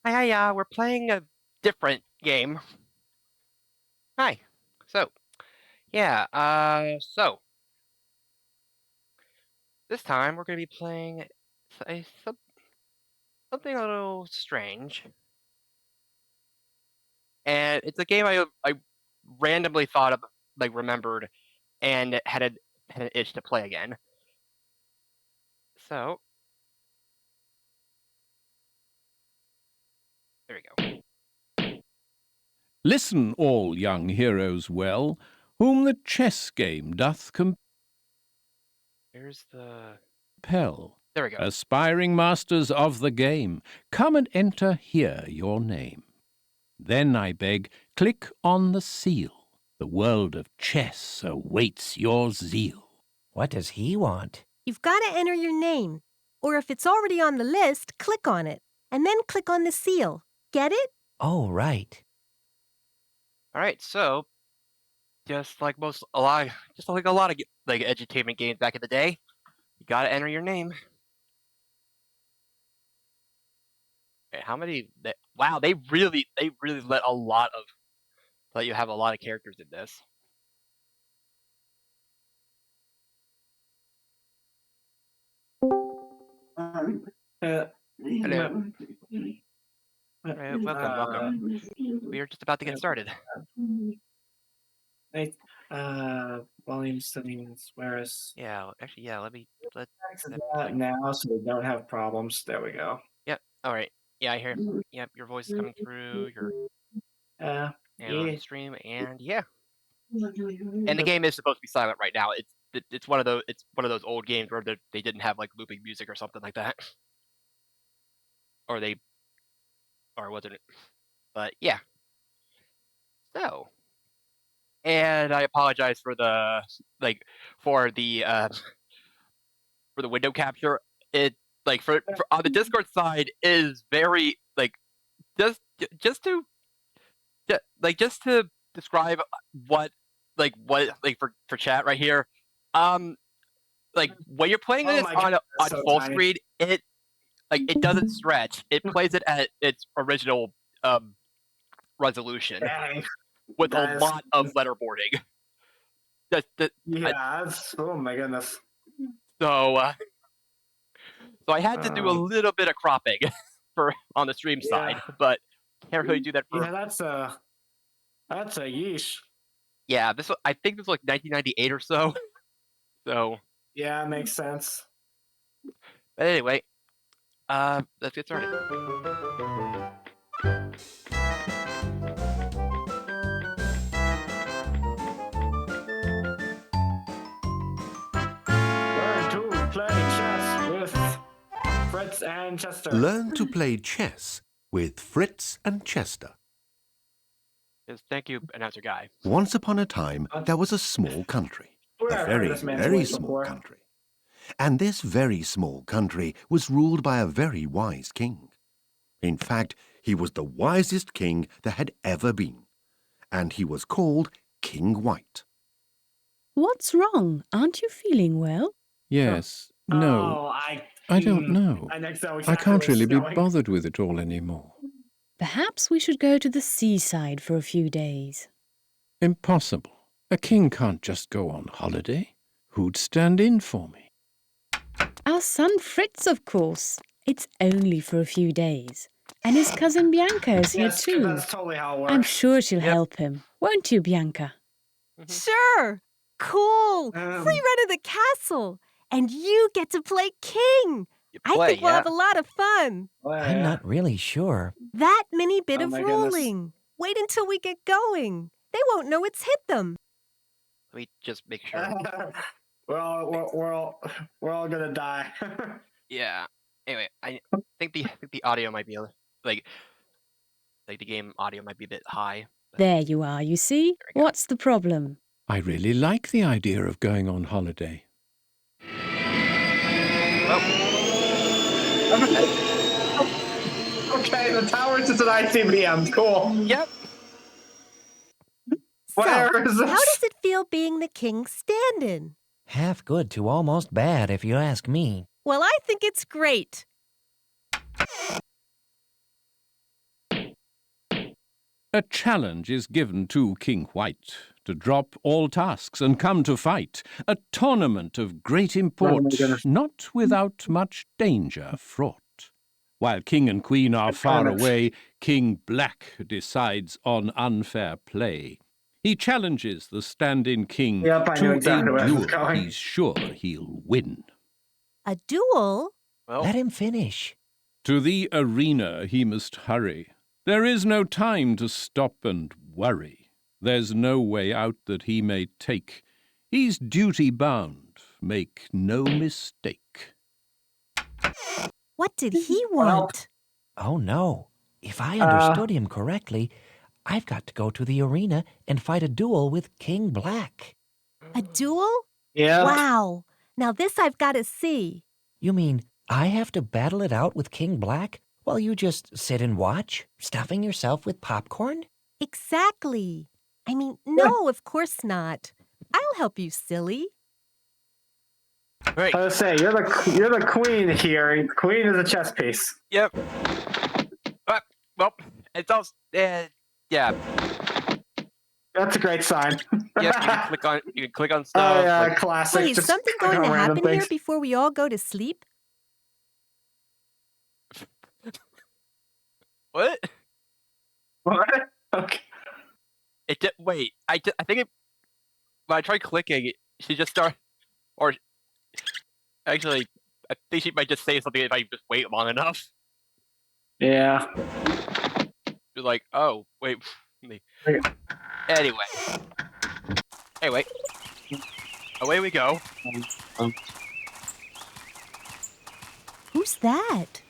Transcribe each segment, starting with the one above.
Hi, we're playing a different game. Hi. So, yeah, this time we're going to be playing something a little strange. And it's a game I randomly thought of, remembered, and had an itch to play again. So, there we go. Listen, all young heroes well, whom the chess game doth Here's the... compel. There we go. Aspiring masters of the game, come and enter here your name. Then, I beg, click on the seal. The world of chess awaits your zeal. What does he want? You've got to enter your name. Or if it's already on the list, click on it. And then click on the seal. Get it? Oh, right. Alright, so, just like a lot of edutainment games back in the day, you gotta enter your name. Okay, how many? Wow, they really let you have a lot of characters in this. Hello. Right, welcome. We are just about to get started. Volume settings, whereas Actually, let's now, so we don't have problems. There we go. Yep. All right. Yeah, I hear. Yep, your voice is coming through. Your on the stream, and yeah. And the game is supposed to be silent right now. It's one of those old games where they didn't have like looping music or something like that, or wasn't it? But yeah. So, and I apologize for the for the window capture. It for on the Discord side is very just to describe what for chat right here. When you're playing this on full screen, it doesn't stretch. It plays it at its original resolution with a lot of letterboarding. Oh my goodness. So I had to do a little bit of cropping on the stream side, but can't really do that for. Yeah, that's a yeesh. Yeah, I think this was like 1998 or so. So yeah, it makes sense. But anyway, let's get started. Fritz and Chester. Learn to play chess with Fritz and Chester. Yes, thank you, announcer guy. Once upon a time, there was a small country. A very, very small country. And this very small country was ruled by a very wise king. In fact, he was the wisest king there had ever been. And he was called King White. What's wrong? Aren't you feeling well? Yes. No. I don't know. I can't really be bothered with it all anymore. Perhaps we should go to the seaside for a few days. Impossible. A king can't just go on holiday. Who'd stand in for me? Our son Fritz, of course. It's only for a few days. And his cousin Bianca is here too. That's totally how it works. I'm sure she'll help him. Won't you, Bianca? Sure. Cool. Free run of the castle. And you get to play king. I think we'll have a lot of fun. I'm not really sure. That mini bit of rolling. Wait until we get going. They won't know it's hit them. Let me just make sure. we're all gonna die. Yeah. Anyway, I think the audio might be the game audio might be a bit high. There you are, you see? What's the problem? I really like the idea of going on holiday. Okay, the tower's just an ICBM. Cool. Yep. Where is this? how does it feel being the king's stand-in? Half good to almost bad, if you ask me. Well, I think it's great. A challenge is given to King White to drop all tasks and come to fight. A tournament of great import, not without much danger fraught. While King and Queen are far away, King Black decides on unfair play. He challenges the stand-in king Yep, I knew to exactly where a this was duel. going. He's sure he'll win. A duel? Well, Let him finish. To the arena he must hurry. There is no time to stop and worry. There's no way out that he may take. He's duty-bound, make no mistake. What did he want? Oh, no. If I understood him correctly, I've got to go to the arena and fight a duel with King Black. A duel? Yeah. Wow. Now this I've got to see. You mean I have to battle it out with King Black while you just sit and watch, stuffing yourself with popcorn? Exactly. I mean, no, of course not. I'll help you, silly. great. I was say you're the queen here. Queen is a chess piece. Yep. Well, it's all. Yeah. That's a great sign. Yep. You can click on stuff. Oh yeah, like- classic. Hey, is Just something click going on to random happen here things. before we all go to sleep? What? What? Okay. Wait. I think when I tried clicking, she just started. Or actually, I think she might just say something if I just wait long enough. Yeah. You're like, oh, wait. Me. Okay. Anyway, away we go. Who's that?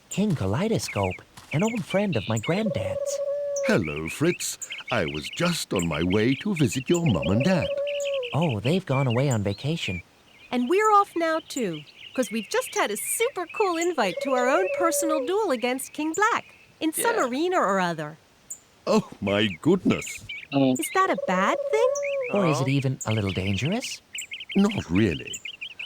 King Kaleidoscope, an old friend of my granddad's. Hello, Fritz. I was just on my way to visit your mum and dad. Oh, they've gone away on vacation. And we're off now, too, because we've just had a super cool invite to our own personal duel against King Black in some Yeah. arena or other. Oh, my goodness. Is that a bad thing? Or is Oh. it even a little dangerous? Not really.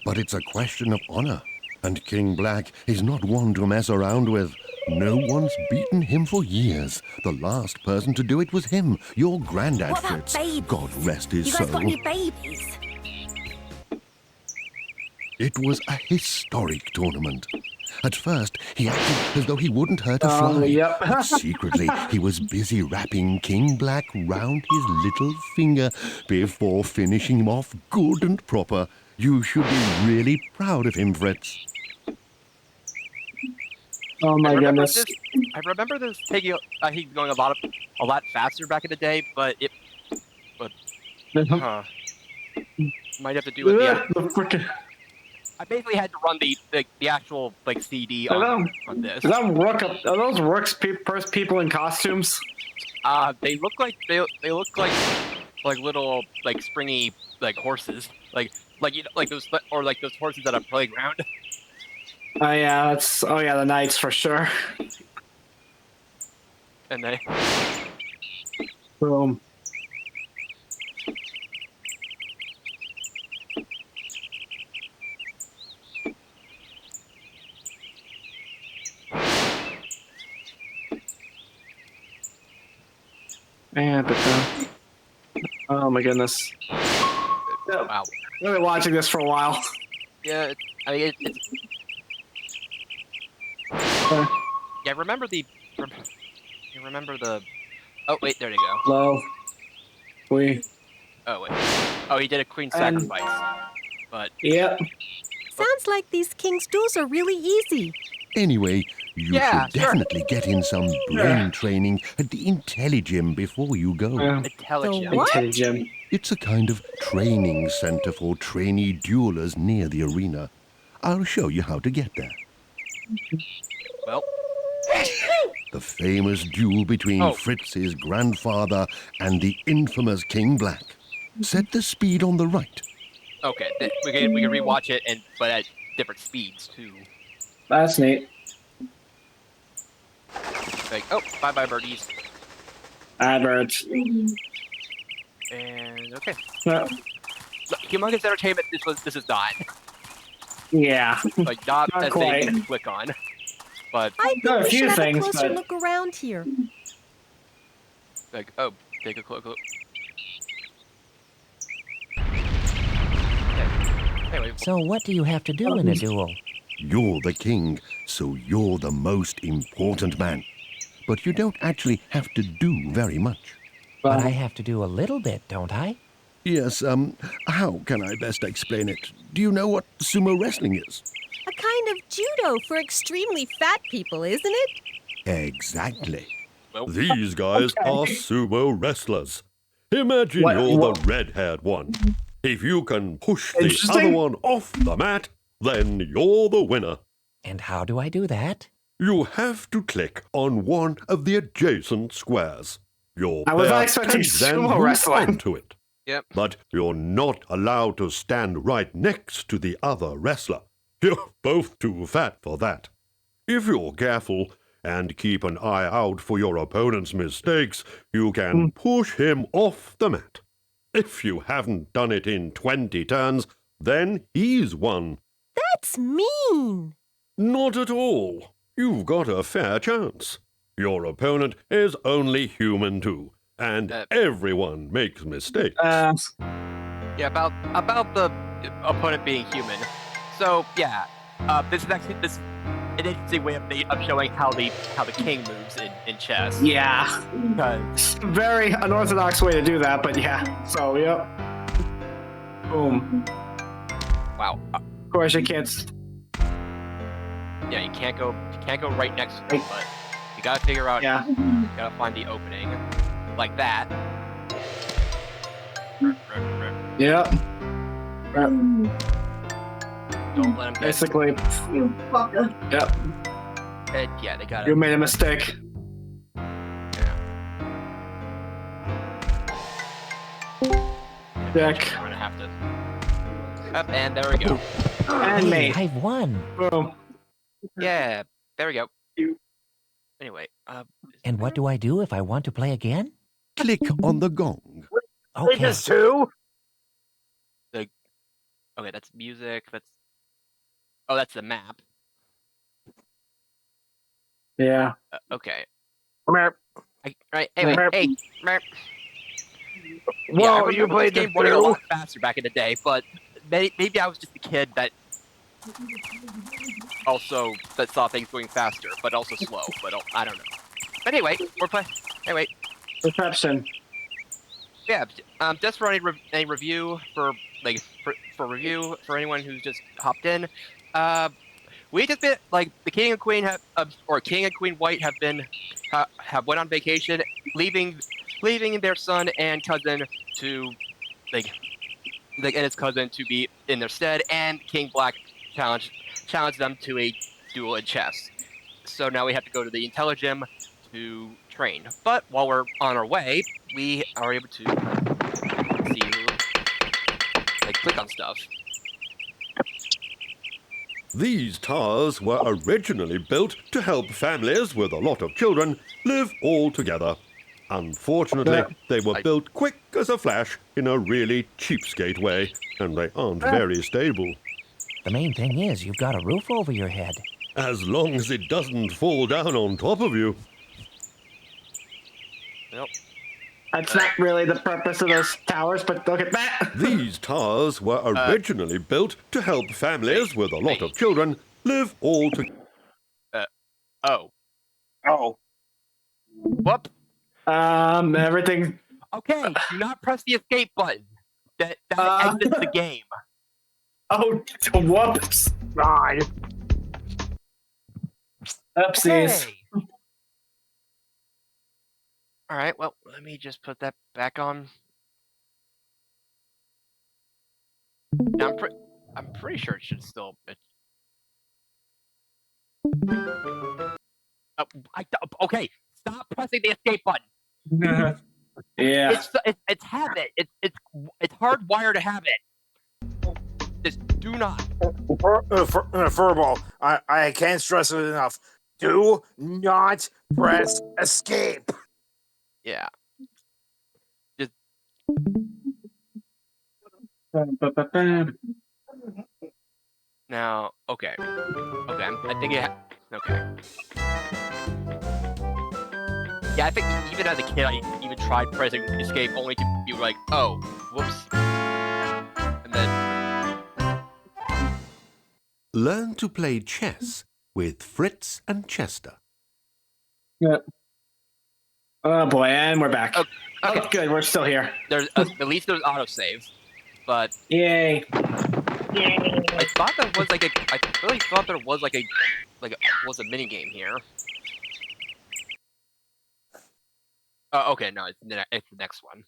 But it's a question of honor. And King Black is not one to mess around with. No one's beaten him for years. The last person to do it was him, your granddad, What about Fritz. babies? God rest his You guys got soul. any babies? It was a historic tournament. At first, he acted as though he wouldn't hurt a fly. Yep. But secretly, he was busy wrapping King Black round his little finger before finishing him off good and proper. You should be really proud of him, Fritz. Oh my goodness. I remember this taking. I think going a lot faster back in the day, but might have to do with The frickin- I basically had to run the actual like CD Hello? on this. Is that Rook? Are those Rook's first people in costumes? They look like like little like springy like horses, like you know, like those horses at a playground. Oh yeah, the knights for sure. And they Boom. Man, but oh my goodness. wow. I've been watching this for a while. Yeah, I mean it's. Yeah, remember the. You remember the. Oh wait, there you go. Low. We. Oh wait. Oh, he did a queen And- sacrifice. But Yep. Sounds like these king's duels are really easy. Anyway, you Yeah, should sure. definitely get in some brain training at the Intelligym before you go. intelligent. The what? Intelligent. It's a kind of training center for trainee duelers near the arena. I'll show you how to get there. Well, The famous duel between Oh. Fritz's grandfather and the infamous King Black. Set the speed on the right. okay. We can rewatch it but at different speeds too. That's neat. Like, oh, bye birdies. Adverts. And okay. No. Look, Humongous Entertainment. This is not Yeah. like not Not as quite. thing to click on, but I think There are a we few should have things, a closer but- look around here. like take a closer look. Anyway, So what do you have to do in a duel? You're the king, so you're the most important man. But you don't actually have to do very much. But I have to do a little bit, don't I? Yes, how can I best explain it? Do you know what sumo wrestling is? A kind of judo for extremely fat people, isn't it? Exactly. well, These guys are sumo wrestlers. Imagine you're the red-haired one. If you can push the Interesting. other one off the mat, then you're the winner. And how do I do that? You have to click on one of the adjacent squares. Your I was not pair expecting can then sumo move wrestling. onto it. Yep. But you're not allowed to stand right next to the other wrestler. You're both too fat for that. If you're careful and keep an eye out for your opponent's mistakes, you can push him off the mat. If you haven't done it in 20 turns, then he's won. That's mean. Not at all. You've got a fair chance. Your opponent is only human too, and everyone makes mistakes. yeah, about the opponent being human. So yeah, this is actually an interesting way of showing how the king moves in chess. Yeah. Because Very unorthodox way to do that, but yeah. So, yep. Boom. wow, Of course, you can't. yeah, you can't go right next to him, but you gotta figure out. Yeah. You gotta find the opening, like that. Yep. Don't let him get. Basically. Yep. Yeah, they gotta. You made a mistake. Check. We're gonna have to. Up and there we go. And Hey, me. I've won. Boom. Yeah, there we go. Anyway, And what do I do if I want to play again? Click on the gong. Okay. okay, that's music. That's the map. Yeah. Okay. Merp. Right. Anyway, Merp. hey. Merp. Whoa, Yeah, I you remember played this the game running a two? lot faster back in the day, but maybe I was just a kid that saw things going faster, but also slow. But I don't know. But anyway, we're playing. Anyway, Perception. yeah. Just for any review for review for anyone who's just hopped in. We just been like the king and queen or king and queen white have went on vacation, leaving their son and cousin to and his cousin to be in their stead, and King Black challenged them to a duel in chess. So now we have to go to the Intelligym to train. But while we're on our way, we are able to click on stuff. These towers were originally built to help families with a lot of children live all together. Unfortunately, they were built quick as a flash in a really cheapskate way, and they aren't very stable. The main thing is you've got a roof over your head. As long as it doesn't fall down on top of you. Nope. That's not really the purpose of those towers, but look at that. These towers were originally built to help families with a lot of children live all together. Oh. Whoop. Everything. Okay, do not press the escape button. That exits the game. Oh, whoops. God. Oopsies. Okay. All right, well, let me just put that back on. Now, I'm pretty sure it should still. Okay, stop pressing the escape button. Yeah. It's habit. It's hardwired to have it. Just do not. Furball, I can't stress it enough. Do not press escape. Yeah. Now, okay. I think it. Okay. Yeah, I think even as a kid, I even tried pressing escape only to be like, oh, whoops. And then. Learn to play chess with Fritz and Chester. Yeah. Oh boy, and we're back. Okay. Oh, good, we're still here. There's at least there's autosave, but Yay! I thought there was like a. I really thought there was like a mini game here. Oh, okay, no, it's the next one.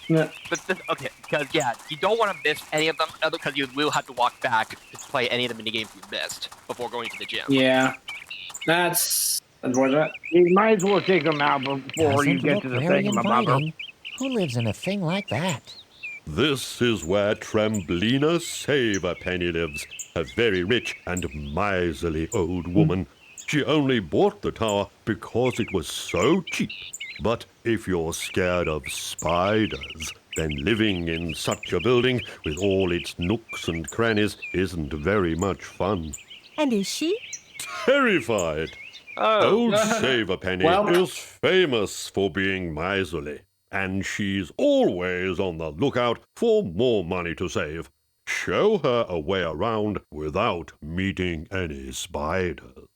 Yeah. But okay, because yeah, you don't want to miss any of them, because you will have to walk back to play any of the mini games you missed before going to the gym. Yeah, that's unfortunate. You might as well take them out before you Doesn't get look to the very thingamabobber. inviting. Who lives in a thing like that? This is where Tremblina Save-A-Penny lives, a very rich and miserly old woman. She only bought the tower because it was so cheap. But if you're scared of spiders, then living in such a building with all its nooks and crannies isn't very much fun. And is she? Terrified! Old Save-A-Penny is famous for being miserly, and she's always on the lookout for more money to save. Show her a way around without meeting any spiders.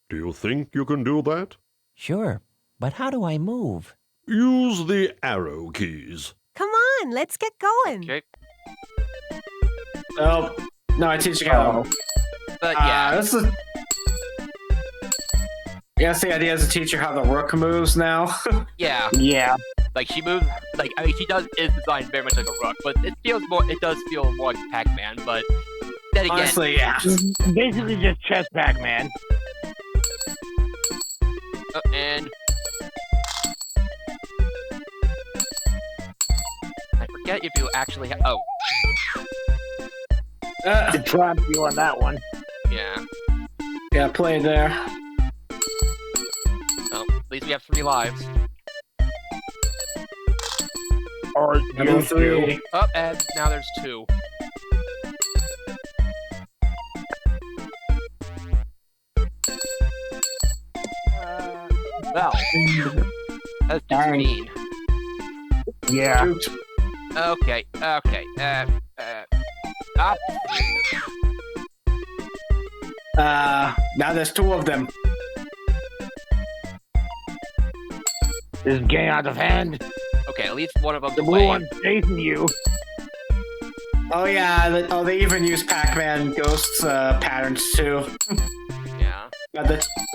Do you think you can do that? Sure, but how do I move? Use the arrow keys. Come on, let's get going. Okay. Oh, no, I teach you how. But yeah, This is. I guess the idea is to teach her how the rook moves now. yeah. Yeah. Like she moves, like I mean, is designed very much like a rook, but it does feel more like Pac-Man. But then again, Honestly, yeah. Basically just chess Pac-Man. And I forget if you actually have. Oh, To trap you on that one. yeah. Yeah, play there. Well, at least we have 3 lives. Or Number you 3. Oh, and now there's 2. Well, that's just mean. Yeah. Shoot. Okay. Up. Now there's 2 of them. This is getting out of hand. Okay, at least one of them's The blue away. one's chasing you. Oh yeah, they even use Pac-Man ghosts patterns too. Yeah.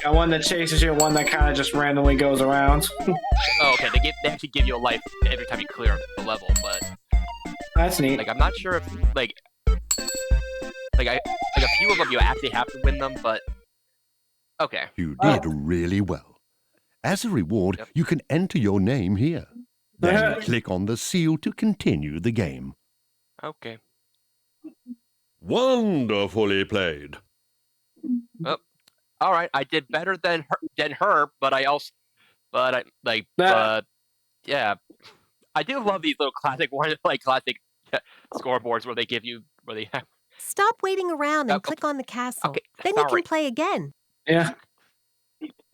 Got one that chases you, one that kind of just randomly goes around. Oh, okay. They actually give you a life every time you clear the level, but That's neat. like I'm not sure if like a few of them you actually have to win them, but okay. You did really well. As a reward, Yep. you can enter your name here. Then click on the seal to continue the game. Okay. Wonderfully played. All right. I did better than her, but yeah. I do love these little classic ones, like classic scoreboards where they have. Stop waiting around and Okay. click on the castle. Okay, Then you sorry. can play again. Yeah.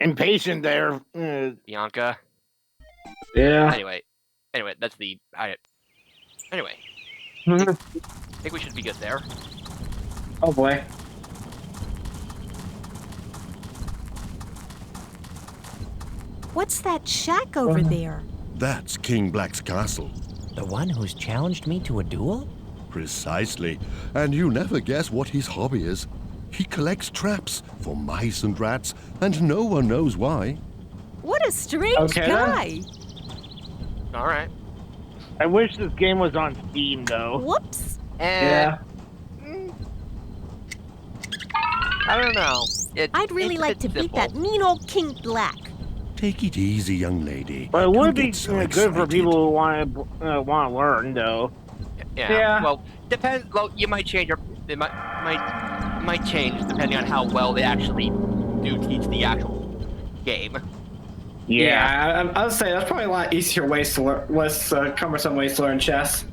Impatient there. Bianca. Yeah. Anyway, that's the. Anyway, Oh I think we should be good there. boy. What's that shack over there? That's King Black's castle. The one who's challenged me to a duel? Precisely. And you never guess what his hobby is. He collects traps for mice and rats, and no one knows why. What a strange Okay, then. guy. All right. I wish this game was on Steam, though. Whoops. And Yeah. I don't know. I'd really it's a like bit to beat simple. that mean old King Black. Take it easy, young lady. But it would Don't be get so good for excited. people who want to learn, though. Yeah. Yeah. Well, depends. Well, you might change your. It might change depending on how well they actually do teach the actual game. Yeah, I would say that's probably a lot easier ways to learn, less cumbersome ways to learn chess.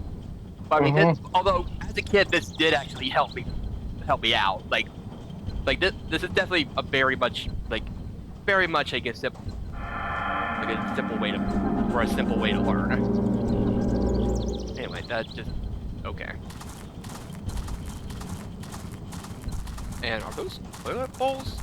I mean, although as a kid, this did actually help me out. Like this is definitely a very much I guess a simple way to learn. Anyway, that's just okay. And are those toilet bowls?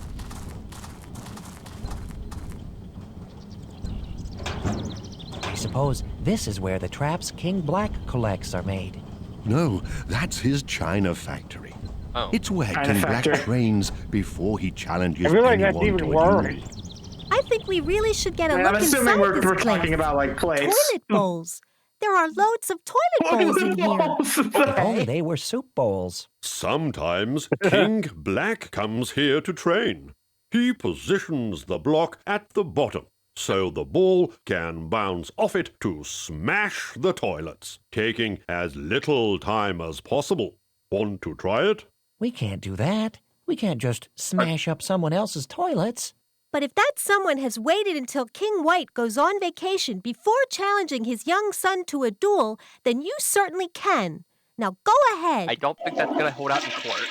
I suppose this is where the traps King Black collects are made. No, that's his China factory. Oh. It's where China King factory. Black trains before he challenges I feel like anyone that's even to a worse. duel. I think we really should get a I'm look assuming inside we're this place. talking about like plates. Toilet bowls. There are loads of toilet bowls in here. If only they were soup bowls. Sometimes King Black comes here to train. He positions the block at the bottom, so the ball can bounce off it to smash the toilets, taking as little time as possible. Want to try it? We can't do that. We can't just smash up someone else's toilets. But if that someone has waited until King White goes on vacation before challenging his young son to a duel, then you certainly can. Now go ahead. I don't think that's gonna hold out in court.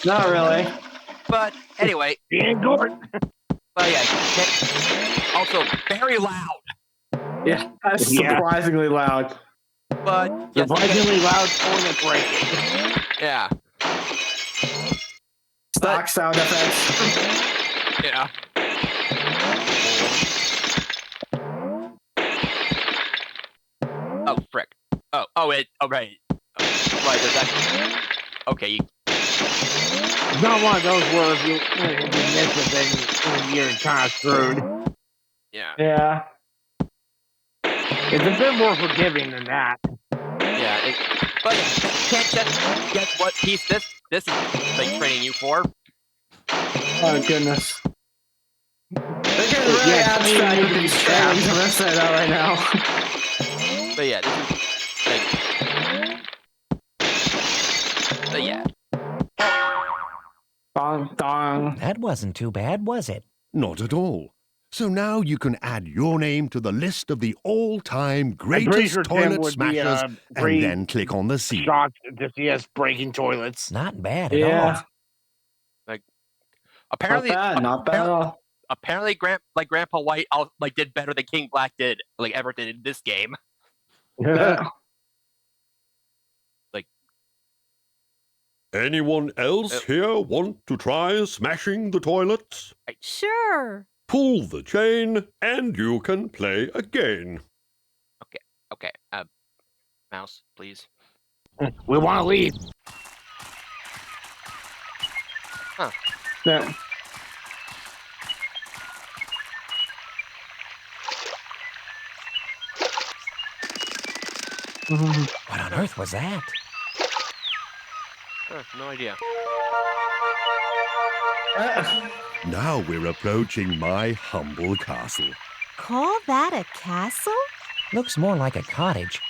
Not really. But anyway. In court. But yeah, also very loud. Yeah, that's surprisingly loud. But yes, Surprisingly loud toilet breaking. yeah. Stock sound effects. Yeah. Oh frick. Oh right. Oh, right. There's that. Okay. It's not one of those where if you miss it, then you're kind of screwed. Yeah. Yeah. It's a bit more forgiving than that. Yeah. But can't just guess what piece this is like training you for. Oh goodness. They're getting really abstract with these trainings. I'm gonna say that right now. But yeah, this is like. But yeah. Dong dong. That wasn't too bad, was it? Not at all. So now you can add your name to the list of the all-time greatest toilet smashers and then click on the seal. Shocked to see us breaking toilets. Not bad at all. Like apparently Not bad at all. Apparently Grandpa White did better than King Black ever did in this game. Anyone else here want to try smashing the toilets? Sure. Pull the chain and you can play again. Okay. Mouse, please. We want to leave. Huh. Yeah. What on earth was that? No idea. Now we're approaching my humble castle. Call that a castle? Looks more like a cottage.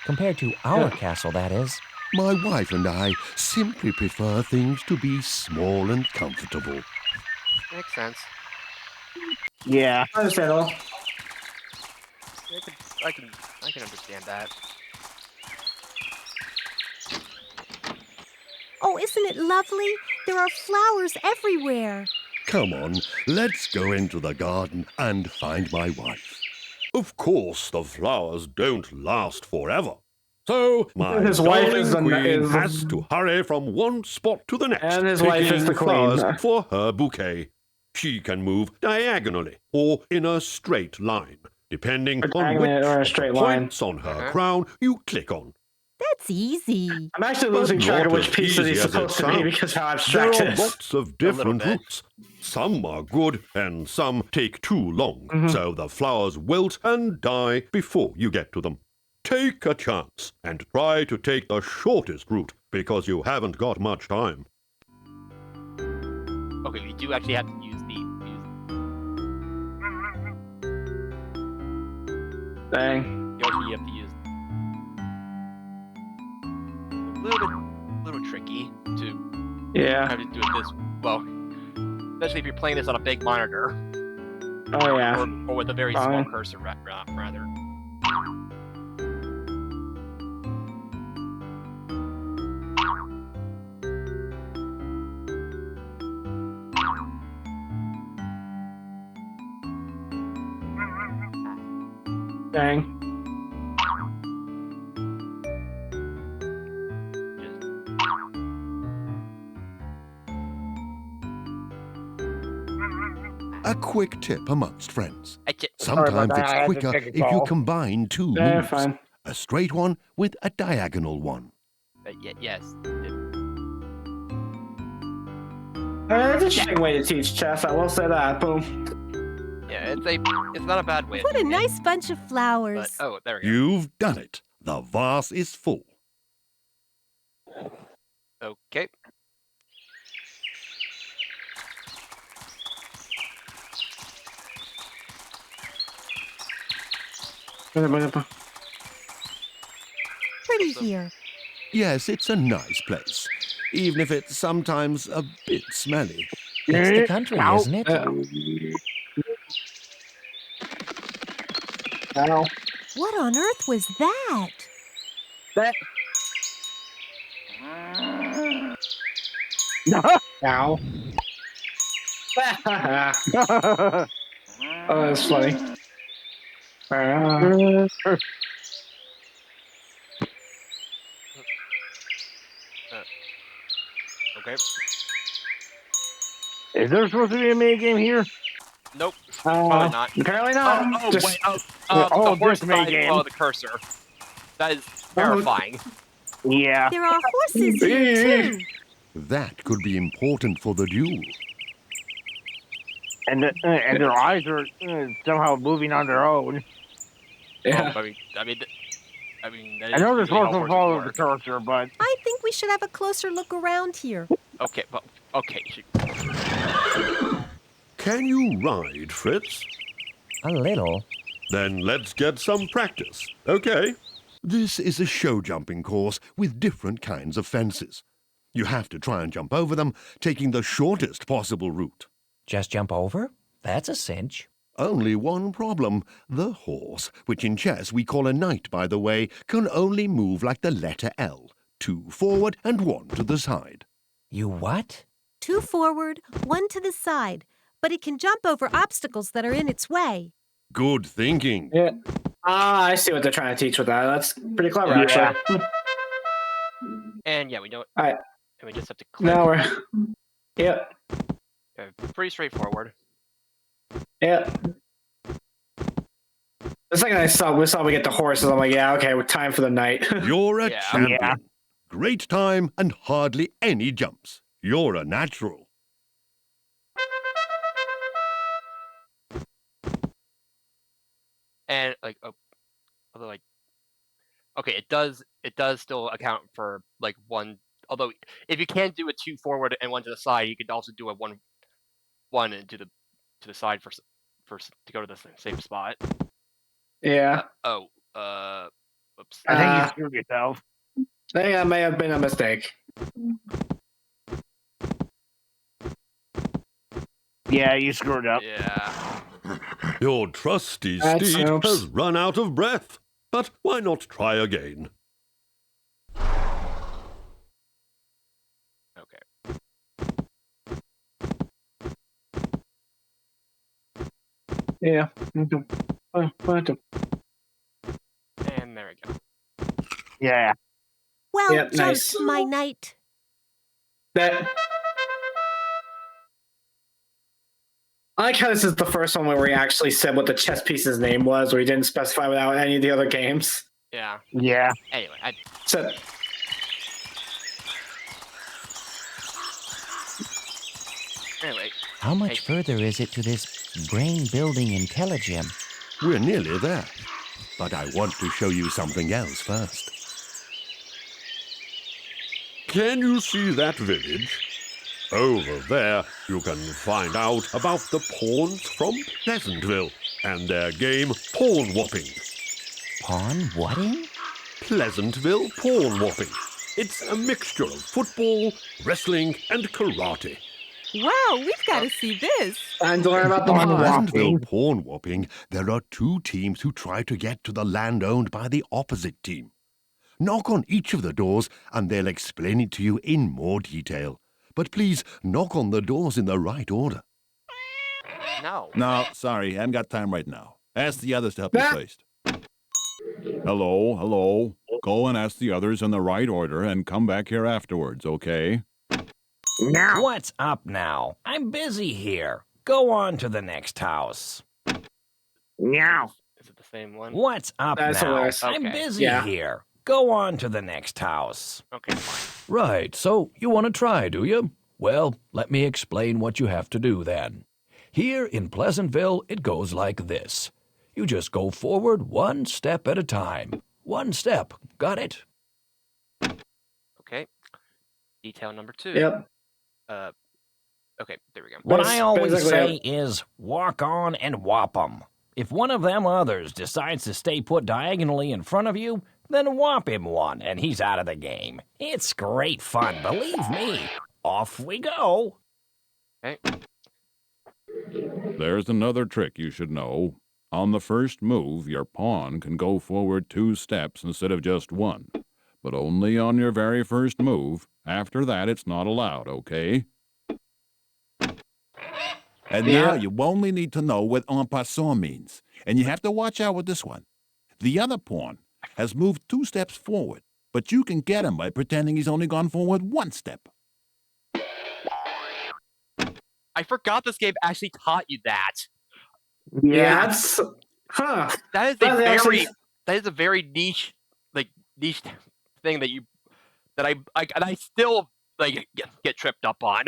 Compared to our castle, that is. My wife and I simply prefer things to be small and comfortable. Makes sense. Yeah. Understandable. I can understand that. Oh, isn't it lovely? There are flowers everywhere. Come on, let's go into the garden and find my wife. Of course, the flowers don't last forever. So, my His wife darling is the- queen is- has to hurry from one spot to the next, And his wife is the picking queen. flowers for her bouquet. She can move diagonally or in a straight line, depending on diagonally which or a straight line. points on her crown you click on. That's easy. I'm actually losing track of Not which as piece easy he's as it supposed to be sounds. because how abstract There it are is. lots of different bit. routes. Some are good and some take too long, Mm-hmm. so the flowers wilt and die before you get to them. Take a chance and try to take the shortest route because you haven't got much time. Okay, we do actually have to use Dang. you have to use a little tricky to Yeah. have to do it this well, especially if you're playing this on a big monitor. Oh yeah. Or with a very small Fine. cursor, rather. Dang. A quick tip amongst friends. Sorry about Sometimes that, I it's had to quicker take a if you call. combine two Yeah, moves. fine. A straight one with a diagonal one. Yes. It's a cheating way to teach chess. I will say that. Boom. Yeah, it's not a bad way. What a nice bunch of flowers. But, oh, there we go. You've done it. The vase is full. Okay. Pretty here. Yes, it's a nice place, even if it's sometimes a bit smelly. It's the country, Ow. isn't it? Ow. What on earth was that? That. Ow. Oh, that's funny. Okay. Is there supposed to be a mini game here? Nope. Probably not. Apparently not. Oh, Just- wait. Oh, The horse this mini died game. below the cursor. That is terrifying. Yeah. There are horses here, too. That could be important for the duel. And their eyes are somehow moving on their own. Yeah. Oh, I mean, that I know they're is usually how supposed to horses follow the work. cursor, but I think we should have a closer look around here. Okay, but okay. Can you ride, Fritz? A little. Then let's get some practice, okay? This is a show jumping course with different kinds of fences. You have to try and jump over them, taking the shortest possible route. Just jump over? That's a cinch. Only one problem. The horse, which in chess we call a knight, by the way, can only move like the letter L. 2 forward and 1 to the side. You what? 2 forward, 1 to the side. But it can jump over obstacles that are in its way. Good thinking. Yeah. I see what they're trying to teach with that. That's pretty clever, Yeah. actually. And yeah, we know it. Alright. And we just have to click. Now we're. Yep. Okay, pretty straightforward. Yep. The second I saw we get the horses, I'm like, yeah, okay, we're time for the night. You're a Yeah. champion. Yeah. Great time and hardly any jumps. You're a natural. And although okay, it does still account for like 1. Although if you can't do a 2 forward and 1 to the side, you could also do a 1 and to the side for to go to the same spot. Yeah. Oops. I think you screwed yourself. I think that may have been a mistake. Yeah, you screwed up. Yeah. Your trusty That steed sounds- has run out of breath. But why not try again? Okay. Yeah. And there we go. Yeah. Well Yep, done, nice. my knight. That. I like how this is the first one where we actually said what the chess piece's name was, where we didn't specify without any of the other games. Yeah. Yeah. Anyway, So, anyway, How much further is it to this brain-building IntelliGem? We're nearly there. But I want to show you something else first. Can you see that village? Over there, you can find out about the pawns from Pleasantville and their game Pawn Whopping. Pawn whatting? Pleasantville Pawn Whopping. It's a mixture of football, wrestling, and karate. Wow, we've got to see this. Time to learn about the In pawn. Pleasantville pawn whopping, there are 2 teams who try to get to the land owned by the opposite team. Knock on each of the doors and they'll explain it to you in more detail. But please knock on the doors in the right order. No. No, sorry, I haven't got time right now. Ask the others to help you first. Hello, hello. Go and ask the others in the right order and come back here afterwards, okay? Now. What's up now? I'm busy here. Go on to the next house. Now. Is it the same one? What's up That's now? hilarious. I'm Okay. busy here. Go on to the next house. Okay, fine. Right, so you want to try, do you? Well, let me explain what you have to do then. Here in Pleasantville, it goes like this. You just go forward 1 step at a time. 1 step. Got it? Okay. Detail number 2. Yep. Okay, there we go. What Bas- I always basically, say is walk on and whop 'em. If one of them others decides to stay put diagonally in front of you, then whop him one and he's out of the game. It's great fun, believe me. Off we go. Okay. There's another trick you should know. On the first move, your pawn can go forward 2 steps instead of just 1. But only on your very first move. After that, it's not allowed, okay? And Yeah. now you only need to know what en passant means. And you have to watch out with this one. The other pawn has moved 2 steps forward, but you can get him by pretending he's only gone forward 1 step. I forgot this game actually taught you that. Yeah, that's That is That's a actually- very niche thing that I still get tripped up on.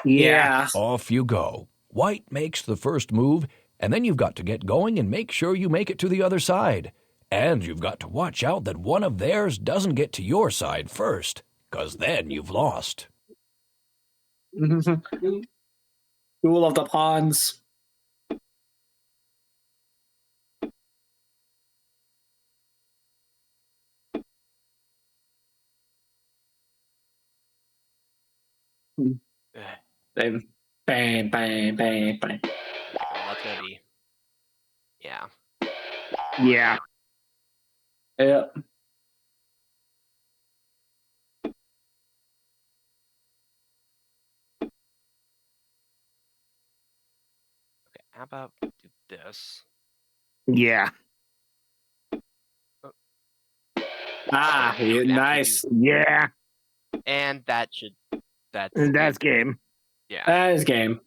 Yeah. Off you go. White makes the first move, and then you've got to get going and make sure you make it to the other side. And you've got to watch out that one of theirs doesn't get to your side first, 'cause then you've lost. Duel of the Pawns. Bang, bang, bang, bang, bang. That's gonna be. Yeah. Yeah. Yep. Okay. How about do this? Yeah. Ah, Okay, we can nice. Yeah. And that should. That's game. Yeah. That is game.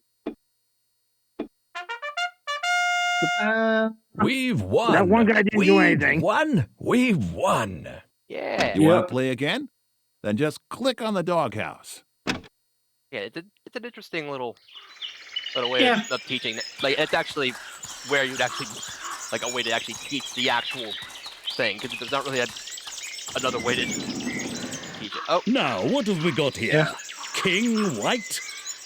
We've won. That one guy didn't do anything. We've won. Yeah. You want to play again? Then just click on the doghouse. Yeah. It's an interesting little way of teaching. Like it's actually where you'd actually like a way to actually teach the actual thing because there's not really another way to teach it. Oh. Now, what have we got here? King White?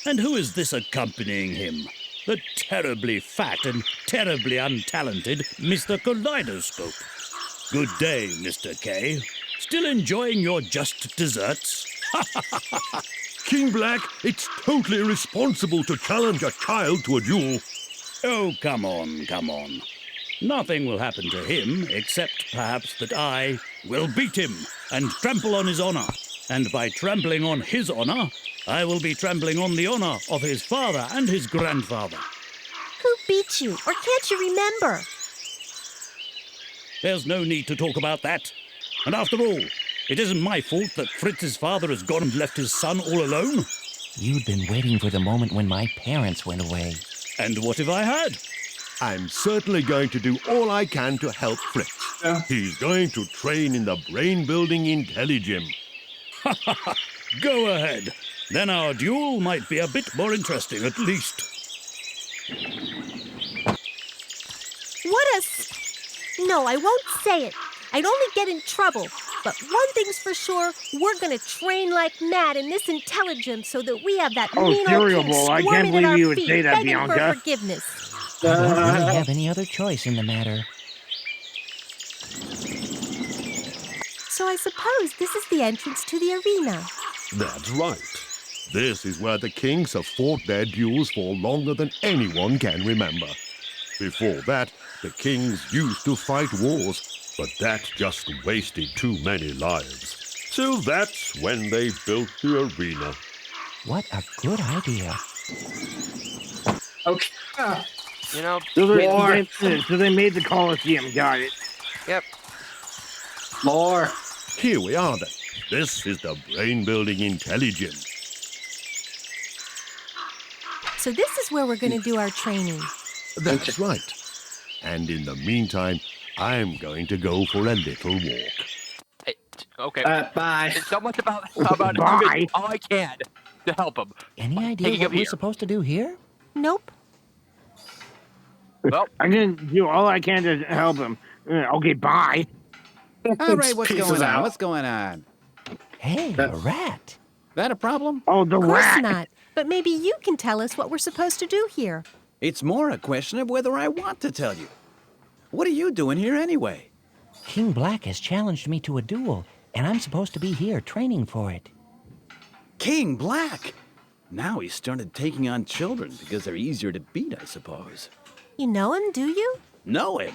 And who is this accompanying him? The terribly fat and terribly untalented Mr. Kaleidoscope. Good day, Mr. K. Still enjoying your just desserts? King Black, it's totally irresponsible to challenge a child to a duel. Oh, come on, come on. Nothing will happen to him, except perhaps that I will beat him and trample on his honor. And by trampling on his honor, I will be trampling on the honor of his father and his grandfather. Who beat you? Or can't you remember? There's no need to talk about that. And after all, it isn't my fault that Fritz's father has gone and left his son all alone. You'd been waiting for the moment when my parents went away. And what if I had? I'm certainly going to do all I can to help Fritz. He's going to train in the brain-building Intelligym. Go ahead. Then our duel might be a bit more interesting, at least. No, I won't say it. I'd only get in trouble. But one thing's for sure, we're gonna train like mad in this Intelligym so that we have that mean old king I can't squirming at our believe you would feet, say that, begging for Bianca. forgiveness. I don't really have any other choice in the matter. So I suppose this is the entrance to the arena. That's right. This is where the kings have fought their duels for longer than anyone can remember. Before that, the kings used to fight wars, but that just wasted too many lives. So that's when they built the arena. What a good idea. Okay. You know, So they made the Colosseum. Got it. yep. More. Here we are then. This is the brain-building intelligence. So this is where we're going to do our training. That's right. And in the meantime, I'm going to go for a little walk. Hey, okay. Bye. So much about Bye. doing all I can to help him. Any idea Taking what him we're here. supposed to do here? Nope. Well, I'm going to do all I can to help him. Okay, bye. All right, what's Pieces going on? out. What's going on? Hey, a rat. That a problem? Oh, the Of course rat. not. But maybe you can tell us what we're supposed to do here. It's more a question of whether I want to tell you. What are you doing here anyway? King Black has challenged me to a duel, and I'm supposed to be here training for it. King Black! Now he's started taking on children because they're easier to beat, I suppose. You know him, do you? Know him?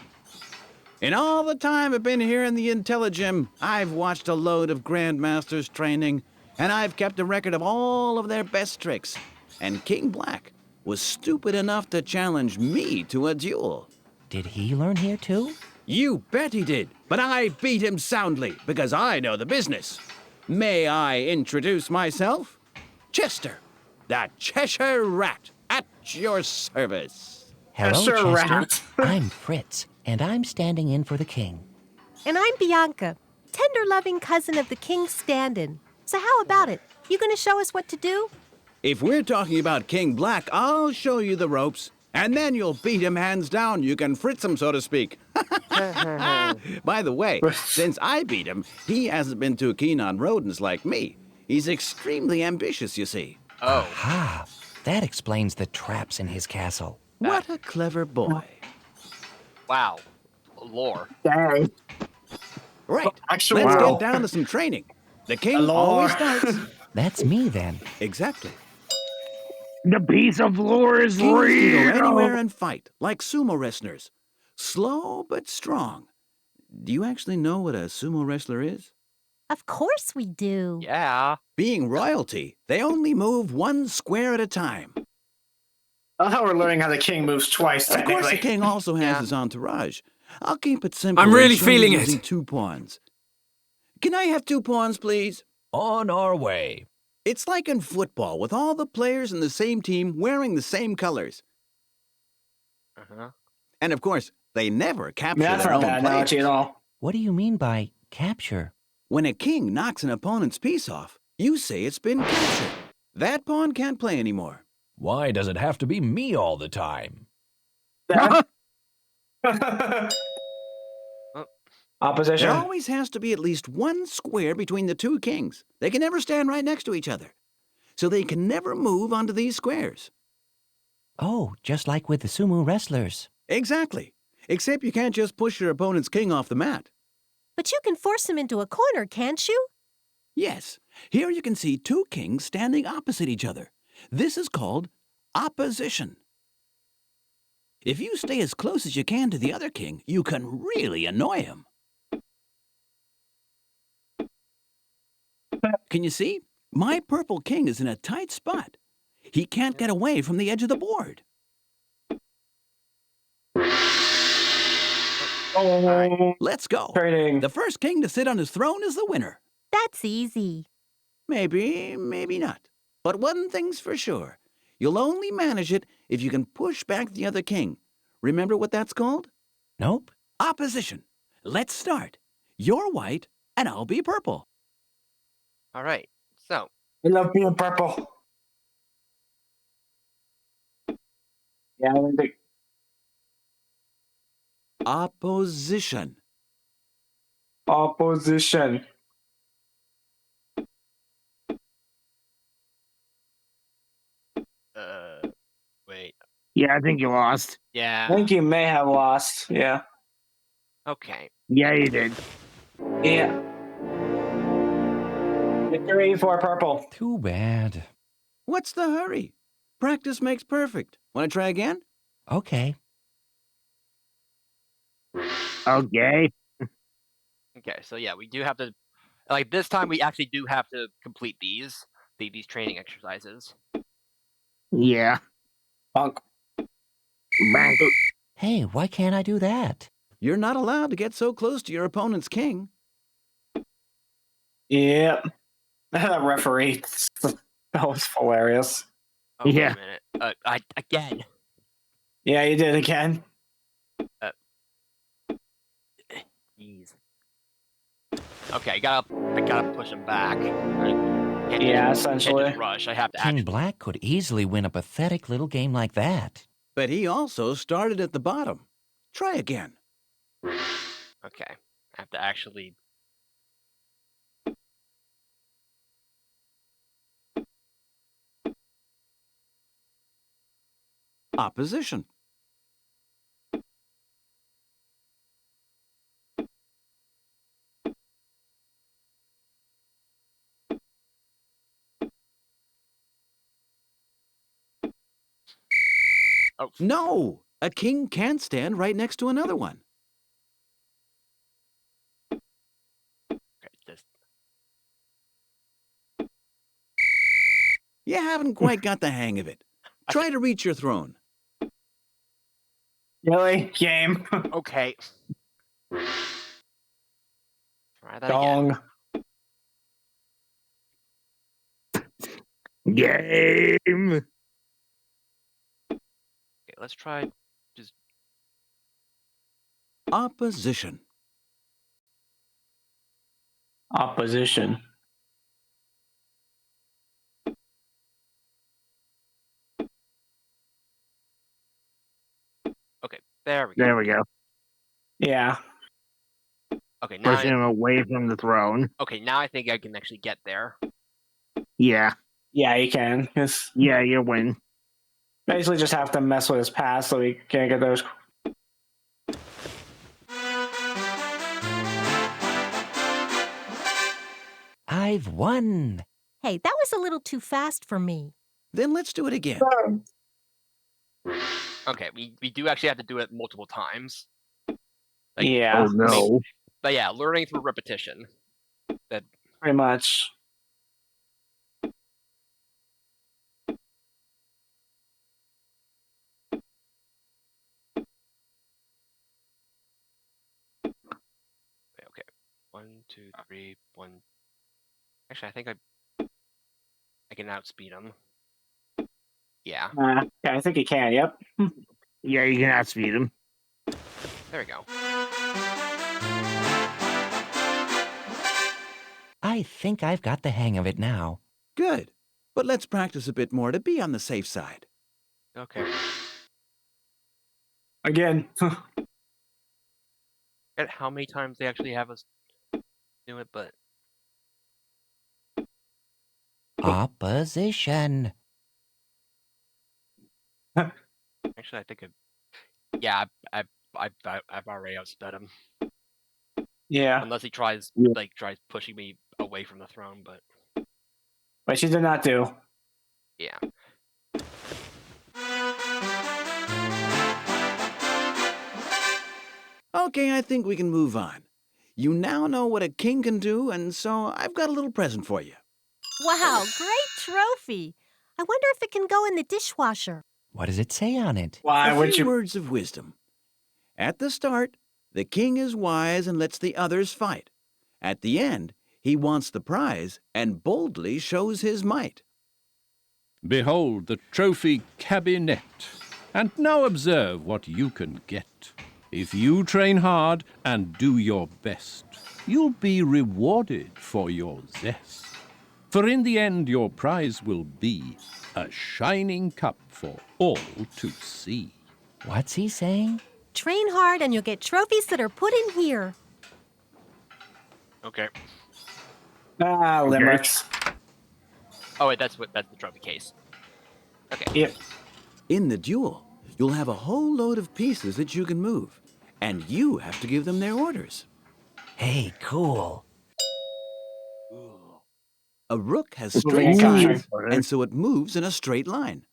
In all the time I've been here in the Intelligim, I've watched a load of Grandmasters training, and I've kept a record of all of their best tricks. And King Black was stupid enough to challenge me to a duel. Did he learn here too? You bet he did, but I beat him soundly because I know the business. May I introduce myself? Chester, the Cheshire Rat, at your service. Hello, Chester Chester. Rat. I'm Fritz, and I'm standing in for the king. And I'm Bianca, tender-loving cousin of the king's stand-in. So how about it? You going to show us what to do? If we're talking about King Black, I'll show you the ropes, and then you'll beat him hands down. You can Fritz him, so to speak. By the way, since I beat him, he hasn't been too keen on rodents like me. He's extremely ambitious, you see. oh, Ah, that explains the traps in his castle. What a clever boy. wow. Lore. Dang. Right, Actually, let's wow. get down to some training. The king Lord. always starts. That's me then. Exactly. The piece of lore is Kings can go anywhere real. and fight, like sumo wrestlers. Slow but strong. Do you actually know what a sumo wrestler is? Of course we do. Yeah. Being royalty, they only move one square at a time. I love how we're learning how the king moves twice, Of course, technically. the king also has Yeah. his entourage. I'll keep it simple. I'm really and show you feeling using it. 2 pawns. Can I have 2 pawns, please? On our way. It's like in football, with all the players in the same team wearing the same colors. Uh-huh. And of course, they never capture That's their not a own bad analogy players. at all. What do you mean by capture? When a king knocks an opponent's piece off, you say it's been captured. That pawn can't play anymore. Why does it have to be me all the time? Opposition. There always has to be at least one square between the 2 kings. They can never stand right next to each other. So they can never move onto these squares. Oh, just like with the sumo wrestlers. Exactly. Except you can't just push your opponent's king off the mat. But you can force him into a corner, can't you? Yes. Here you can see 2 kings standing opposite each other. This is called opposition. If you stay as close as you can to the other king, you can really annoy him. Can you see? My purple king is in a tight spot. He can't get away from the edge of the board. Oh, Let's go. trading. The first king to sit on his throne is the winner. That's easy. Maybe, maybe not. But one thing's for sure. You'll only manage it if you can push back the other king. Remember what that's called? Nope. Opposition. Let's start. You're white, and I'll be purple. All right. So, I love being purple. Yeah, I think Opposition. opposition. wait. Yeah, I think you lost. Yeah. I think you may have lost. Yeah. Okay. Yeah, you did. Yeah. Victory for purple. Too bad. What's the hurry? Practice makes perfect. Want to try again? Okay. Okay. Okay, so yeah, we do have to, like, this time we actually do have to complete these training exercises. Yeah. Bonk. Bang. Hey, why can't I do that? You're not allowed to get so close to your opponent's king. Yep. That referee. That was hilarious. Oh, wait Yeah. a minute. Again. Yeah, you did again. Jeez. Okay, I gotta push him back. Essentially. Can't just rush. I have to King actually. Black could easily win a pathetic little game like that. But he also started at the bottom. Try again. Okay, I have to actually. Opposition. Oh. No! A king can't stand right next to another one. Okay, just. You haven't quite got the hang of it. Try to reach your throne. Really? Game. Okay. Try that Dong. again. Game. Okay, let's try. Just. Opposition. Opposition. Okay, there we go. There we go. Yeah. Okay, now. Pushing him away from the throne. Okay, now I think I can actually get there. Yeah. Yeah, you can. Yeah, you win. Basically just have to mess with his past so he can't get those. I've won. Hey, that was a little too fast for me. Then let's do it again. Okay, we do actually have to do it multiple times. Like, Yeah. Oh no. But yeah, learning through repetition. That Pretty much. okay. 1, 2, 3, 1. Actually, I think I can outspeed him. Yeah. Yeah, I think you can. Yep. Yeah, you can outspeed him. There we go. I think I've got the hang of it now. Good. But let's practice a bit more to be on the safe side. Okay. Again. Forget how many times they actually have us do it, but Opposition. actually, I think I've already outsped him. Yeah. Unless he tries pushing me away from the throne, but Which he did not do. yeah. Okay, I think we can move on. You now know what a king can do, and so I've got a little present for you. Wow, great trophy. I wonder if it can go in the dishwasher. What does it say on it? Why a would few you? words of wisdom. At the start, the king is wise and lets the others fight. At the end, he wants the prize and boldly shows his might. Behold the trophy cabinet, and now observe what you can get. If you train hard and do your best, you'll be rewarded for your zest. For in the end your prize will be a shining cup for all to see. What's he saying? Train hard and you'll get trophies that are put in here. Okay. Limericks. Oh wait, that's the trophy case. Okay. Yep. In the duel, you'll have a whole load of pieces that you can move, and you have to give them their orders. Hey, cool. A rook has Moving straight and capturing. sides, and so it moves in a straight line.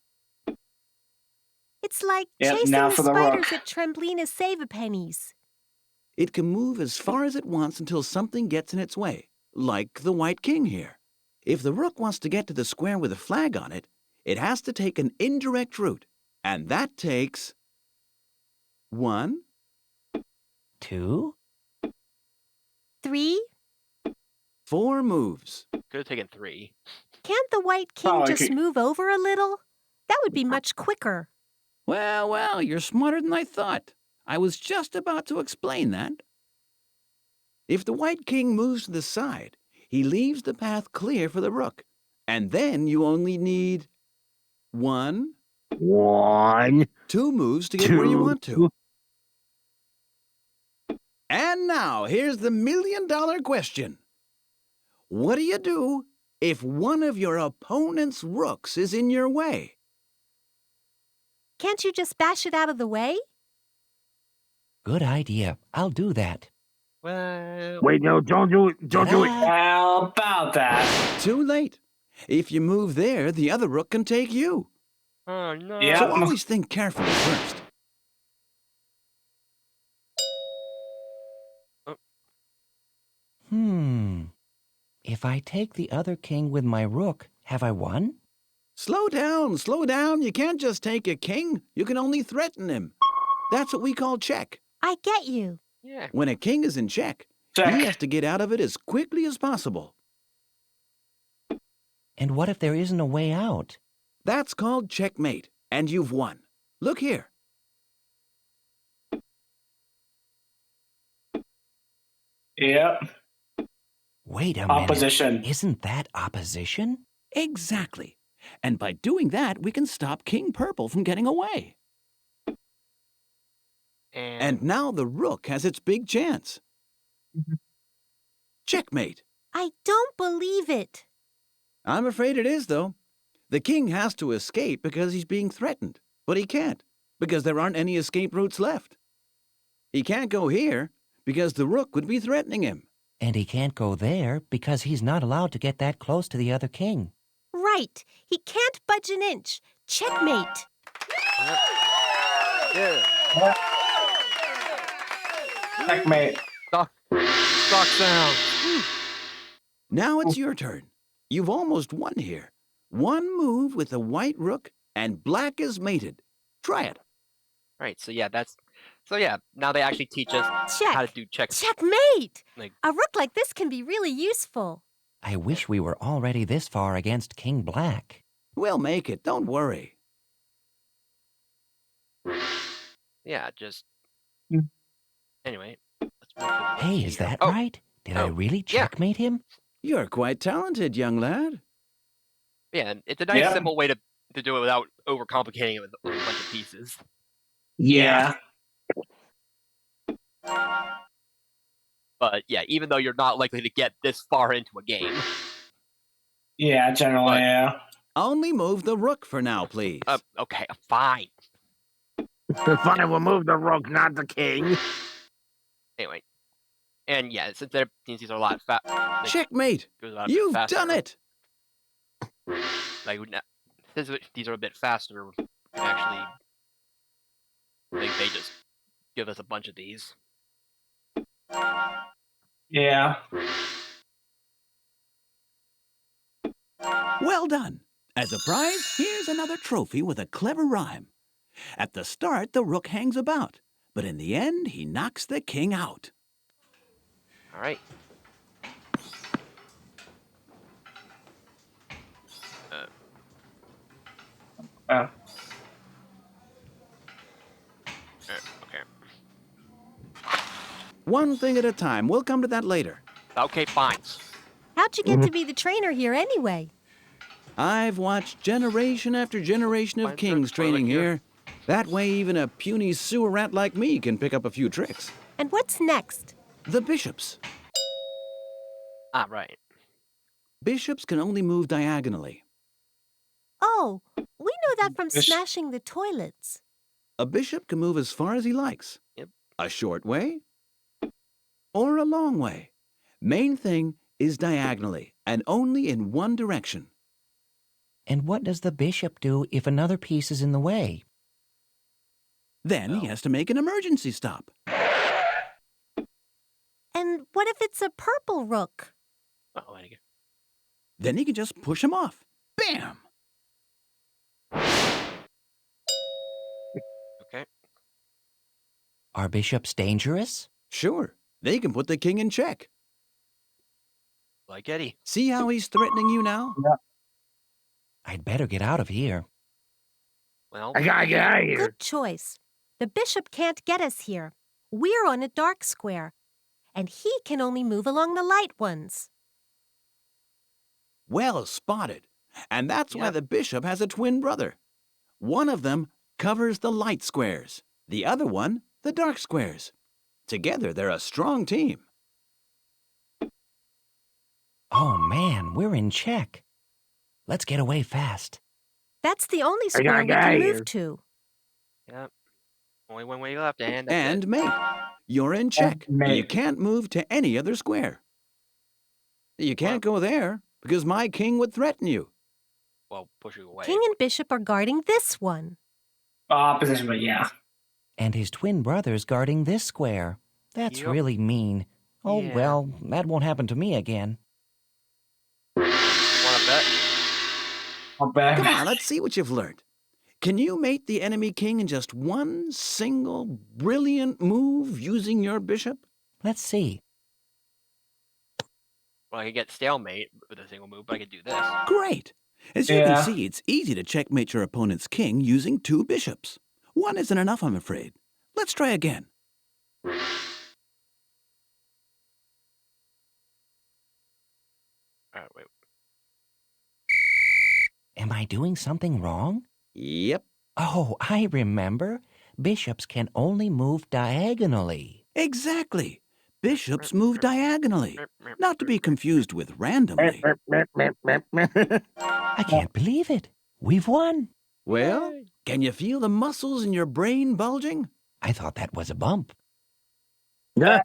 It's like Yep, chasing now the for the spiders rook. at Tremblina's Save-A-Pennies. It can move as far as it wants until something gets in its way, like the White King here. If the rook wants to get to the square with a flag on it, it has to take an indirect route, and that takes 1, 2, 3? 4 moves. Could have taken 3. Can't the White King Oh, I just could- move over a little? That would be much quicker. Well, you're smarter than I thought. I was just about to explain that. If the White King moves to the side, he leaves the path clear for the rook, and then you only need 1, 2 moves to get where you want to. And now, here's the million-dollar question. What do you do if one of your opponent's rooks is in your way? Can't you just bash it out of the way? Good idea. I'll do that. Well, Wait, no, don't do it. Don't do it. How about that? Too late. If you move there, the other rook can take you. oh no. Yeah. So always think carefully first. If I take the other king with my rook, have I won? Slow down, slow down. You can't just take a king. You can only threaten him. That's what we call check. I get you. Yeah. When a king is in check, Check. he has to get out of it as quickly as possible. And what if there isn't a way out? That's called checkmate, and you've won. Look here. Yep. Wait a Opposition. minute. Isn't that opposition? Exactly. And by doing that, we can stop King Purple from getting away. And now the rook has its big chance. Checkmate. I don't believe it. I'm afraid it is, though. The king has to escape because he's being threatened, but he can't because there aren't any escape routes left. He can't go here because the rook would be threatening him. And he can't go there because he's not allowed to get that close to the other king. Right. He can't budge an inch. Checkmate. Yeah. Checkmate. Stock sound. Now it's your turn. You've almost won here. 1 move with the white rook, and black is mated. Try it. Right. So yeah. Now they actually teach us Check. how to do check. Checkmate. Like, A rook like this can be really useful. I wish we were already this far against King Black. We'll make it. Don't worry. yeah. Just. Anyway. Hey, is that Oh. right? Did I Oh, really yeah. checkmate him? You're quite talented, young lad. Yeah, and it's a nice, Yep. simple way to do it without overcomplicating it with a bunch of pieces. Yeah. But yeah, even though you're not likely to get this far into a game. Yeah, generally, But- yeah. Only move the rook for now, please. Okay, fine. Fine, we'll move the rook, not the king. Anyway. And yeah, since these are a lot Checkmate! You've done it! Like, since these are a bit faster, we can actually. They just give us a bunch of these. Yeah. Well done. As a prize, here's another trophy with a clever rhyme. At the start, the rook hangs about, but in the end, he knocks the king out. All right. Okay. One thing at a time. We'll come to that later. Okay, fine. How'd you get to be the trainer here anyway? I've watched generation after generation of kings training here. That way, even a puny sewer rat like me can pick up a few tricks. And what's next? The bishops. Ah, right. Bishops can only move diagonally. Oh, we know that from Bish- smashing the toilets. A bishop can move as far as he likes. Yep. A short way or a long way. Main thing is diagonally, and only in one direction. And what does the bishop do if another piece is in the way? Then he has to make an emergency stop. And what if it's a purple rook? Oh, and again. Then he can just push him off. Bam! Okay. Are bishops dangerous? Sure, they can put the king in check. Like Eddie. See how he's threatening you now? Yeah. I'd better get out of here. Well, I gotta get out of here. Good choice. The bishop can't get us here. We're on a dark square, and he can only move along the light ones. Well spotted. And that's why the bishop has a twin brother. One of them covers the light squares, the other one the dark squares. Together, they're a strong team. Oh man, we're in check. Let's get away fast. That's the only square we can move to. Yep. Only one way left, and And mate, you're in check. You can't move to any other square. You can't go there because my king would threaten you. Well, push you away. King and bishop are guarding this one. Opposition, but yeah. And his twin brother's guarding this square. That's really mean. Oh, Yeah. well, that won't happen to me again. Want to bet? I'll bet. Come on, let's see what you've learned. Can you mate the enemy king in just one single brilliant move using your bishop? Let's see. Well, I could get stalemate with a single move, but I could do this. Great! As you can see, it's easy to checkmate your opponent's king using two bishops. One isn't enough, I'm afraid. Let's try again. Wait. Am I doing something wrong? Yep. Oh, I remember. Bishops can only move diagonally. Exactly. Bishops move diagonally, not to be confused with randomly. I can't believe it. We've won. Well, can you feel the muscles in your brain bulging? I thought that was a bump. Yeah.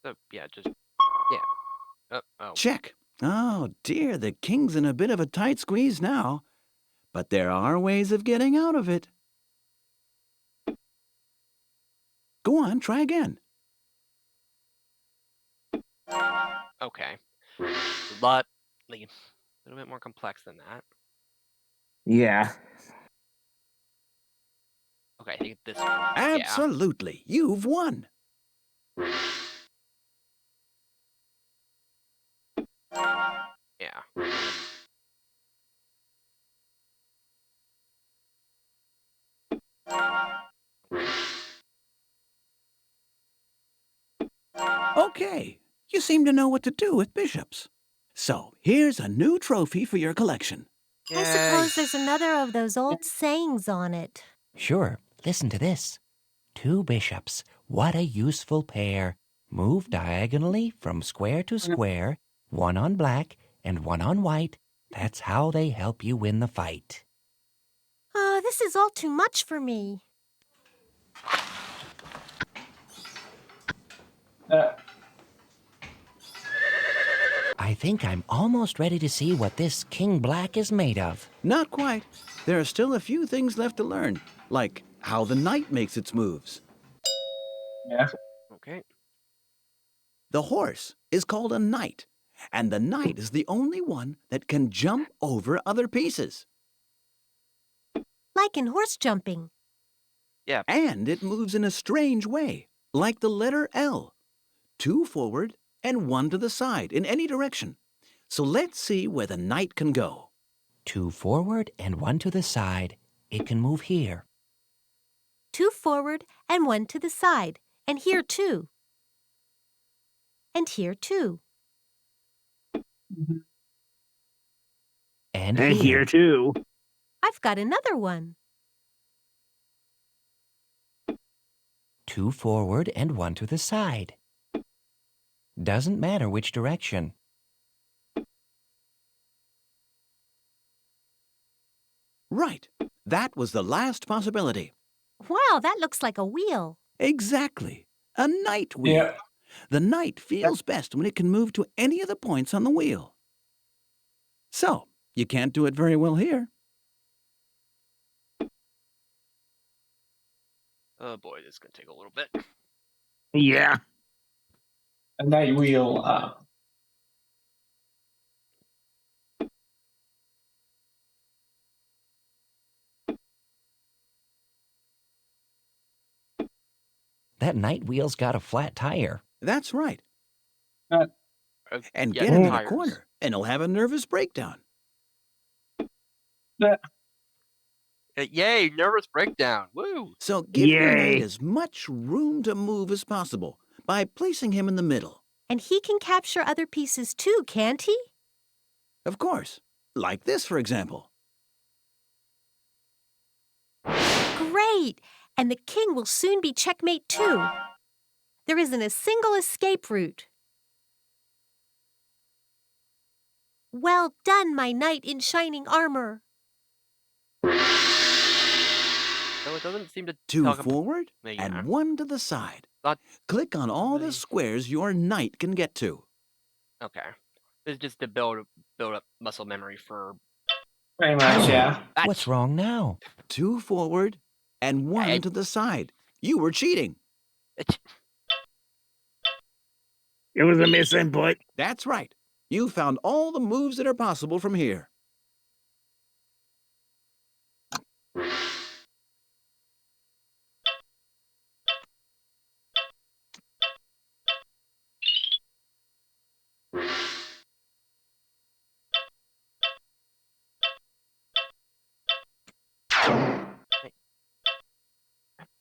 So, yeah, just, oh. Check. Oh dear, the king's in a bit of a tight squeeze now. But there are ways of getting out of it. Go on, try again. Okay. But, like, a little bit more complex than that. Yeah. Okay, I think this. Absolutely. You've won. Yeah. Okay, you seem to know what to do with bishops. So here's a new trophy for your collection. I suppose there's another of those old sayings on it. Sure, listen to this. Two bishops, what a useful pair. Move diagonally from square to square, one on black and one on white. That's how they help you win the fight. This is all too much for me. I think I'm almost ready to see what this King Black is made of. Not quite. There are still a few things left to learn, like how the knight makes its moves. Yeah. Okay. The horse is called a knight, and the knight is the only one that can jump over other pieces. Like in horse jumping. Yeah. And it moves in a strange way, like the letter L. 2 forward and 1 to the side in any direction. So let's see where the knight can go. 2 forward and 1 to the side. It can move here. 2 forward and 1 to the side. And here too. And here too. And here too. I've got another one. 2 forward and 1 to the side. Doesn't matter which direction. Right. That was the last possibility. Wow, that looks like a wheel. Exactly. A knight wheel. Yeah. The knight feels best when it can move to any of the points on the wheel. So, you can't do it very well here. Oh boy, this is gonna take a little bit. Yeah. A night wheel. That night wheel's got a flat tire. That's right. And Yeah, get him in a tires. corner, and he'll have a nervous breakdown. Yay, nervous breakdown. Woo! So give your knight Yay. as much room to move as possible by placing him in the middle. And he can capture other pieces too, can't he? Of course. Like this, for example. Great! And the king will soon be checkmate too. There isn't a single escape route. Well done, my knight in shining armor. No, it doesn't seem to Two talk about. forward Yeah. and one to the side. Not Click on all the really. squares your knight can get to. Okay. This is just to build up muscle memory for. Pretty much, yeah. What's wrong now? Two forward and one to the side. You were cheating. It was a misinput. That's right. You found all the moves that are possible from here.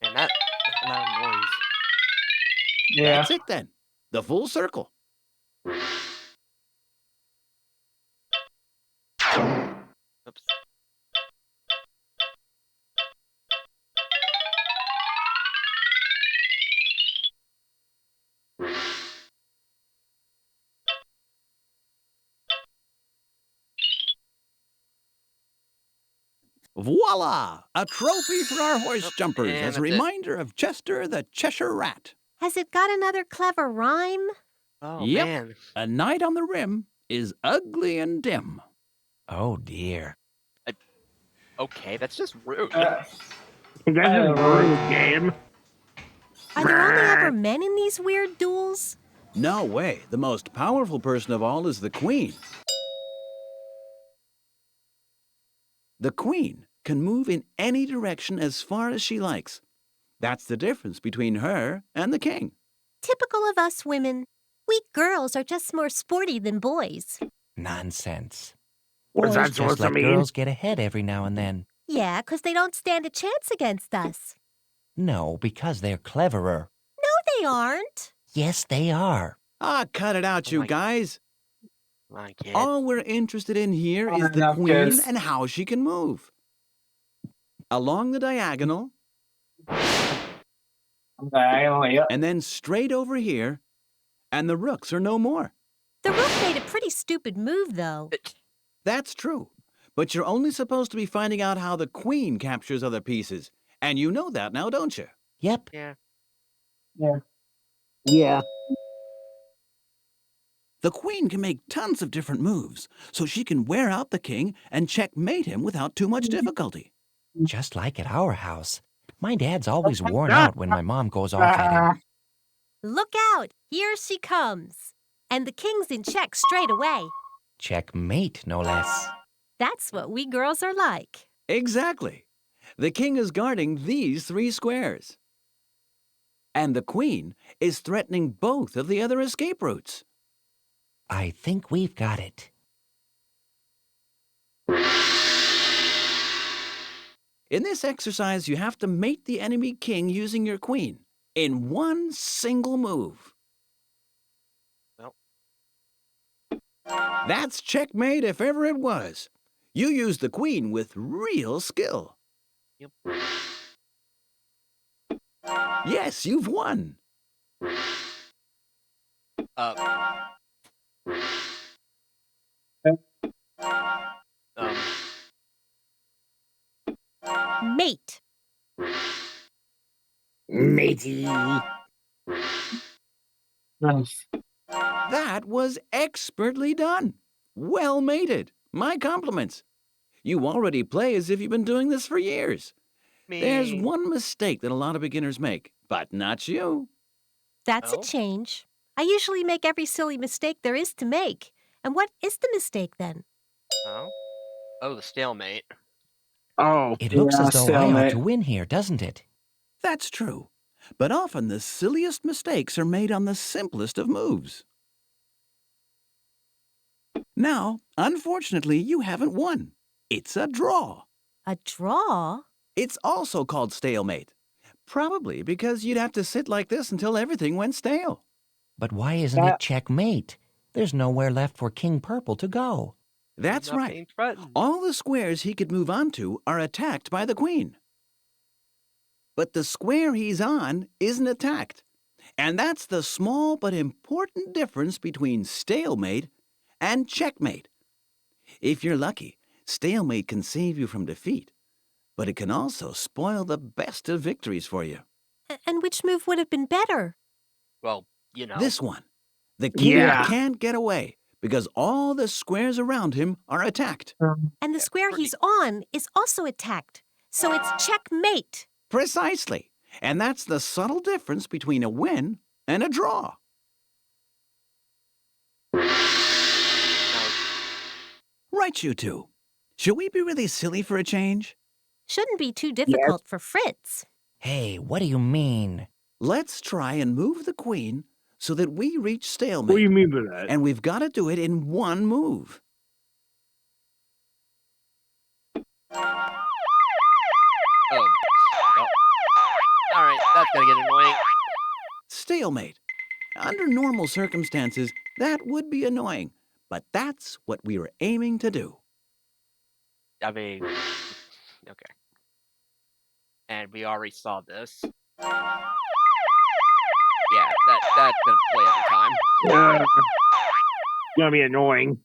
And that loud noise. Yeah. That's it then. The full circle. Oops. Voila! A trophy for our horse jumpers and as a that's it. reminder of Chester the Cheshire Rat. Has it got another clever rhyme? Oh Yep. man. A night on the rim is ugly and dim. Oh dear. Okay, that's just rude. That's a rude game. Are there only ever men in these weird duels? No way. The most powerful person of all is the queen. The queen can move in any direction as far as she likes. That's the difference between her and the king. Typical of us women. We girls are just more sporty than boys. Nonsense. What's that Boys supposed just to let mean? girls get ahead every now and then. Yeah, 'cause they don't stand a chance against us. No, because they're cleverer. No, they aren't. Yes, they are. Ah, cut it out, you guys. My kid. All we're interested in here is the enough, queen kids. and how she can move. Along the diagonal, Yep. and then straight over here, and the rooks are no more. The rook made a pretty stupid move, though. That's true. But you're only supposed to be finding out how the queen captures other pieces. And you know that now, don't you? Yep. Yeah. Yeah. The queen can make tons of different moves, so she can wear out the king and checkmate him without too much difficulty. Just like at our house. My dad's always worn out when my mom goes off at him. Look out! Here she comes. And the king's in check straight away. Checkmate, no less. That's what we girls are like. Exactly. The king is guarding these three squares. And the queen is threatening both of the other escape routes. I think we've got it. In this exercise, you have to mate the enemy king using your queen in one single move. Well. That's checkmate if ever it was. You used the queen with real skill. Yep. Yes, you've won. Mate. matey. That was expertly done. Well mated. My compliments. You already play as if you've been doing this for years. There's one mistake that a lot of beginners make, but not you. That's a change. I usually make every silly mistake there is to make. And what is the mistake then? Oh, the stalemate. Oh. It looks as though I ought to win here, doesn't it? That's true. But often the silliest mistakes are made on the simplest of moves. Now, unfortunately, you haven't won. It's a draw. A draw? It's also called stalemate. Probably because you'd have to sit like this until everything went stale. But why isn't it checkmate? There's nowhere left for King Purple to go. That's right. All the squares he could move on to are attacked by the queen. But the square he's on isn't attacked. And that's the small but important difference between stalemate and checkmate. If you're lucky, stalemate can save you from defeat, but it can also spoil the best of victories for you. And which move would have been better? Well, you know. This one. The king can't get away because all the squares around him are attacked. And the square he's on is also attacked. So it's checkmate. Precisely. And that's the subtle difference between a win and a draw. Right, you two. Should we be really silly for a change? Shouldn't be too difficult for Fritz. Hey, what do you mean? Let's try and move the queen so that we reach stalemate. What do you mean by that? And we've got to do it in one move. All right, that's gonna get annoying. Stalemate. Under normal circumstances, that would be annoying, but that's what we were aiming to do. I mean, okay. And we already saw this. Yeah, that's gonna play every time. It's gonna be annoying.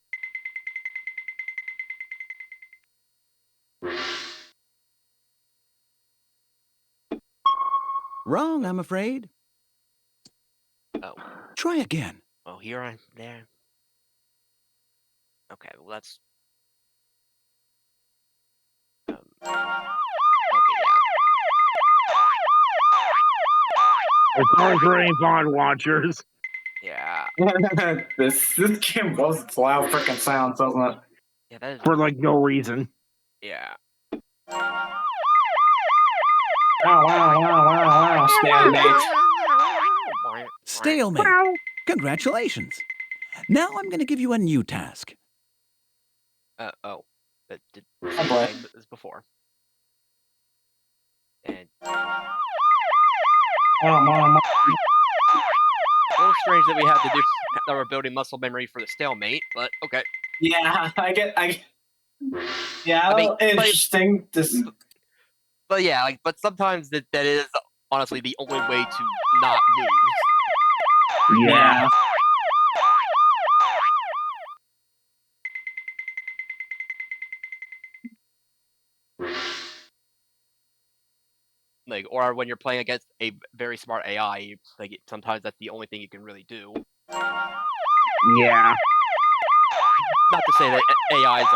Wrong, I'm afraid. Oh. Try again. Oh, here I'm there. Okay, well that's. Okay, As far as for any Bond watchers. yeah. this game goes its loud freaking sounds, doesn't it? Yeah, that is. For like no reason. Yeah. Wow. Stalemate. Congratulations. Now I'm going to give you a new task. Oh. That did this before. And. A little strange that we have to do that we're building muscle memory for the stalemate, but okay. Yeah, yeah, I mean, interesting. But yeah, but sometimes that is honestly the only way to not lose. Yeah. Like, or when you're playing against a very smart AI, like sometimes that's the only thing you can really do. Yeah. Not to say that AIs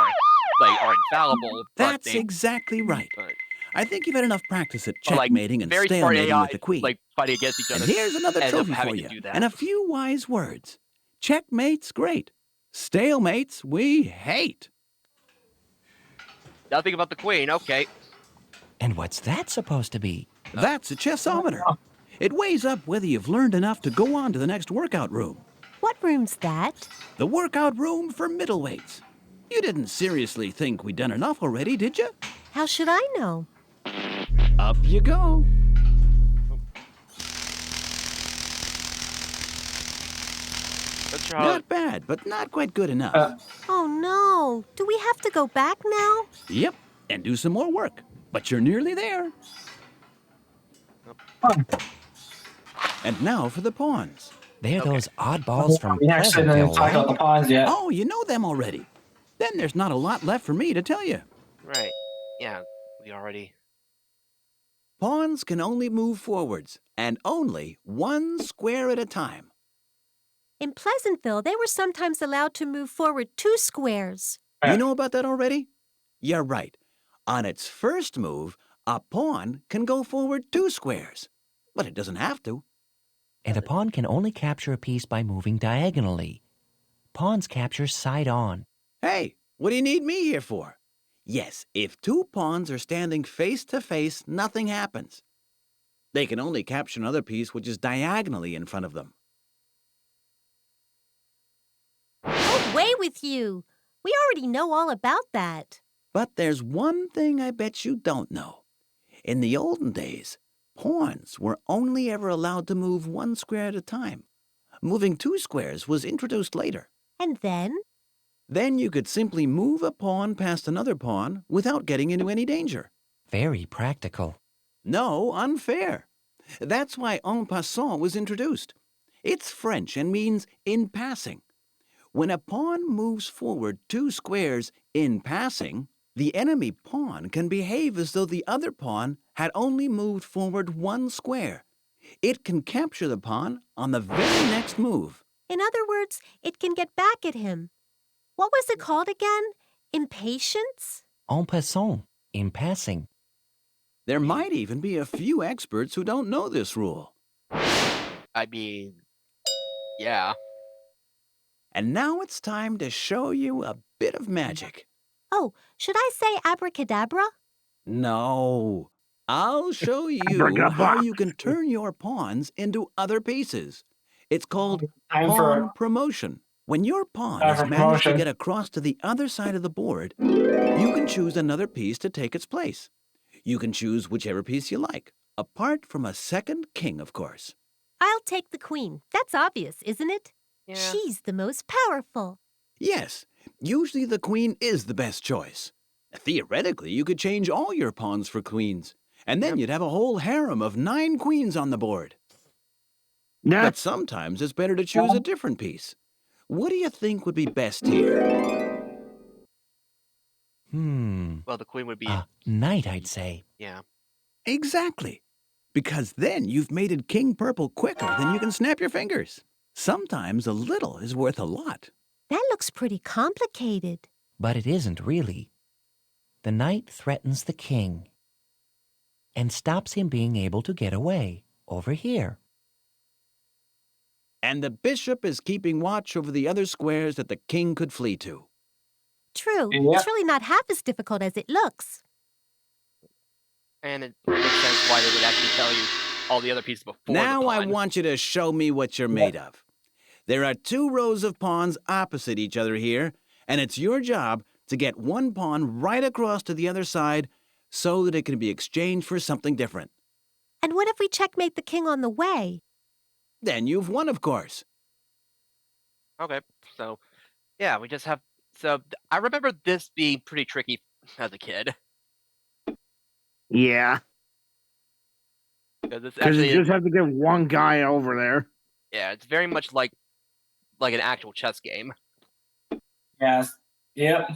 are infallible. That's exactly right. I think you've had enough practice at checkmating and very smart stalemating AI, with the queen. like fighting against each other. And here's another trophy for you, and a few wise words. Checkmate's great. Stalemates we hate. Nothing about the queen, okay. And what's that supposed to be? That's a chessometer. It weighs up whether you've learned enough to go on to the next workout room. What room's that? The workout room for middleweights. You didn't seriously think we'd done enough already, did you? How should I know? Up you go. Not bad, but not quite good enough. Oh no. Do we have to go back now? Yep, and do some more work. But you're nearly there. And now for the pawns. They're those oddballs from We actually didn't talk about the pawns yet. Oh, you know them already. Then there's not a lot left for me to tell you. Right. Yeah, we already. Pawns can only move forwards, and only one square at a time. In Pleasantville, they were sometimes allowed to move forward 2 squares. You know about that already? You're right. On its first move, a pawn can go forward 2 squares, but it doesn't have to. And a pawn can only capture a piece by moving diagonally. Pawns capture side on. Hey, what do you need me here for? Yes, if 2 pawns are standing face to face, nothing happens. They can only capture another piece which is diagonally in front of them. Away with you! We already know all about that. But there's one thing I bet you don't know. In the olden days, pawns were only ever allowed to move 1 square at a time. Moving 2 squares was introduced later. And then? Then you could simply move a pawn past another pawn without getting into any danger. Very practical. No, unfair. That's why en passant was introduced. It's French and means in passing. When a pawn moves forward 2 squares in passing, the enemy pawn can behave as though the other pawn had only moved forward 1 square. It can capture the pawn on the very next move. In other words, it can get back at him. What was it called again? Impatience? En passant. In passing. There might even be a few experts who don't know this rule. I mean, yeah. And now it's time to show you a bit of magic. Oh, should I say abracadabra? No. I'll show you how you can turn your pawns into other pieces. It's called pawn promotion. When your pawn has managed to get across to the other side of the board, you can choose another piece to take its place. You can choose whichever piece you like, apart from a second king, of course. I'll take the queen. That's obvious, isn't it? Yeah. She's the most powerful. Yes, usually the queen is the best choice. Theoretically, you could change all your pawns for queens, and then you'd have a whole harem of 9 queens on the board. But sometimes it's better to choose a different piece. What do you think would be best here? Well, the queen would be... Knight, I'd say. Yeah. Exactly. Because then you've mated King Purple quicker than you can snap your fingers. Sometimes a little is worth a lot. That looks pretty complicated. But it isn't really. The knight threatens the king and stops him being able to get away over here. And the bishop is keeping watch over the other squares that the king could flee to. True. It's really not half as difficult as it looks. And it makes sense why they would actually tell you all the other pieces before Now the I pawn. want you to show me what you're made of. There are 2 rows of pawns opposite each other here, and it's your job to get one pawn right across to the other side so that it can be exchanged for something different. And what if we checkmate the king on the way? Then you've won, of course. Okay, so, yeah, we just have... So, I remember this being pretty tricky as a kid. Yeah. Because you just have to get one guy over there. Yeah, it's very much like an actual chess game. Yes. Yep.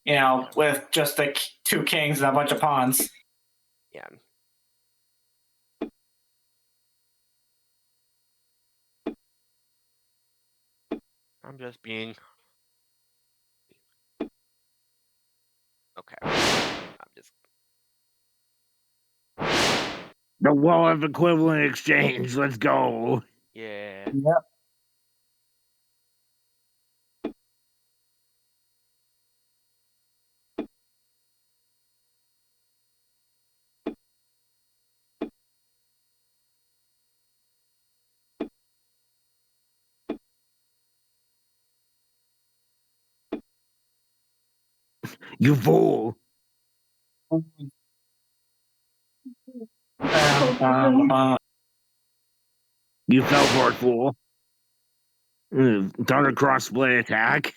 You know, with just the 2 kings and a bunch of pawns. Yeah. I'm just being... Okay. I'm just... The wall of equivalent exchange. Let's go. Yeah. Yep. You fool. You fell for it, fool. Thunder cross split attack.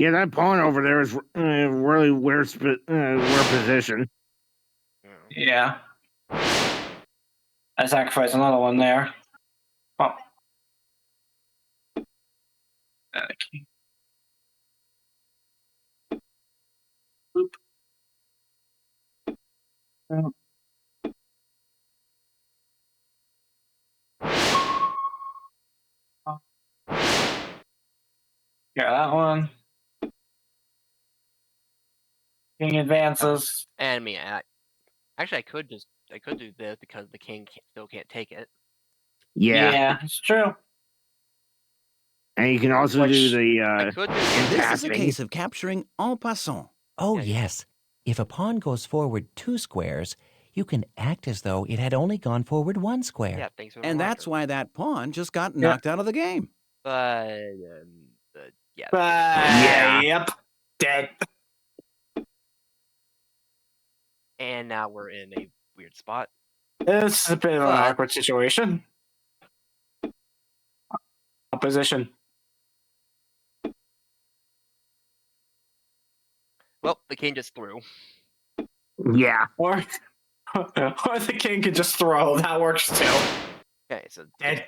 Yeah, that pawn over there is really weird position. Yeah. I sacrificed another one there. Oh. Okay. Boop. Oh. Yeah, that one. King advances. And me, actually, I could do this because the king still can't take it. Yeah, it's true. And you can also do the I could do This is a passing. case of capturing en passant. Oh, yes. If a pawn goes forward 2 squares, you can act as though it had only gone forward 1 square. Yeah, thanks for the And reminder. that's why that pawn just got knocked out of the game. But yeah. Yeah. Yep. Dead. And now we're in a weird spot. This is a bit of an awkward situation. Opposition. Well, the king just threw. Yeah. Or the king could just throw. That works too. Okay, so Dead.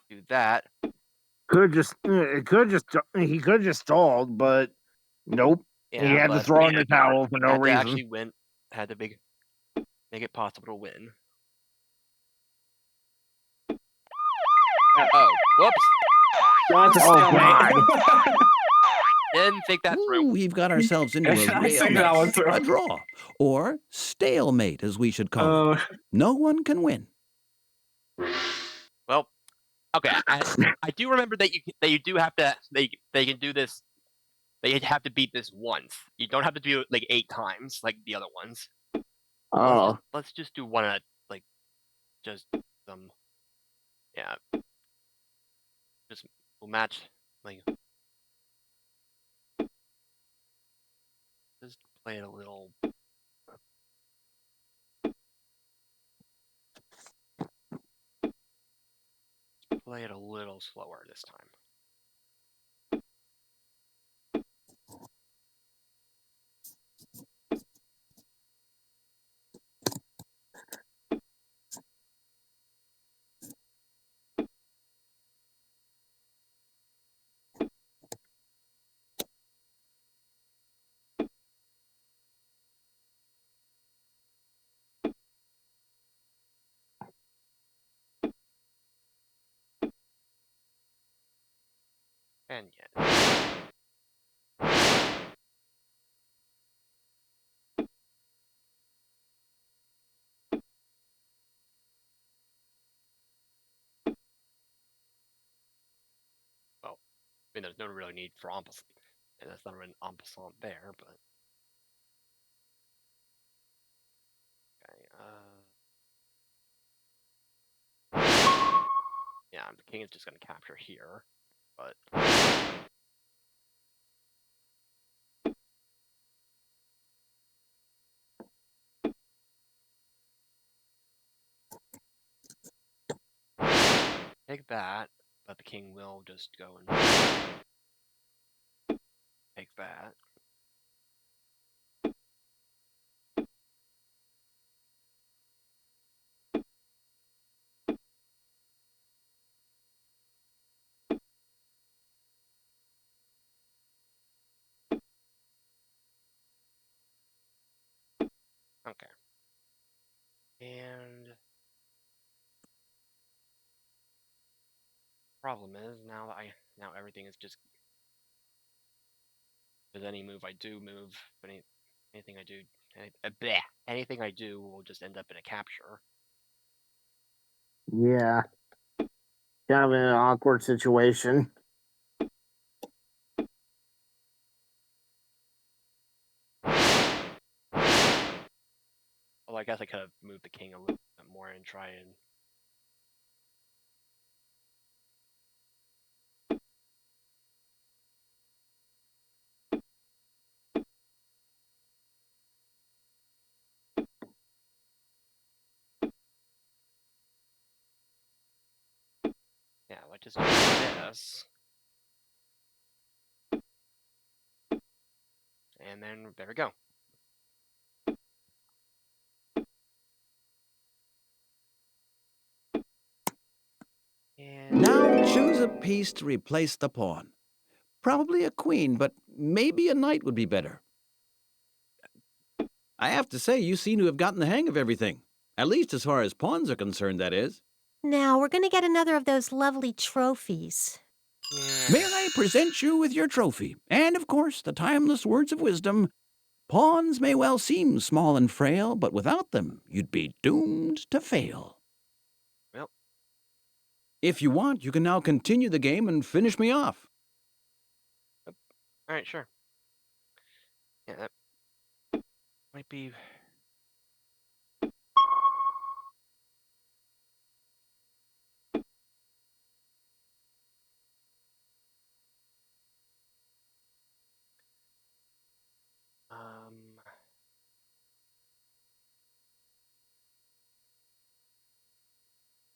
do that. He could just stalled, but nope. Yeah, he had to throw in the towel for no had reason. to actually win. Had to make it possible to win. Oh, whoops! That's a stalemate. Didn't think that through. Ooh, we've got ourselves into a real mess. A draw. Or stalemate, as we should call it. No one can win. Well, okay. I do remember that you do have to they can do this. They have to beat this once. You don't have to do it like 8 times like the other ones. Oh. Let's just do one at like just some. Yeah. Just we'll match like. Just play it a little. Play it a little slower this time. And yet. Well, I mean, there's no real need for en passant, and that's not an en passant there, but. Okay, yeah, the king is just going to capture here, but. Take that, but the king will just go and take that. Okay. And problem is now everything is just with any move I do move, but anything I do anything I do will just end up in a capture. Yeah. Kind of an awkward situation. Well, I guess I could have moved the king a little bit more and try and. Yeah, let's just do this. And then there we go. piece to replace the pawn. Probably a queen, but maybe a knight would be better. I have to say, you seem to have gotten the hang of everything. At least as far as pawns are concerned, that is. Now, we're going to get another of those lovely trophies. May I present you with your trophy? And, of course, the timeless words of wisdom. Pawns may well seem small and frail, but without them, you'd be doomed to fail. Well. If you want, you can now continue the game and finish me off. All right, sure. Yeah, that might be...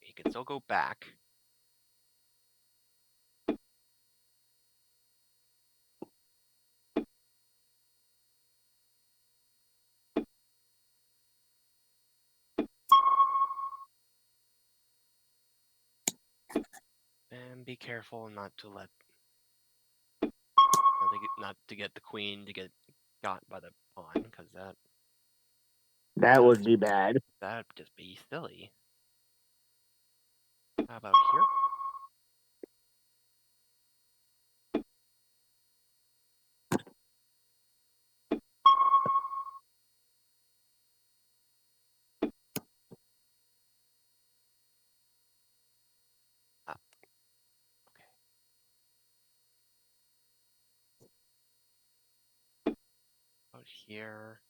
He can still go back. And be careful not to let... Not to get the queen to get got by the pawn, because that would be bad. That'd just be silly. How about here? Out here.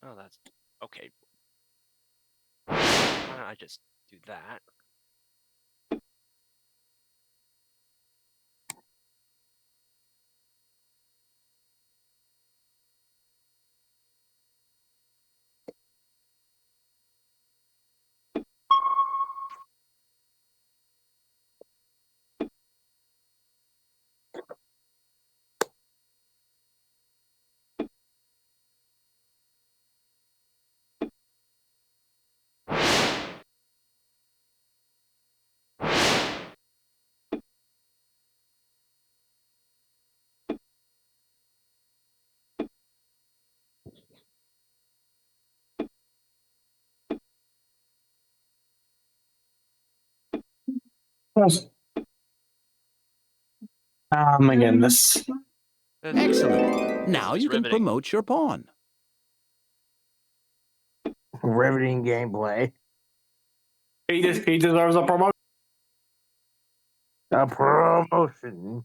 Oh, that's okay. Why don't I just do that? Oh my goodness. Excellent. Now you can riveting. promote your pawn. Riveting gameplay. He deserves a promotion. A promotion.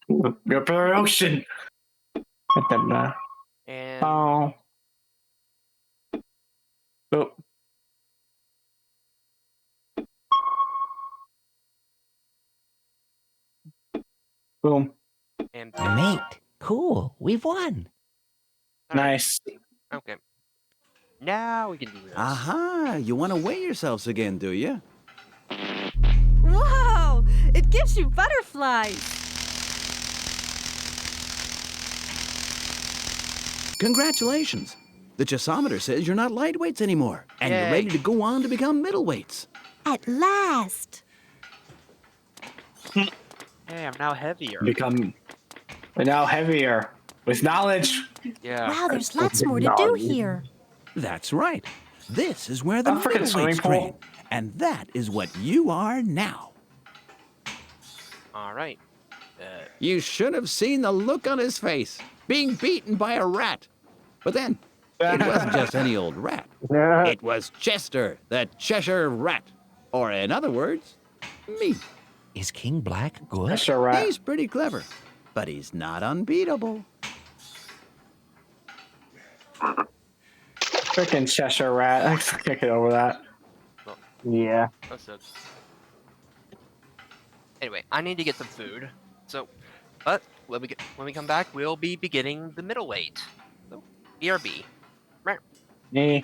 Your promotion. And oh. Oh. Boom. And mate, cool. We've won. Nice. Okay. Now we can do this. Aha, you want to weigh yourselves again, do you? Whoa! It gives you butterflies. Congratulations. The chessometer says you're not lightweights anymore, and you're Yay. ready to go on to become middleweights. At last. Hey, I'm now heavier. We're now heavier with knowledge. Yeah. Wow, there's lots more to do here. That's right. This is where the A freaking swimming middleweights pool. train, and that is what you are now. All right. You should have seen the look on his face, being beaten by a rat. But then, it wasn't just any old rat. It was Chester, the Cheshire Rat. Or in other words, me. Is King Black good? Cheshire Rat. He's pretty clever, but he's not unbeatable. Freaking Cheshire Rat. I can't get over that. Well, Yeah. that's it. Anyway, I need to get some food. So, but when we come back, we'll be beginning the middleweight. So, BRB. Right. Yeah.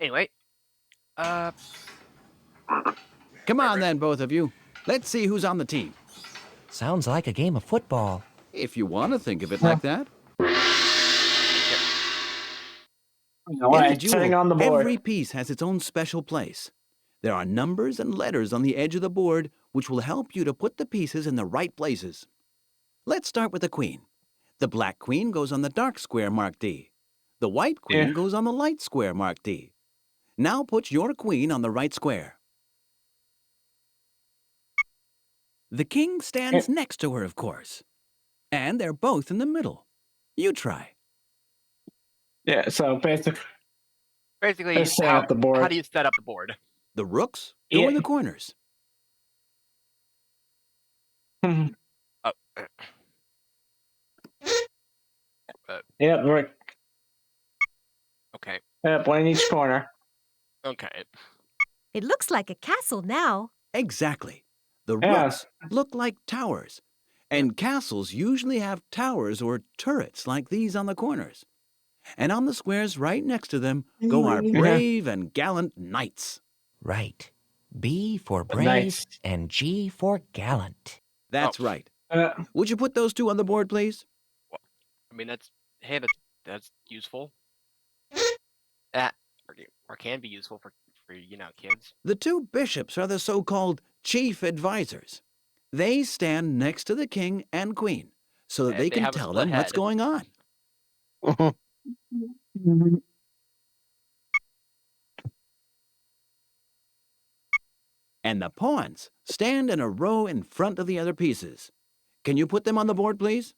Anyway, Come on then, both of you. Let's see who's on the team. Sounds like a game of football. If you want to think of it like that. In the Alright, duel, sitting on the board. every piece has its own special place. There are numbers and letters on the edge of the board which will help you to put the pieces in the right places. Let's start with the queen. The black queen goes on the dark square marked D. The white queen goes on the light square marked D. Now put your queen on the right square. The king stands next to her, of course. And they're both in the middle. You try. Yeah, so basically Basically, set up the board. How do you set up the board? The rooks go in the corners. Yeah, right. Okay. One in each corner. Okay. It looks like a castle now. Exactly. The Yeah. rooks look like towers, and castles usually have towers or turrets like these on the corners. And on the squares right next to them go our brave and gallant knights. Right. B for brave Nice. and G for gallant. That's right. Would you put those two on the board, please? I mean, that's useful. Or can be useful for kids. The two bishops are the so-called chief advisors. They stand next to the king and queen so that And they they can have a tell split them what's head. going on. And the pawns stand in a row in front of the other pieces. Can you put them on the board, please?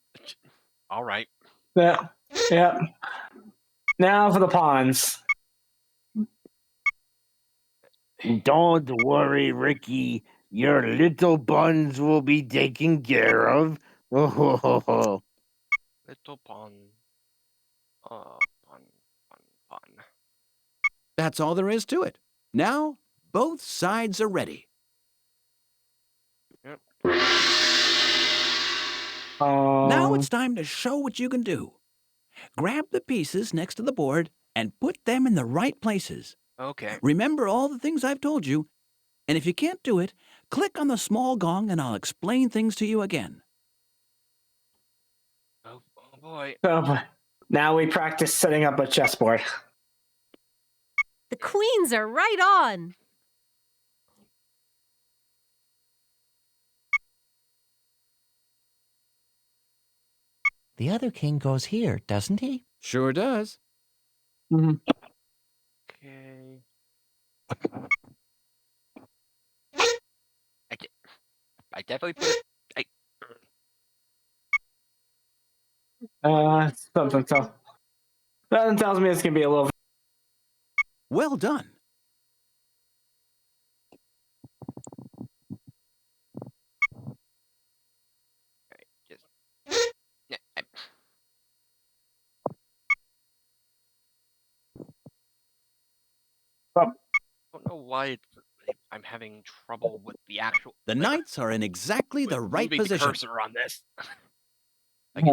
All right. Yeah. Yeah. Now for the pawns. Don't worry, Ricky. Your little buns will be taken care of. Little pawn. Pawn. That's all there is to it. Now, both sides are ready. Yep. Now it's time to show what you can do. Grab the pieces next to the board and put them in the right places. Okay. Remember all the things I've told you, and if you can't do it, click on the small gong and I'll explain things to you again. Oh boy. Oh boy. Now we practice setting up a chessboard. The queens are right on. The other king goes here, doesn't he? Sure does. Mm-hmm. Okay. I definitely put it. Something tells me it's gonna be a little. Well done. I don't know why I'm having trouble with the actual. The knights are in exactly the right moving position. The cursor on this. Okay.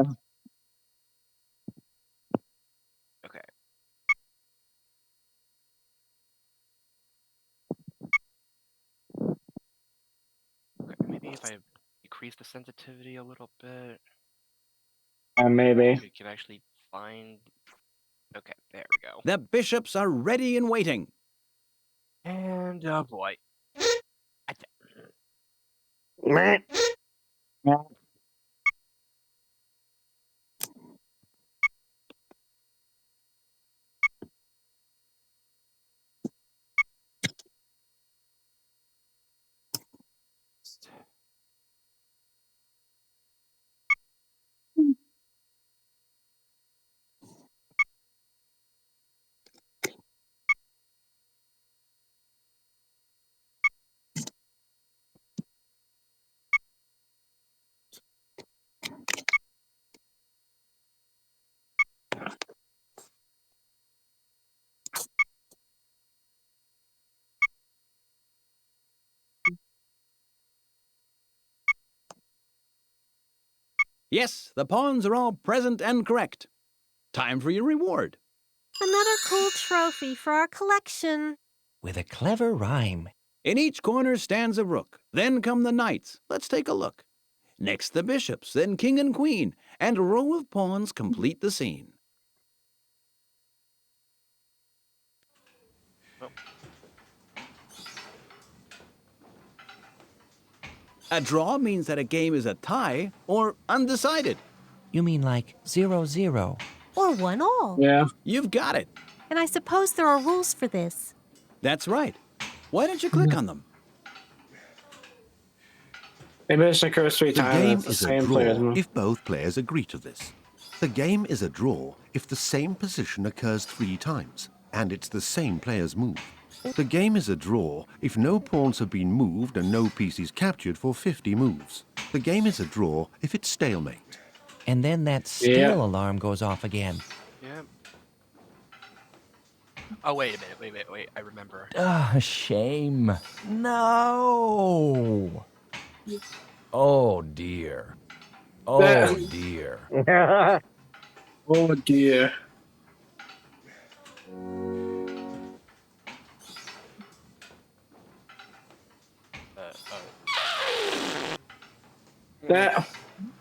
Maybe if I decrease the sensitivity a little bit. Maybe. We can actually find. Okay, there we go. The bishops are ready and waiting. And oh boy. Yes, the pawns are all present and correct. Time for your reward. Another cool trophy for our collection. With a clever rhyme. In each corner stands a rook. Then come the knights. Let's take a look. Next the bishops, then king and queen, and a row of pawns complete the scene. A draw means that a game is a tie or undecided. You mean like 0-0? Or 1-1. Yeah. You've got it. And I suppose there are rules for this. That's right. Why don't you click on them? Mission occurs 3 The times. game It's the is a same player's draw move. if both players agree to this. The game is a draw if the same position occurs 3 times, and it's the same player's move. The game is a draw if no pawns have been moved and no piece is captured for 50 moves. The game is a draw if it's stalemate. And then that stale alarm goes off again. Yep. Oh, wait a minute. Wait. I remember. Ah, shame. No. Oh, dear. Oh, dear. Oh dear.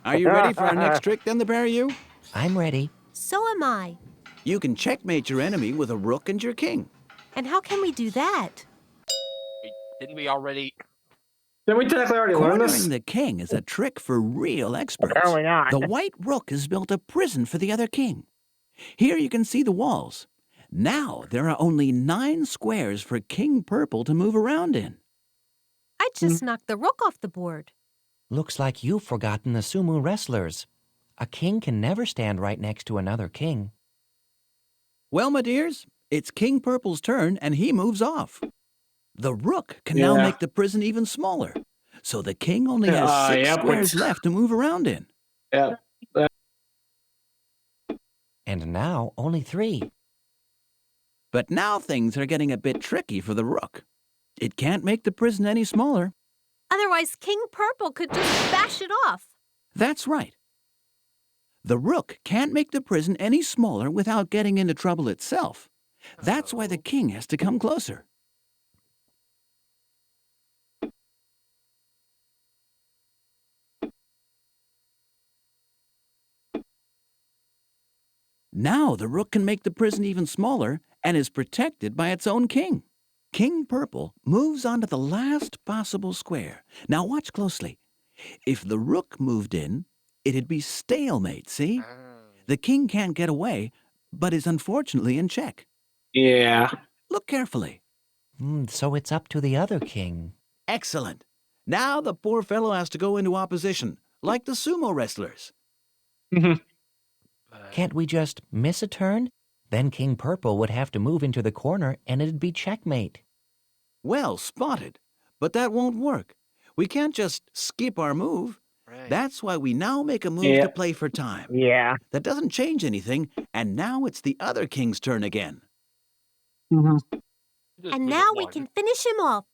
Are you ready for our next trick then, the pair of you? I'm ready. So am I. You can checkmate your enemy with a rook and your king. And how can we do that? Didn't we already? Didn't we technically already learn this? Cornering the king is a trick for real experts. Apparently not. The white rook has built a prison for the other king. Here you can see the walls. Now there are only 9 squares for King Purple to move around in. I just knocked the rook off the board. Looks like you've forgotten the sumo wrestlers. A king can never stand right next to another king. Well, my dears, it's King Purple's turn and he moves off. The rook can now make the prison even smaller. So the king only has 6 squares left to move around in. Yep. And now only 3. But now things are getting a bit tricky for the rook. It can't make the prison any smaller. Otherwise, King Purple could just bash it off. That's right. The rook can't make the prison any smaller without getting into trouble itself. That's why the king has to come closer. Now the rook can make the prison even smaller and is protected by its own king. King Purple moves onto the last possible square. Now watch closely. If the rook moved in, it'd be stalemate, see? The king can't get away, but is unfortunately in check. Yeah. Look carefully. So it's up to the other king. Excellent. Now the poor fellow has to go into opposition, like the sumo wrestlers. Can't we just miss a turn? Then King Purple would have to move into the corner and it'd be checkmate. Well spotted. But that won't work. We can't just skip our move. Right. That's why we now make a move to play for time. Yeah. That doesn't change anything, and now it's the other king's turn again. And now we can finish him off.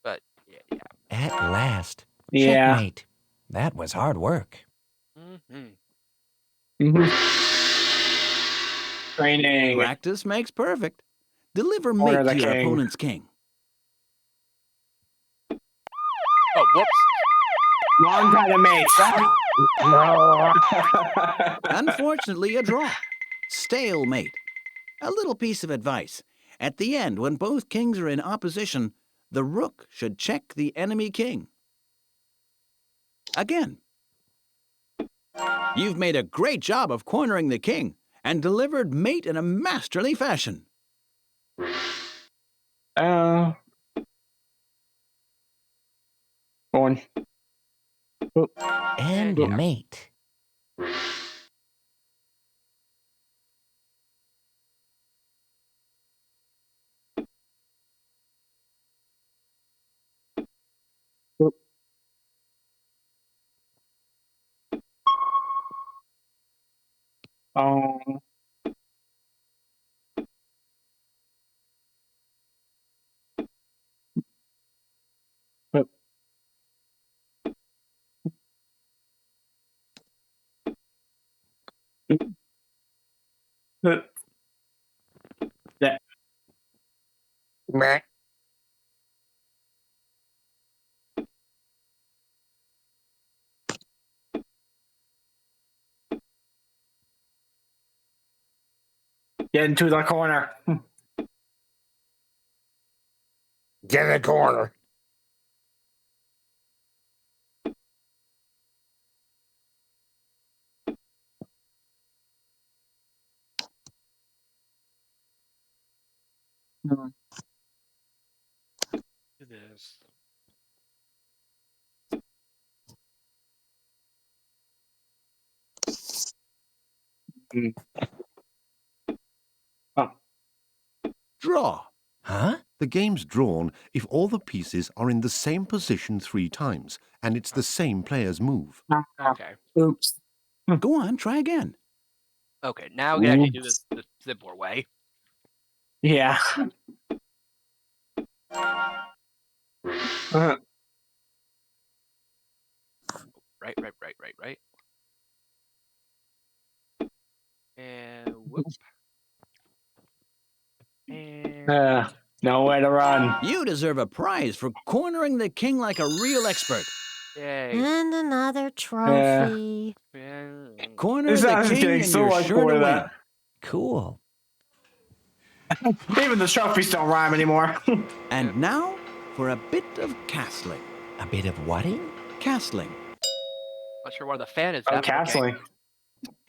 But yeah. At last. Yeah. Checkmate. That was hard work. Training. Practice makes perfect. Deliver Corner mate the to your king. opponent's king. Oh, whoops. Wrong kind of mate. No. Unfortunately, a draw. Stalemate. A little piece of advice. At the end, when both kings are in opposition, the rook should check the enemy king. Again. You've made a great job of cornering the king and delivered mate in a masterly fashion. One. And mate. Yeah. Meh. Get into the corner. Get in the corner. Do this. Draw. Huh? The game's drawn if all the pieces are in the same position 3 times, and it's the same player's move. Okay. Oops. Go on, try again. Okay, now we can actually do this the simpler way. Yeah. Right. And whoop. And Nowhere to run. You deserve a prize for cornering the king like a real expert. yay. And another trophy. Corner This the is king getting and so you're much sure more to of win. that. Cool. Even the trophies don't rhyme anymore. And now for a bit of castling. A bit of whatting? Castling. Not sure where the fan is. Oh, That, okay. castling.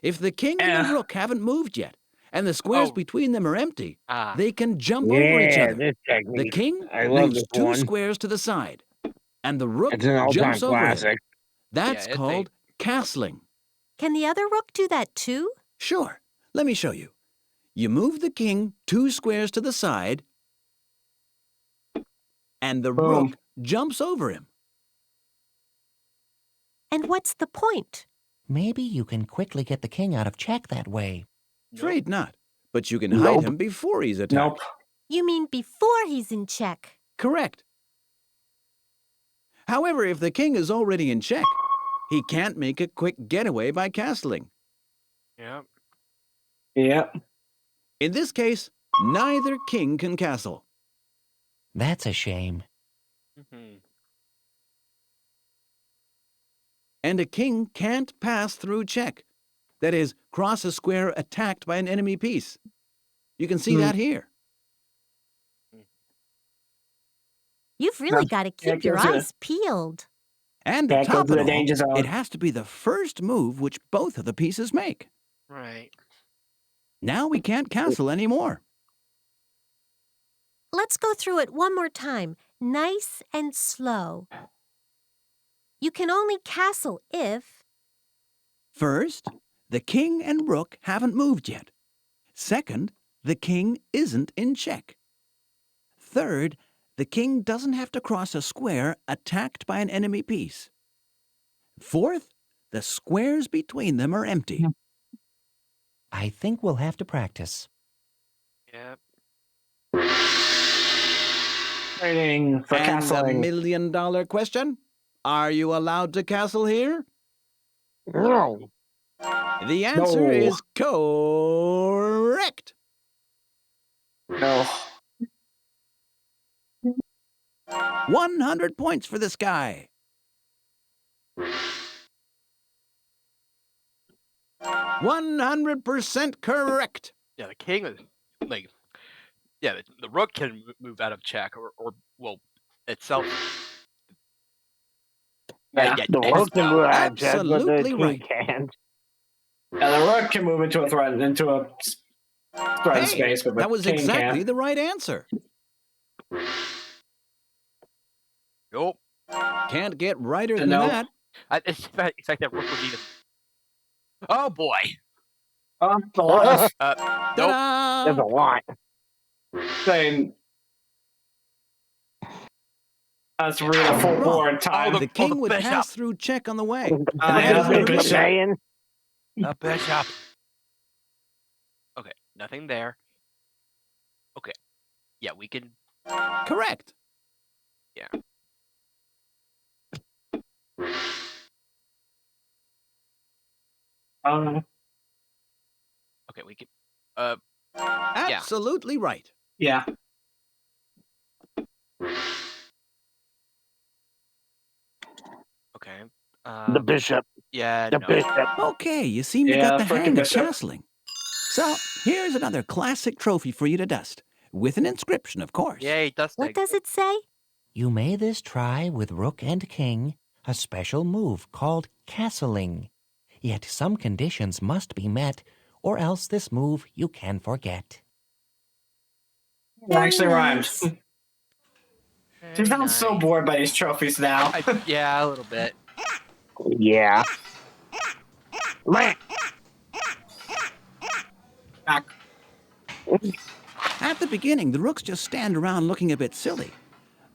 If the king and the rook haven't moved yet, and the squares between them are empty, they can jump over each Yeah, other. this The technique. king I love moves this 2 one. squares to the side, and the rook It's an all-time jumps over him. classic. That's Yeah, called castling. Can the other rook do that too? Sure. Let me show you. You move the king 2 squares to the side, and the rook jumps over him. And what's the point? Maybe you can quickly get the king out of check that way. Afraid not. But you can hide him before he's attacked. You mean before he's in check? Correct. However, if the king is already in check, he can't make a quick getaway by castling. Yep. Yep. In this case, neither king can castle. That's a shame. And a king can't pass through check. That is, cross a square attacked by an enemy piece. You can see that here. You've really got to keep your eyes peeled. And to top it all, it has to be the first move which both of the pieces make. Right. Now we can't castle anymore. Let's go through it one more time, nice and slow. You can only castle if... First, the king and rook haven't moved yet. Second, the king isn't in check. Third, the king doesn't have to cross a square attacked by an enemy piece. Fourth, the squares between them are empty. I think we'll have to practice. Yep. Waiting for And the castling. $1 million question? Are you allowed to castle here? No. The answer is correct. No. 100 points for this guy. 100% correct. Yeah, the king is like. Yeah, the rook can move out of check, or well, itself. Yeah, the rook can move out of check, but the Absolutely king right. can't. Yeah, the rook can move into a threat, into a threat space, but the That was king exactly can't. the right answer. Nope. Can't get righter than Nope. that. It's like that rook was even. Oh boy. The last Nope. Ta-da! That's a lot. thing. That's really full board time. The king would bishop. pass through check on the way. Yeah, The the bishop. man. A bishop. Okay, nothing there. Okay. Yeah, we can. Correct. Yeah. Okay, we can. Absolutely right. Yeah. Okay. The bishop. Yeah. The no. bishop. Okay, you seem to Yeah, got the frickin' hang of bishop. castling. So, here's another classic trophy for you to dust. With an inscription, of course. Yay, dusting. What does it say? You may this try with rook and king, a special move called castling. Yet some conditions must be met, or else this move you can forget. It actually rhymed. Nice. She sounds so bored by these trophies now. Yeah, a little bit. Yeah. Back. At the beginning, the rooks just stand around looking a bit silly.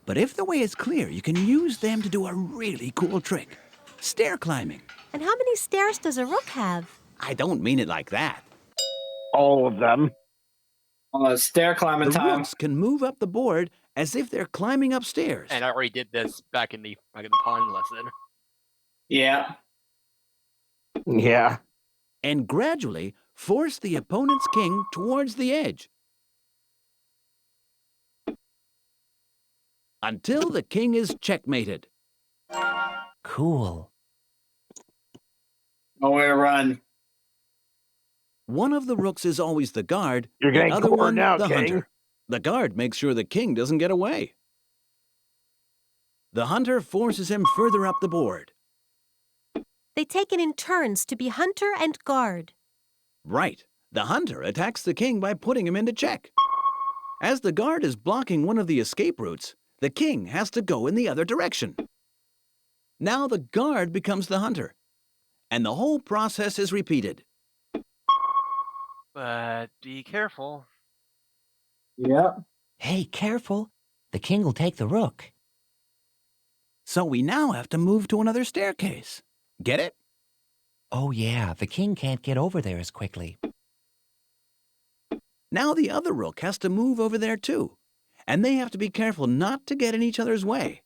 But if the way is clear, you can use them to do a really cool trick. Stair climbing. And how many stairs does a rook have? I don't mean it like that. All of them. Stair climbing The time. rooks can move up the board as if they're climbing upstairs. And I already did this back in the pawn lesson. Yeah. Yeah. And gradually force the opponent's king towards the edge. Until the king is checkmated. Cool. Nowhere to run. One of the rooks is always the guard, You're the getting other cornered one now, the King. hunter. The guard makes sure the king doesn't get away. The hunter forces him further up the board. They take it in turns to be hunter and guard. Right. The hunter attacks the king by putting him into check. As the guard is blocking one of the escape routes, the king has to go in the other direction. Now the guard becomes the hunter, and the whole process is repeated. But be careful. Yeah. Hey, careful. The king will take the rook. So we now have to move to another staircase. Get it? Oh, yeah, the king can't get over there as quickly. Now the other rook has to move over there too, and they have to be careful not to get in each other's way.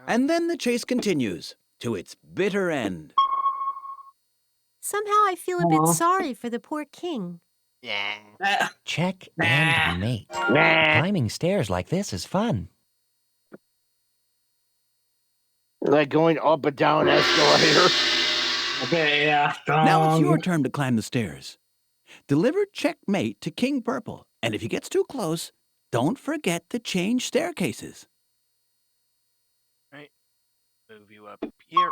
And then the chase continues to its bitter end. Somehow I feel a bit sorry for the poor king. Yeah. Check and mate. Climbing stairs like this is fun. Like going up and down escalator. Okay, yeah. Now it's your turn to climb the stairs. Deliver checkmate to King Purple, and if he gets too close, don't forget to change staircases. Right. Move you up here.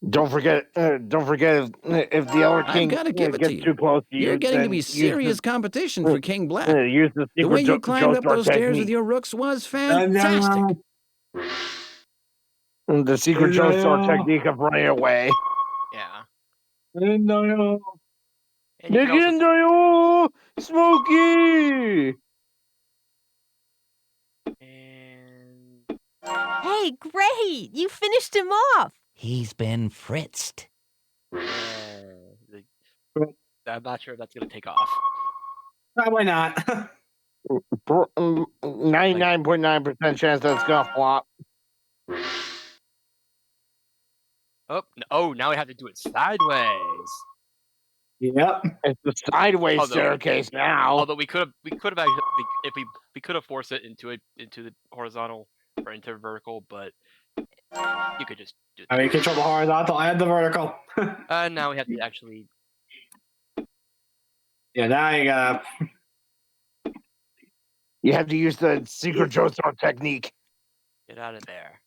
Don't forget if the other king I've got to give it gets to you. too close to you. You're getting to then be use serious the- competition for King Black. Use the The secret way you climbed up Joestar those stairs with technique. your rooks was fantastic. The secret Joestar technique of running away. Yeah. No. And you can also, Smokey! and Hey, great! You finished him off! He's been fritzed. I'm not sure if that's gonna take off. Probably not. 99.9% chance that's gonna flop. Oh, now we have to do it sideways. Yep. It's the sideways staircase now. Although we could have actually, if we could have forced it into the horizontal or into vertical, but you could just do I mean, control the horizontal and the vertical. now we have to actually. Yeah, now you got. You have to use the secret Joestar technique. Get out of there.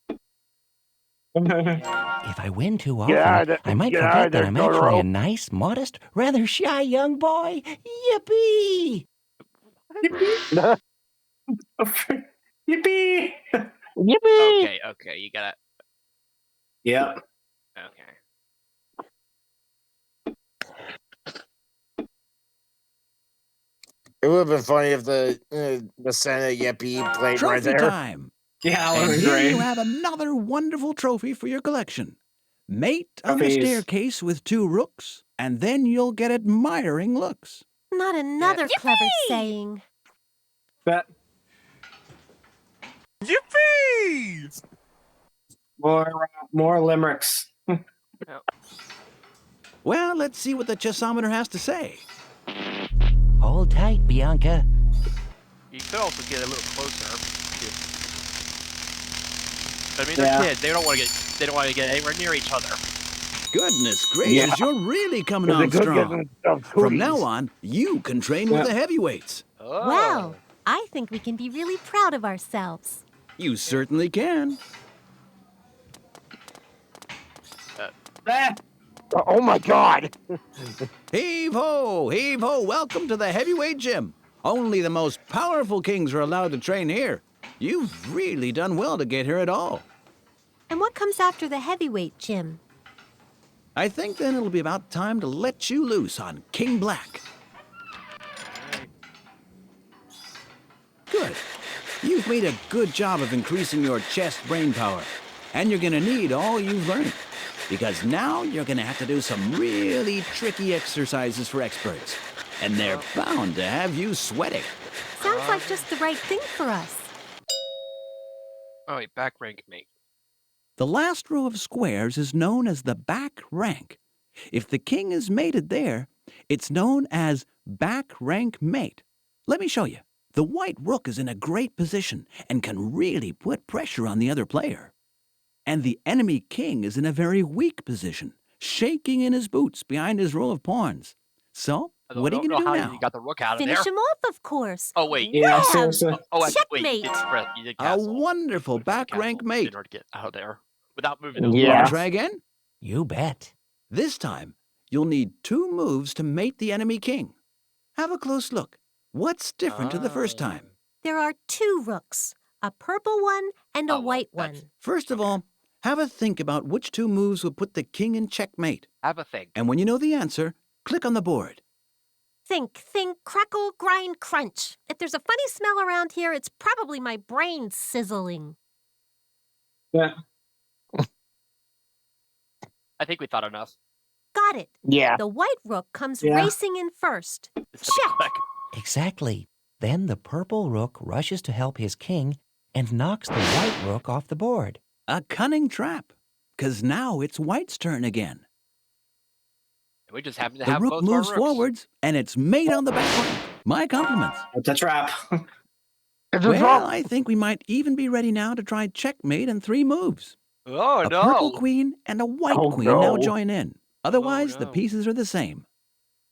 If I win too Get out often, of I might get out of forget that there, I'm actually Totoro. a nice, modest, rather shy young boy. Yippee! Yippee! Yippee! Okay, you gotta. Yep. Okay. It would have been funny if the Senate Yippee played right Trophy there. time. Yeah, And that was here great. you have another wonderful trophy for your collection. Mate on the Trophies. staircase with 2 rooks, and then you'll get admiring looks. Not another clever saying. But Yippee! more limericks. Well, let's see what the chessometer has to say. Hold tight, Bianca. You could also get a little closer. I mean, they're kids. They don't want to get anywhere near each other. Goodness gracious, Yeah. you're really coming They're on good strong. getting themselves From now cooties. on, you can train with the heavyweights. Oh. Well, I think we can be really proud of ourselves. You certainly can. Oh my God! Heave ho, welcome to the heavyweight gym. Only the most powerful kings are allowed to train here. You've really done well to get here at all. And what comes after the heavyweight gym? I think then it'll be about time to let you loose on King Black. Good. You've made a good job of increasing your chest brain power, and you're gonna need all you've learned, because now you're gonna have to do some really tricky exercises for experts. and they're bound to have you sweating. Sounds like just the right thing for us. Oh, wait, back rank mate. The last row of squares is known as the back rank. If the king is mated there, it's known as back rank mate. Let me show you. The white rook is in a great position and can really put pressure on the other player. And the enemy king is in a very weak position, shaking in his boots behind his row of pawns. So, what are you going to do now? You got the rook out of Finish there. him off, of course. Oh, wait. Yeah, Wham! seriously. Wait, Checkmate. you did A castle. wonderful back rank mate. In order to get out of there without moving those Yeah. Want blocks. to try again? You bet. This time, you'll need 2 moves to mate the enemy king. Have a close look. What's different to the first time? There are 2 rooks, a purple one and a white one. First of all, have a think about which 2 moves would put the king in checkmate. Have a think. And when you know the answer, click on the board. Think, crackle, grind, crunch. If there's a funny smell around here, it's probably my brain sizzling. Yeah. I think we thought enough. Got it. Yeah. The white rook comes Yeah. racing in first. Check. Exactly. Then the purple rook rushes to help his king and knocks the white rook off the board. A cunning trap, 'cause now it's white's turn again. We just happen to The have rook both of our moves rooks. forwards, and it's mate on the back rank. My compliments. It's a trap. Well, I think we might even be ready now to try checkmate in 3 moves. Oh, A no. purple queen and a white Oh, queen now no. join in. Otherwise, the no. pieces are the same.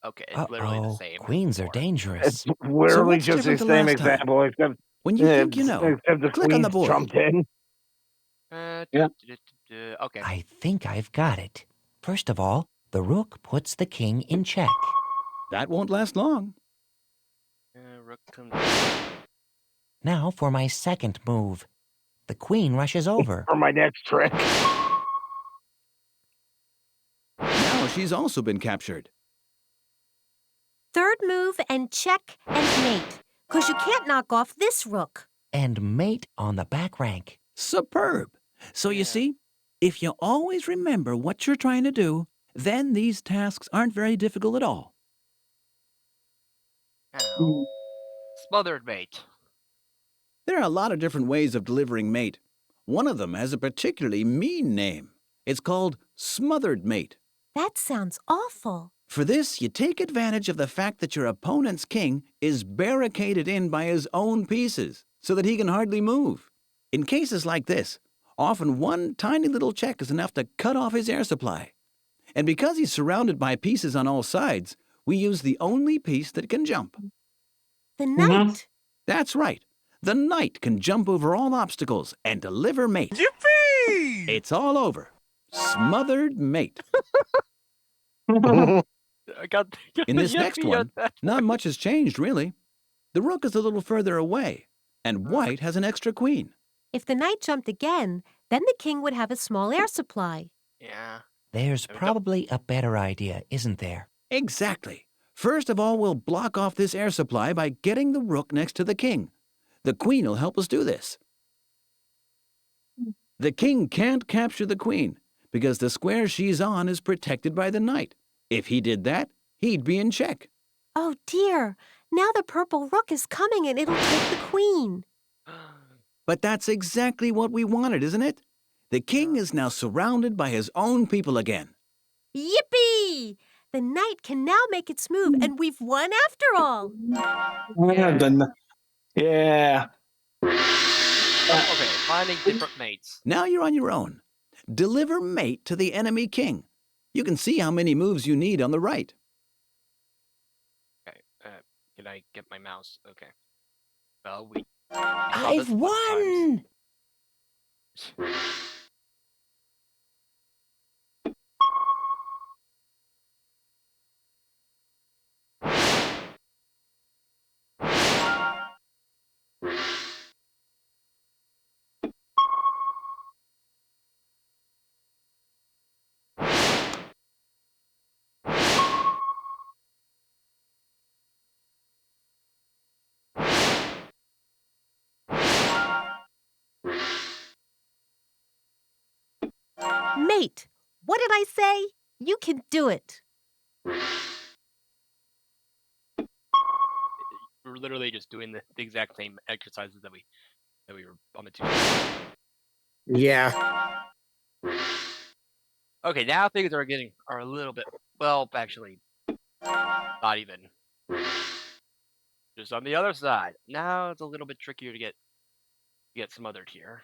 Okay, it's literally the Uh-oh, same. queens are dangerous. It's literally what's just the different to same last time? example, except When you think you know, except the click on the queens board. jumped in. Okay. I think I've got it. First of all, the rook puts the king in check. That won't last long. Rook comes. Now for my second move. The queen rushes over. For my next trick. Now she's also been captured. Third move and check and mate. 'Cause you can't knock off this rook. And mate on the back rank. Superb. So you see, if you always remember what you're trying to do, then these tasks aren't very difficult at all. Ow. Smothered mate. There are a lot of different ways of delivering mate. One of them has a particularly mean name. It's called smothered mate. That sounds awful. For this, you take advantage of the fact that your opponent's king is barricaded in by his own pieces so that he can hardly move. In cases like this, often one tiny little check is enough to cut off his air supply. And because he's surrounded by pieces on all sides, we use the only piece that can jump. The knight. That's right. The knight can jump over all obstacles and deliver mate. Yippee! It's all over. Smothered mate. I got In this next yippee one, at that. not much has changed, really. The rook is a little further away, and white has an extra queen. If the knight jumped again, then the king would have a small air supply. Yeah. There's probably a better idea, isn't there? Exactly. First of all, we'll block off this air supply by getting the rook next to the king. The queen will help us do this. The king can't capture the queen because the square she's on is protected by the knight. If he did that, he'd be in check. Oh dear, now the purple rook is coming and it'll take the queen. But that's exactly what we wanted, isn't it? The king is now surrounded by his own people again. Yippee! The knight can now make its move and we've won after all. Yeah. Okay, finding different mates. Now you're on your own. Deliver mate to the enemy king. You can see how many moves you need on the right. Okay, can I get my mouse? Okay. Well, I've won! Mate, what did I say? You can do it. We were literally just doing the exact same exercises that we were on the two. Yeah. Okay, now things are a little bit, well, actually, not even. Just on the other side. Now it's a little bit trickier to get some other tier.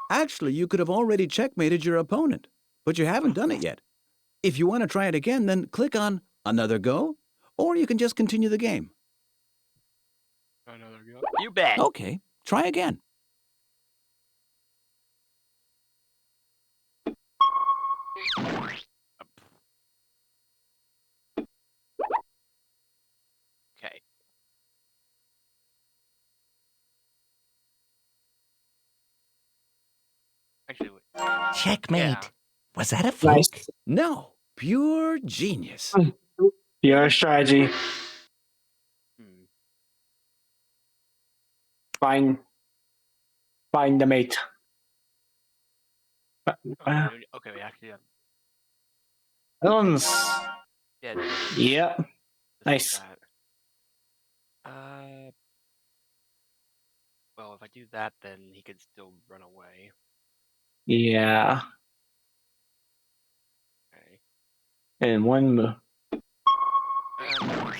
Actually, you could have already checkmated your opponent, but you haven't done it yet. If you want to try it again, then click on Another Go, or you can just continue the game. Another go. You bet. Okay, try again. Okay. Actually, wait. Checkmate. Yeah. Was that a fluke? Nice. No, pure genius. Your strategy. Find the mate. Okay, we actually have. That one's. Yeah. Yep. Nice. Well, if I do that, then he could still run away. Yeah. Okay. And one move.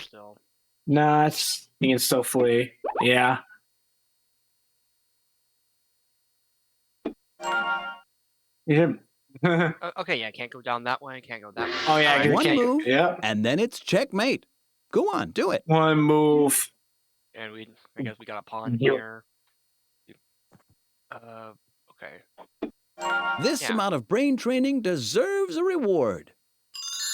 Still. Nah, he can still flee. Yeah. Yep. Okay, yeah, I can't go down that way. I can't go that way. Oh yeah, All right, One move, yeah. and then it's checkmate. Go on, do it. One move. And I guess we got a pawn Yep. here. Okay. This amount of brain training deserves a reward.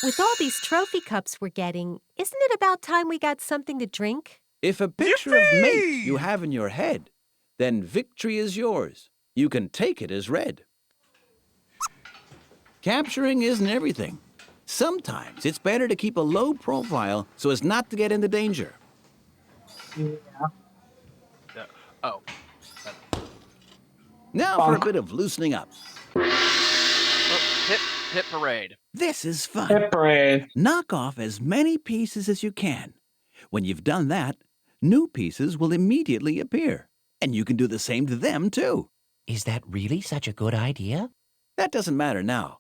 With all these trophy cups we're getting, isn't it about time we got something to drink? If a picture of mate you have in your head, then victory is yours. You can take it as read. Capturing isn't everything. Sometimes it's better to keep a low profile so as not to get into danger. Yeah. Oh. Now for a bit of loosening up. Hit parade. This is fun. Hit parade. Knock off as many pieces as you can. When you've done that, new pieces will immediately appear. And you can do the same to them, too. Is that really such a good idea? That doesn't matter now.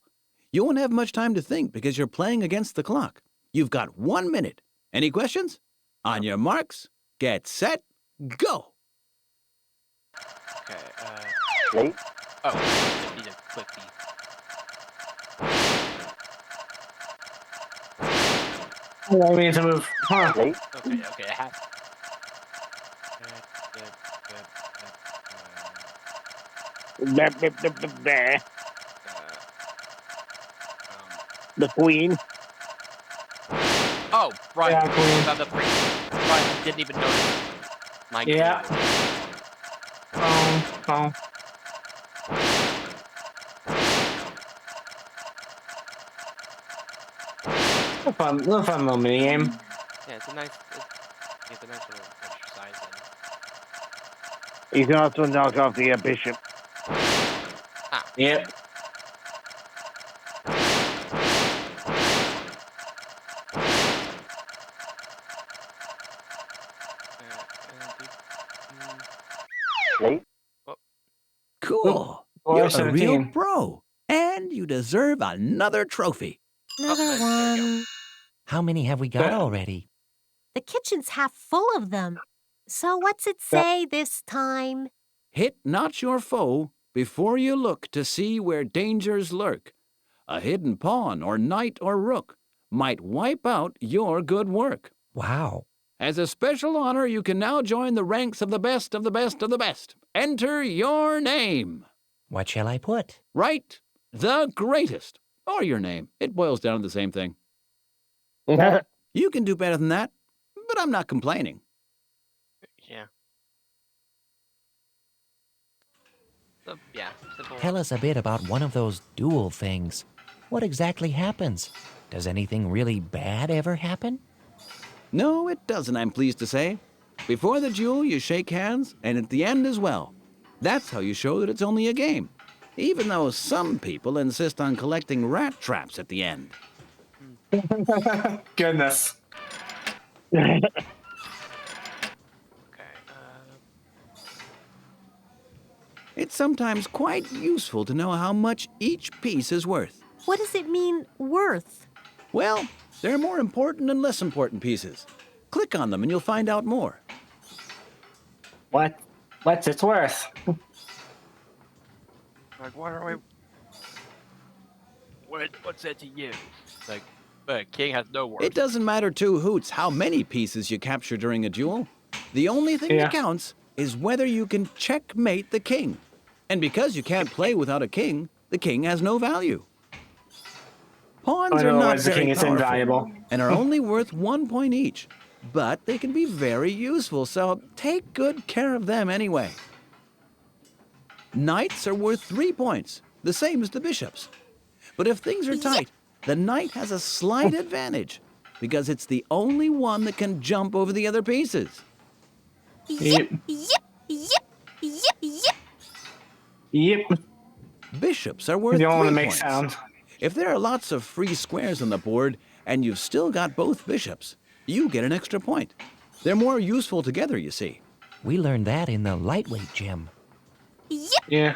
You won't have much time to think because you're playing against the clock. You've got 1 minute. Any questions? On your marks, get set, go. Okay, oh, just need to click the... I need to move. Huh. Okay, I have... The queen. Oh, right. Yeah, queen. Found the queen. Right, I didn't even notice. My Yeah. Boom. Little fun little mini game. Yeah, it's a nice little exercise. You can also knock off the bishop. Yep. Cool. You're a real pro. And you deserve another trophy. Another one. How many have we got already? The kitchen's half full of them. So what's it say this time? Hit not your foe before you look to see where dangers lurk. A hidden pawn or knight or rook might wipe out your good work. Wow. As a special honor, you can now join the ranks of the best of the best of the best. Enter your name. What shall I put? Right, the greatest. Or your name. It boils down to the same thing. You can do better than that, but I'm not complaining. Yeah. So, yeah. Simple. Tell us a bit about one of those duel things. What exactly happens? Does anything really bad ever happen? No, it doesn't, I'm pleased to say. Before the duel, you shake hands, and at the end as well. That's how you show that it's only a game. even though some people insist on collecting rat traps at the end. Goodness. It's sometimes quite useful to know how much each piece is worth. What does it mean, worth? Well, there are more important and less important pieces. Click on them and you'll find out more. What's it worth? Like, what are we? What's that to you? Like, the king has no worth. It doesn't matter two hoots how many pieces you capture during a duel. The only thing that counts is whether you can checkmate the king. And because you can't play without a king, the king has no value. Pawns are not very powerful and are only worth 1 point each. But they can be very useful, so take good care of them anyway. Knights are worth 3 points, the same as the bishops. But if things are tight, the knight has a slight advantage because it's the only one that can jump over the other pieces. Yep, yep, yep, yep, yep. Yep. Bishops are worth You don't 3 want to make points. sound. If there are lots of free squares on the board and you've still got both bishops, you get an extra point. They're more useful together, you see. We learned that in the lightweight gym. Yep. Yeah.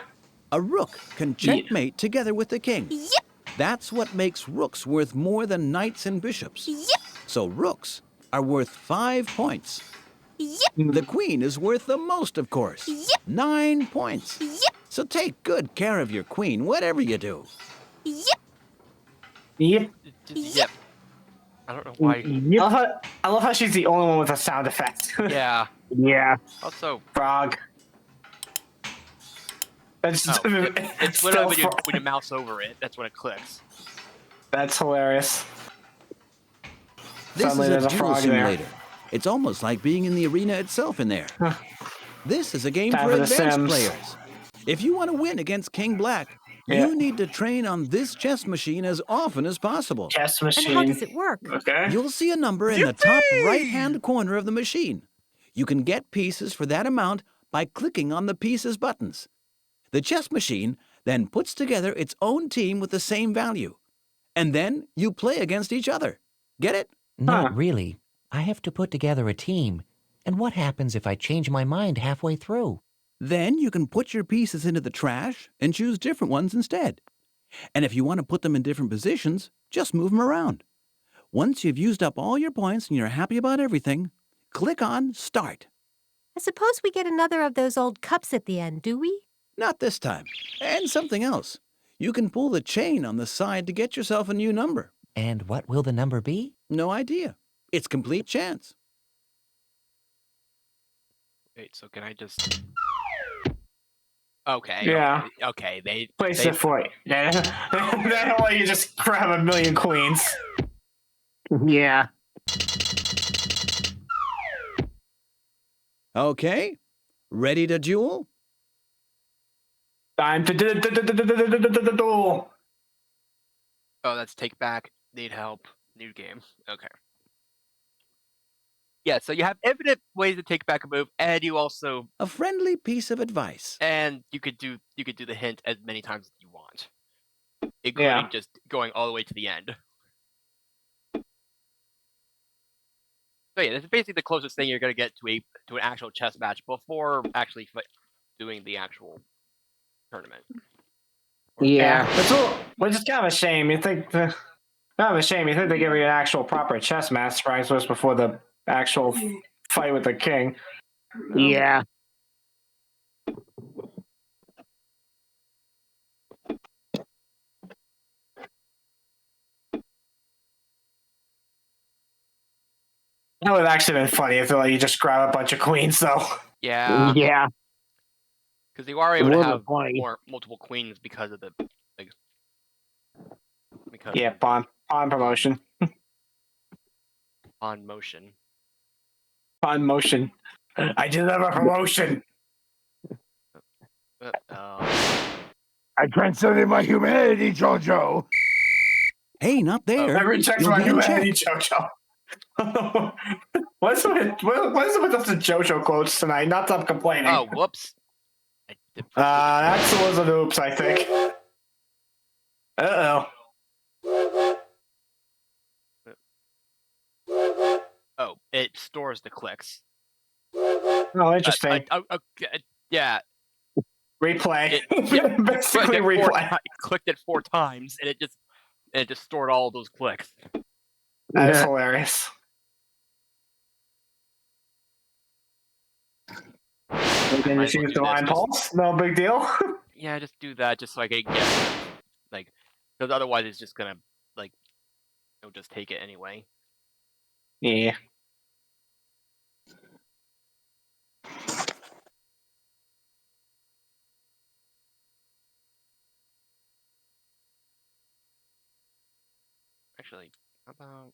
A rook can checkmate together with the king. Yep. That's what makes rooks worth more than knights and bishops. Yep. So rooks are worth 5 points. Yep. The queen is worth the most, of course. Yep. 9 points. Yep. So take good care of your queen, whatever you do. Yep. Yep. Yep. I don't know why. I love how she's the only one with a sound effect. Yeah. Yeah. Also, frog. It's it's literally when you mouse over it. That's when it clicks. That's hilarious. This Suddenly is there's a a duel frog simulator. there. It's almost like being in the arena itself in there. This is a game Time for for the advanced Sims. players. If you want to win against King Black, Yeah. you need to train on this chess machine as often as possible. Chess machine. And how does it work? Okay. You'll see a number in the top right-hand corner of the machine. You can get pieces for that amount by clicking on the pieces buttons. The chess machine then puts together its own team with the same value. And then you play against each other. Get it? Not really. I have to put together a team. And what happens if I change my mind halfway through? Then you can put your pieces into the trash and choose different ones instead. And if you want to put them in different positions, just move them around. Once you've used up all your points and you're happy about everything, click on Start. I suppose we get another of those old cups at the end, do we? Not this time. And something else. You can pull the chain on the side to get yourself a new number. And what will the number be? No idea. It's complete chance. Wait, so can I just? Okay. Yeah. Okay. They Place it for you. That way you just grab a million queens. Yeah. Okay. Ready to duel? Time to duel. Oh, that's take back. Need help. New game. Okay. Yeah, so you have infinite ways to take back a move, and you also A friendly piece of advice. and you could do the hint as many times as you want, including just going all the way to the end. So yeah, this is basically the closest thing you're gonna get to an actual chess match before actually doing the actual tournament. Yeah. Which is kind of a shame. You think kind of a shame. You think they give you an actual proper chess match practice before the actual fight with the king. Yeah. That would have actually been funny if you just grab a bunch of queens, though. Yeah, Yeah. because you are able to would've have been funny. multiple queens because of the because Yeah, pawn promotion. on motion. Pawn motion. I deliver promotion. I transcended my humanity, Jojo. Hey, not there. I reject You'll my be in humanity, check. Jojo. What is it with us the JoJo quotes tonight? Not stop complaining. Oh, whoops! I That was an oops, I think. Uh-oh. Oh, it stores the clicks. Oh, interesting. Yeah. Replay. It Basically replay. Clicked it 4 times, and it just stored all those clicks. That's hilarious. We can just use Divine Pulse. No big deal. Yeah, just do that, just so I can get because otherwise it's just gonna it'll just take it anyway. Yeah. Actually, how about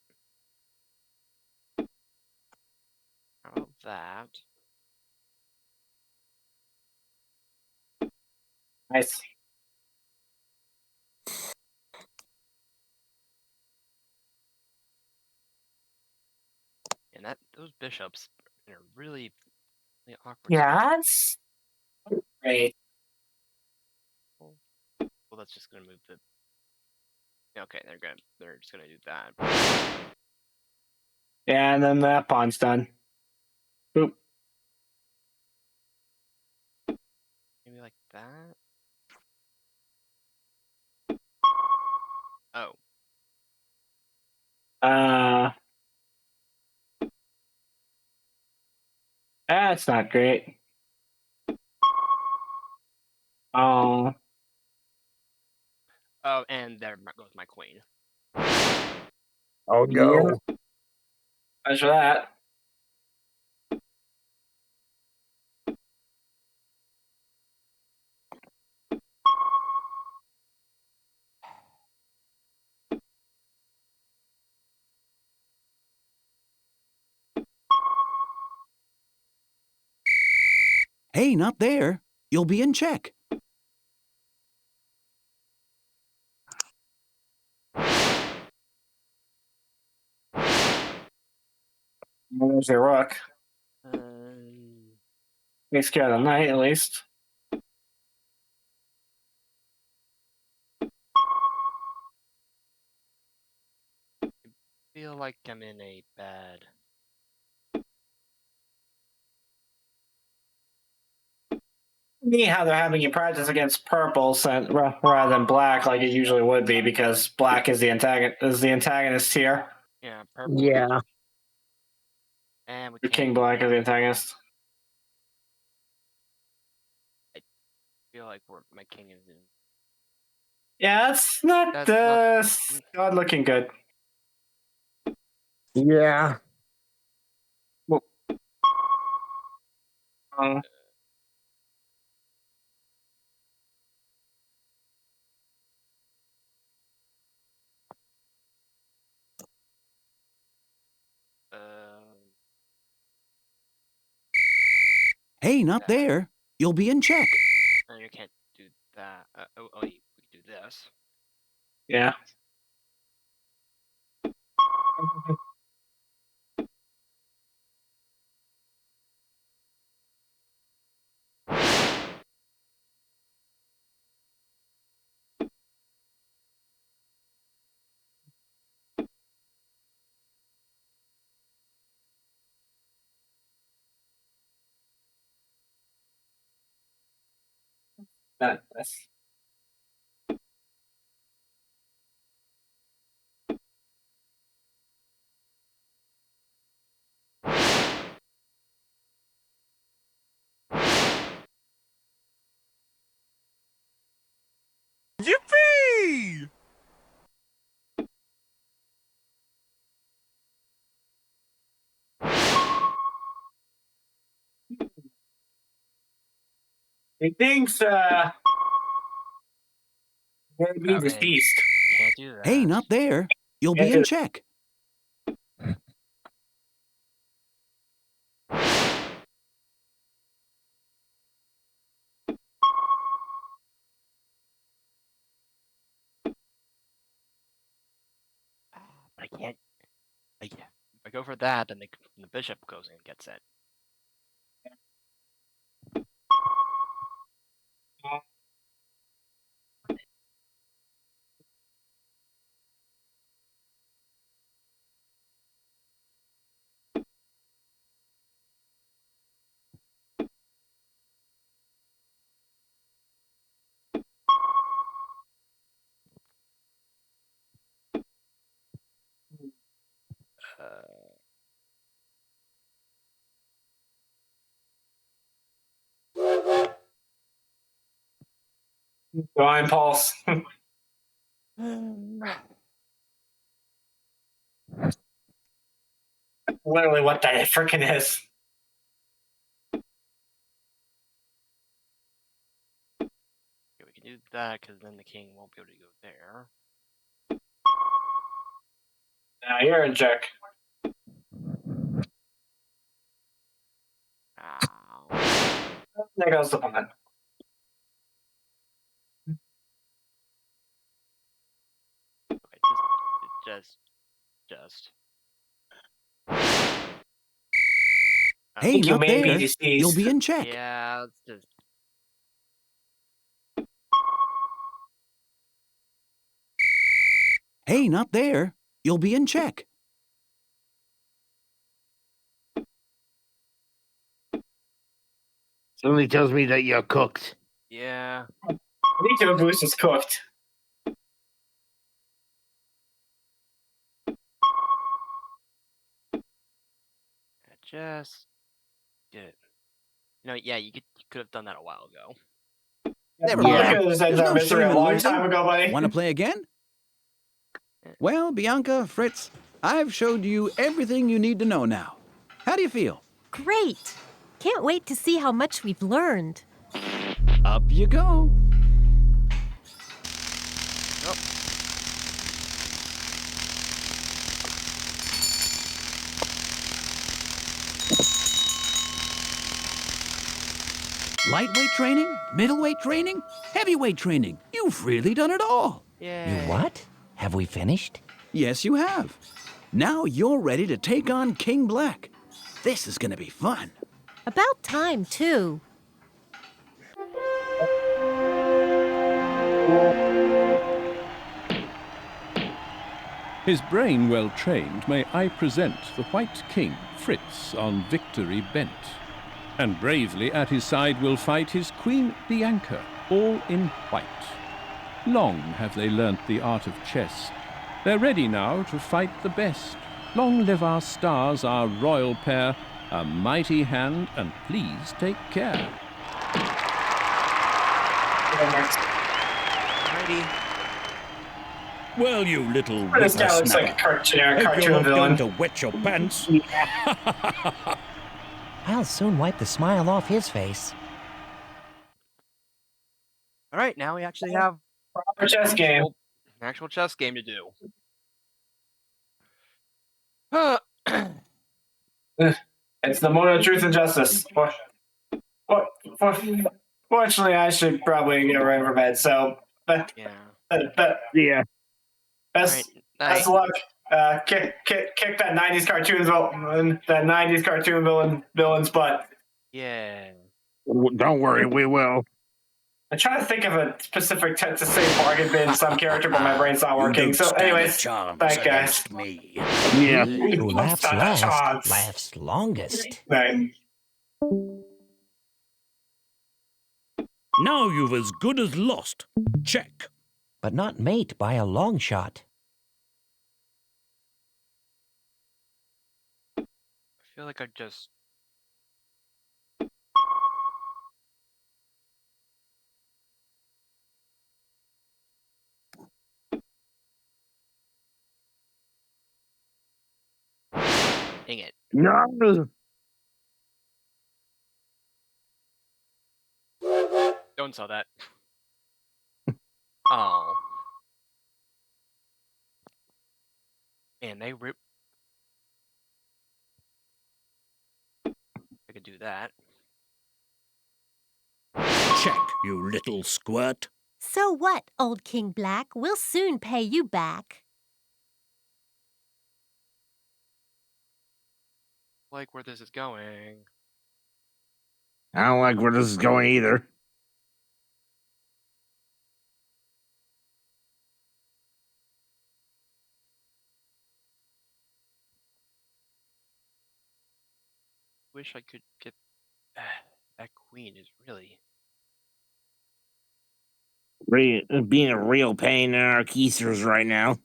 that? Nice. And those bishops are really awkward. Yeah, that's great. Well, that's just gonna move the. Okay, they're just gonna do that. Yeah, and then that pawn's done. Boop. Maybe like that. Oh. That's not great. Oh. Oh, and there goes my queen. Oh no. Yeah. As for that. Hey, not there. You'll be in check. There's your rook. Takes care of the knight, at least. I feel like I'm in a bad. Me, how they're having you practice against purple rather than black, like it usually would be, because black is the antagonist here. Yeah, purple. Yeah. And we Your king black is the antagonist. I feel like my king is in. Yeah, that's not not looking good. Yeah. Well, Hey, not there. You'll be in check. And you can't do that. You can do this. Yeah. That's Yippee! he thinks maybe deceased. Can't do that. Hey, not there. You'll be in check. I can't. If I go for that, then the bishop goes and gets it. Divine Pulse. Literally what that freaking is. Okay, we can do that because then the king won't be able to go there. Now you're in check. Ow. There goes the pawn. Okay, just. Hey, you not made me there. deceased. You'll be in check. Yeah, let's just. Hey, not there. You'll be in check. Somebody tells me that you're cooked. Yeah. Me too, Goose is cooked. Just did. You know, yeah, you could have done that a while ago. Never Yeah. mind. There's There's no misery shame a in long losing. time ago, buddy. Want to play again? Well, Bianca, Fritz, I've showed you everything you need to know now. How do you feel? Great! Can't wait to see how much we've learned. Up you go. Lightweight training, middleweight training, heavyweight training. You've really done it all. Yeah. You what? Have we finished? Yes, you have. Now you're ready to take on King Black. This is going to be fun. About time, too. His brain well trained, may I present the White King, Fritz, on victory bent. And bravely at his side will fight his Queen Bianca, all in white. Long have they learnt the art of chess. They're ready now to fight the best. Long live our stars, our royal pair, a mighty hand, and please take care. Alrighty. Well, you little This guy looks like a whippersnapper. cartoon Hope you're not villain. going to wet your pants. I'll soon wipe the smile off his face. All right, now we actually have Proper chess game. an actual chess game to do. It's the moment of truth and justice. Fortunately, I should probably get ready for bed. So, Yeah. Yeah. Best of luck. Kick that '90s cartoon villain's butt. Yeah. Don't worry, we will. I'm trying to think of a specific to say bargain bin some character, but my brain's not working. So, anyways, thanks, guys. Yeah. Who laughs Stand a last, chance. laughs longest. Right. Now you've as good as lost. Check. But not mate by a long shot. I feel like I just. Dang it. No. Don't sell that. Oh. Man, they rip. I could do that. Check, you little squirt. So what, old King Black? We'll soon pay you back. Like where this is going. I don't like where this is going either. Wish I could get. That queen is really. Being a real pain in our keisters right now.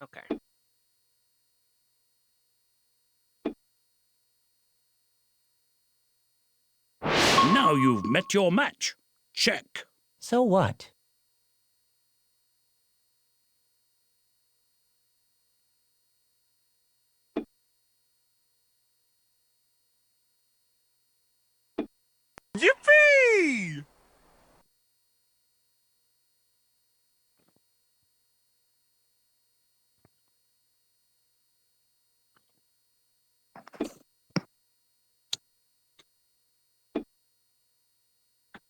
Okay. Now you've met your match. Check. So what? Yippee!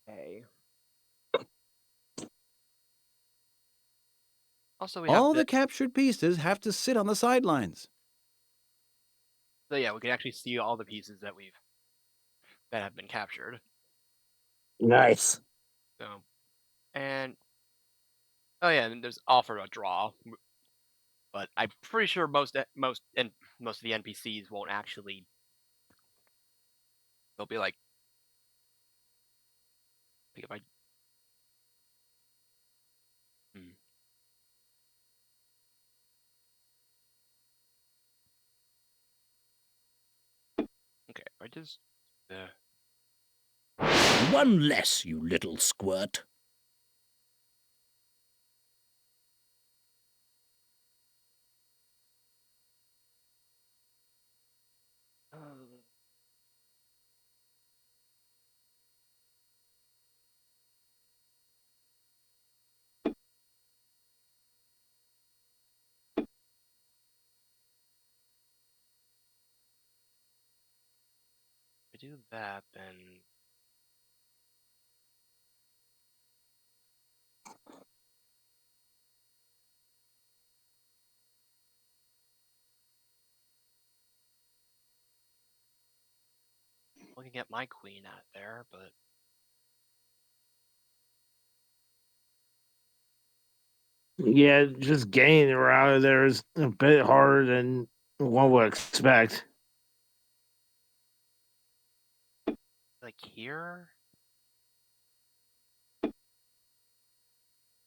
Okay. Also, we have All the captured pieces have to sit on the sidelines. So yeah, we can actually see all the pieces that have been captured. Nice. So, and oh yeah, and there's offer a draw, but I'm pretty sure most of the NPCs won't actually. They'll be like, if I. Okay, if I just. One less, you little squirt. If I do that, then. I can get my queen out there, but. Yeah, just getting her out of there is a bit harder than one would expect. Like here?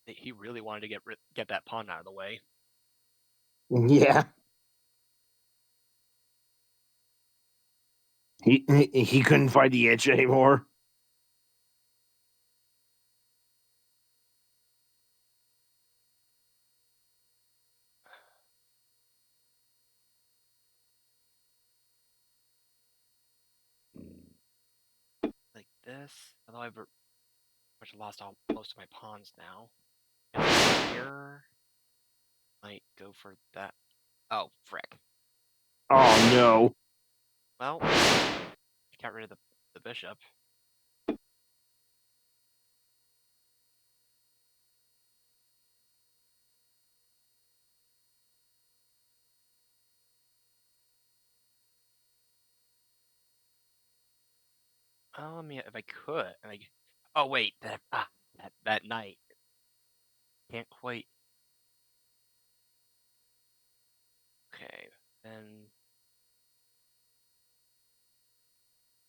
He really wanted to get that pawn out of the way. Yeah. He couldn't find the itch anymore. Like this, although I've lost most of my pawns now. Here, might go for that. Oh, frick. Oh no. Well, got rid of the bishop. Oh, I mean, if I could, like, oh wait, that knight can't quite. Okay, then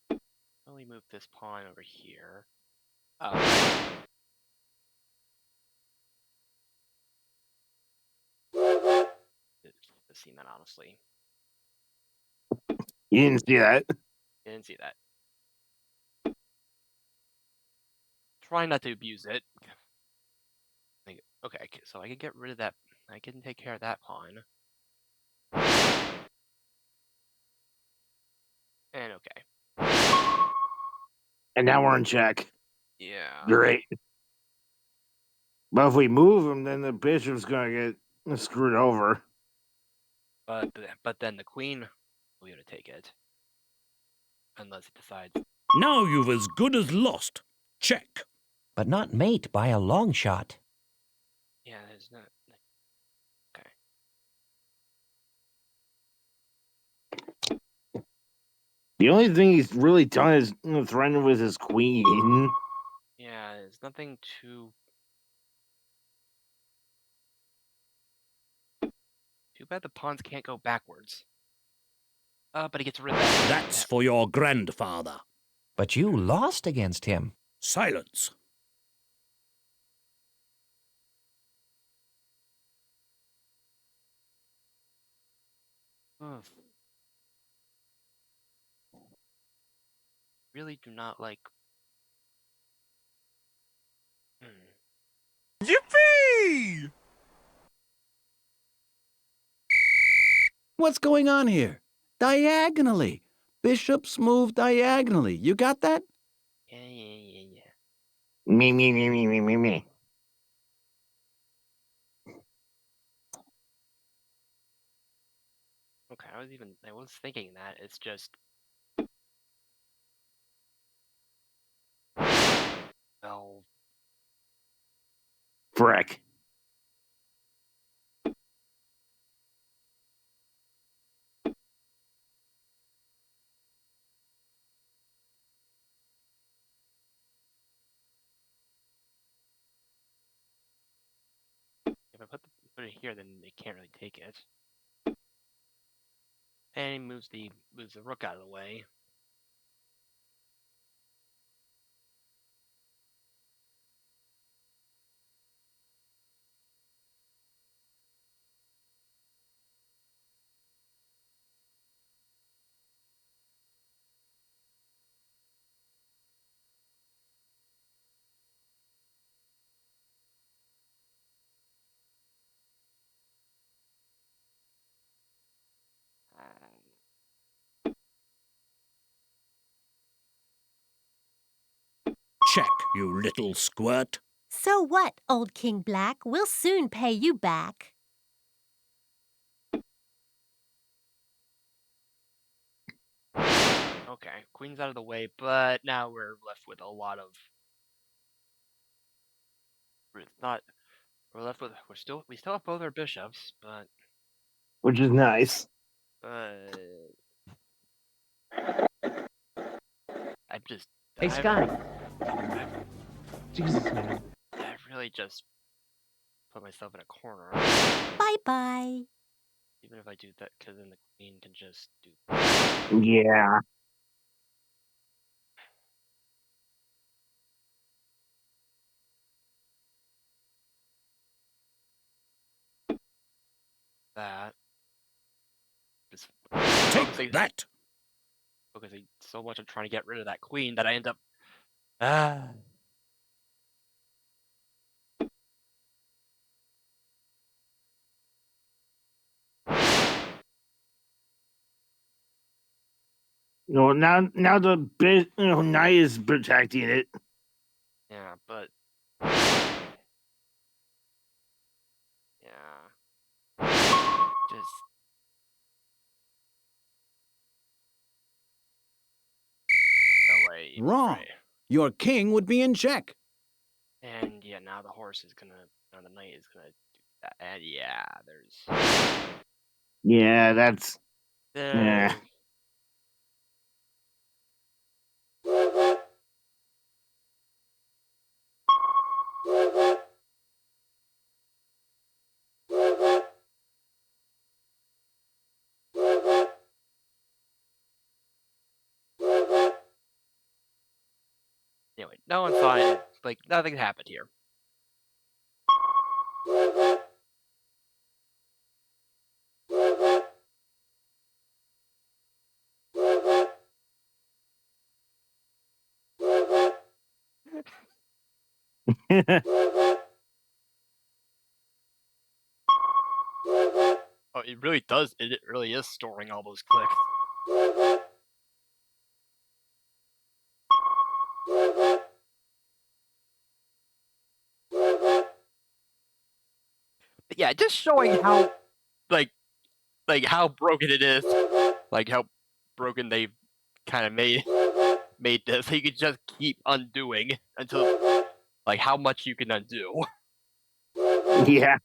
let me move this pawn over here. Oh, I've seen that honestly. You didn't see that. Didn't see that. Try not to abuse it. Okay, so I can get rid of that. I can take care of that pawn. And okay. And now we're in check. Yeah. Great. But if we move him, then the bishop's gonna get screwed over. But then the queen will be able to take it. Unless it decides. Now you've as good as lost. Check. But not mate by a long shot. Yeah, there's not. Okay. The only thing he's really done is threaten with his queen. Yeah, there's nothing too. Too bad the pawns can't go backwards. But he gets rid of that. That's for your grandfather. But you lost against him. Silence. Ugh. Really do not like. Yippee! What's going on here? Diagonally. Bishops move diagonally. You got that? Yeah. Me. Okay, I was thinking that. It's just. Well. Frick. If I put it here, then they can't really take it. And he moves the rook out of the way. Check, you little squirt. So what, old King Black? We'll soon pay you back. Okay, queen's out of the way, but now we're left with a lot of. It's not. We're left with. We still have both our bishops, but. Which is nice. I'm just. Hey, Scotty. Jesus, man. I really just put myself in a corner. Bye-bye. Even if I do that, because then the queen can just do. Yeah. That. Just Take that! Focusing so much on trying to get rid of that queen that I end up. Ah. No, now the knight is protecting it. Yeah, but. Yeah. Just. No way. Wrong. Right. Your king would be in check. And yeah, now the horse is gonna. Now the knight is gonna do that. And yeah, there's. Yeah, that's. Yeah. Anyway, no one saw it. Like, nothing happened here. Oh, it really does. It really is storing all those clicks. But yeah, just showing how, like how broken it is. Like how broken they've kind of made this. So you could just keep undoing until, like, how much you can undo. Yeah.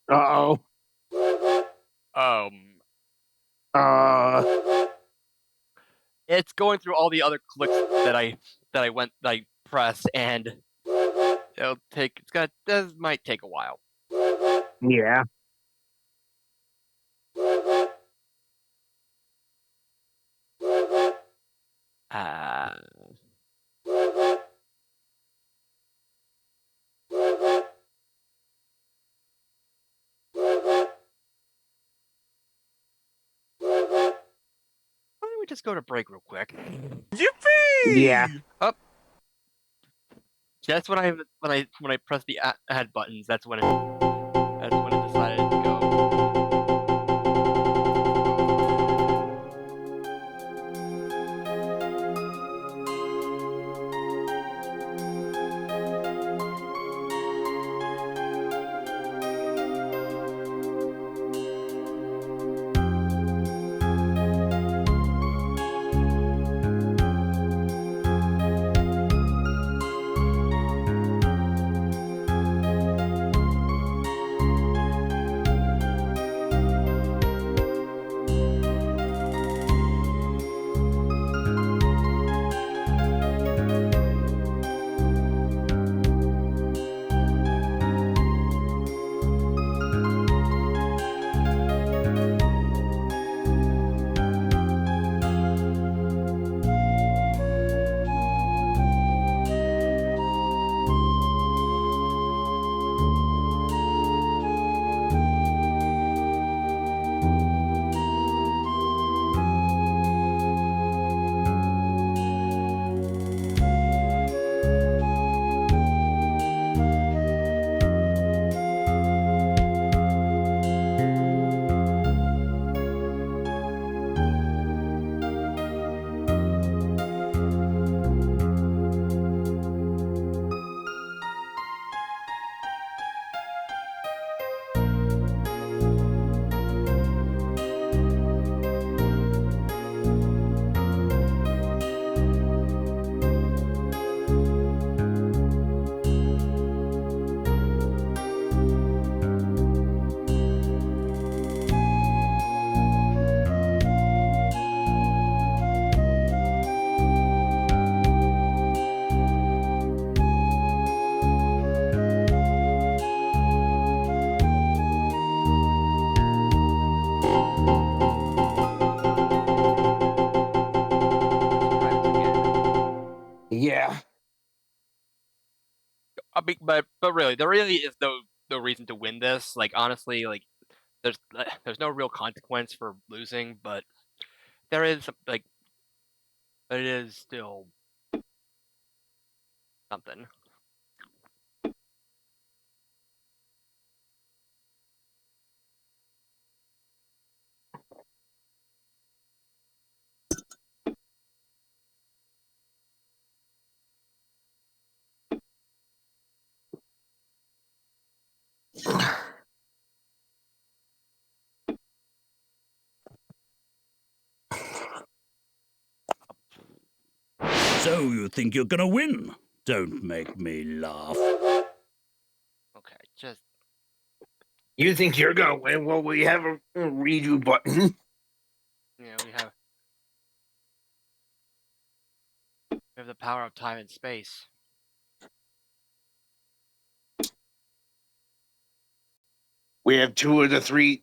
Uh-oh. It's going through all the other clicks that I pressed, and this might take a while. Yeah. Why don't we just go to break real quick? Yeah. Up. That's when I press the add buttons. That's when it decided to go. Yeah. But really, there really is no reason to win this. Like honestly, like there's no real consequence for losing, but there is but it is still something. So you think you're gonna win? Don't make me laugh. Okay, just You think you're gonna win? Well, we have a redo button. we have the power of time and space. We have two of the three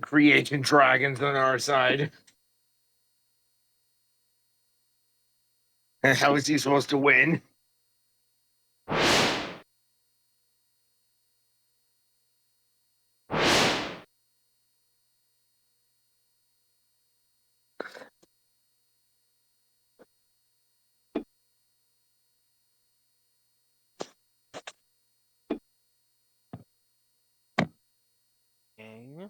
creation dragons on our side. And how is he supposed to win? Okay.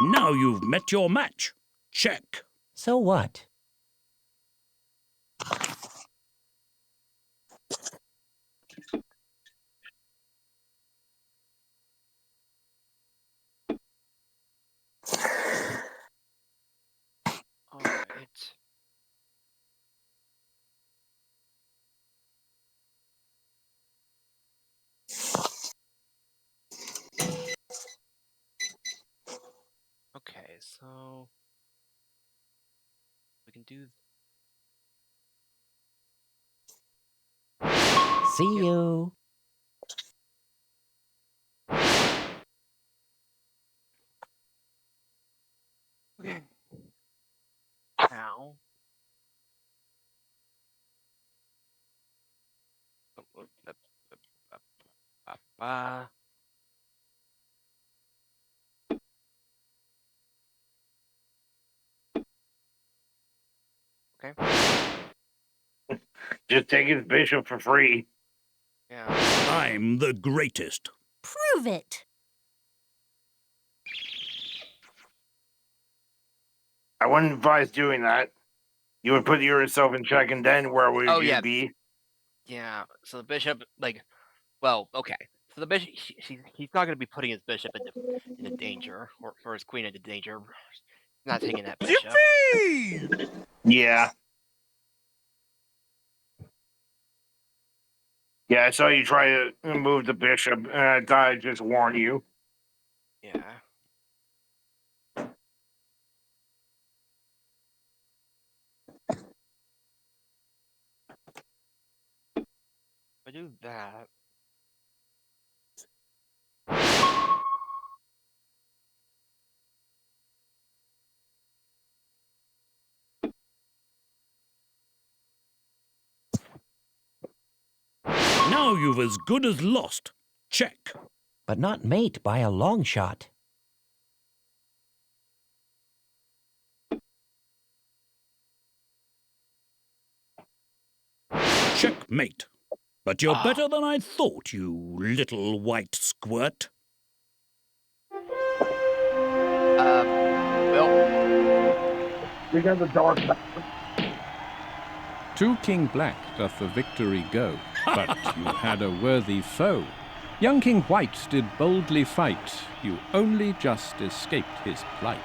Now you've met your match. Check. So what? All right. Okay, so we can do. See you. Okay. Now. Okay. Just take his bishop for free. Yeah. I'm the greatest. Prove it. I wouldn't advise doing that. You would put yourself in check, and then where would Oh, you yeah. be? Yeah. So the bishop, well, okay. So the bishop, he's not going to be putting his bishop into danger, or his queen into danger. He's not taking that bishop. Yippee! Yeah. Yeah, I saw you try to move the bishop, and I thought I'd just warn you. Yeah. If I do that. Now you've as good as lost. Check. But not mate by a long shot. Checkmate. But you're better than I thought, you little white squirt. We got the dark. To King Black doth the victory go, but you had a worthy foe. Young King White did boldly fight, you only just escaped his plight.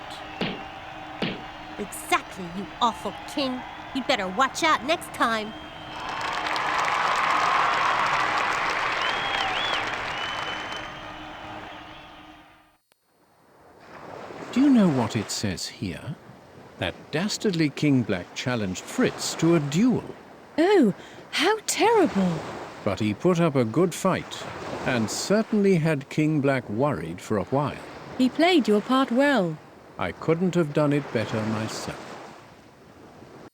Exactly, you awful king. You'd better watch out next time. Do you know what it says here? That dastardly King Black challenged Fritz to a duel. Oh, how terrible! But he put up a good fight, and certainly had King Black worried for a while. He played your part well. I couldn't have done it better myself.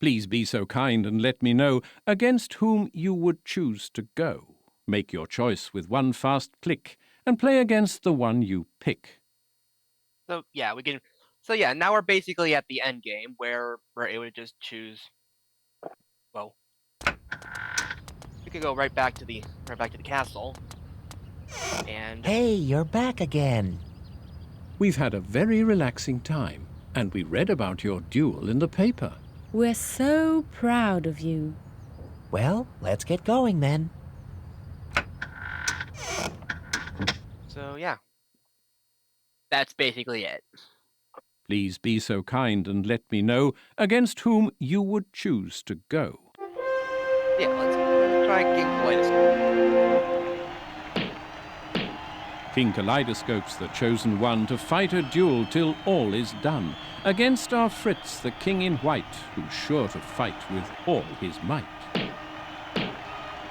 Please be so kind and let me know against whom you would choose to go. Make your choice with one fast click, and play against the one you pick. So yeah, we can. So yeah, now we're basically at the end game where we're able to just choose. Well, we could go right back to the castle. And hey, you're back again. We've had a very relaxing time, and we read about your duel in the paper. We're so proud of you. Well, let's get going then. So yeah, that's basically it. Please be so kind and let me know against whom you would choose to go. Yeah, let's try King Kaleidoscope. King Kaleidoscope's the chosen one to fight a duel till all is done, against our Fritz, the king in white, who's sure to fight with all his might.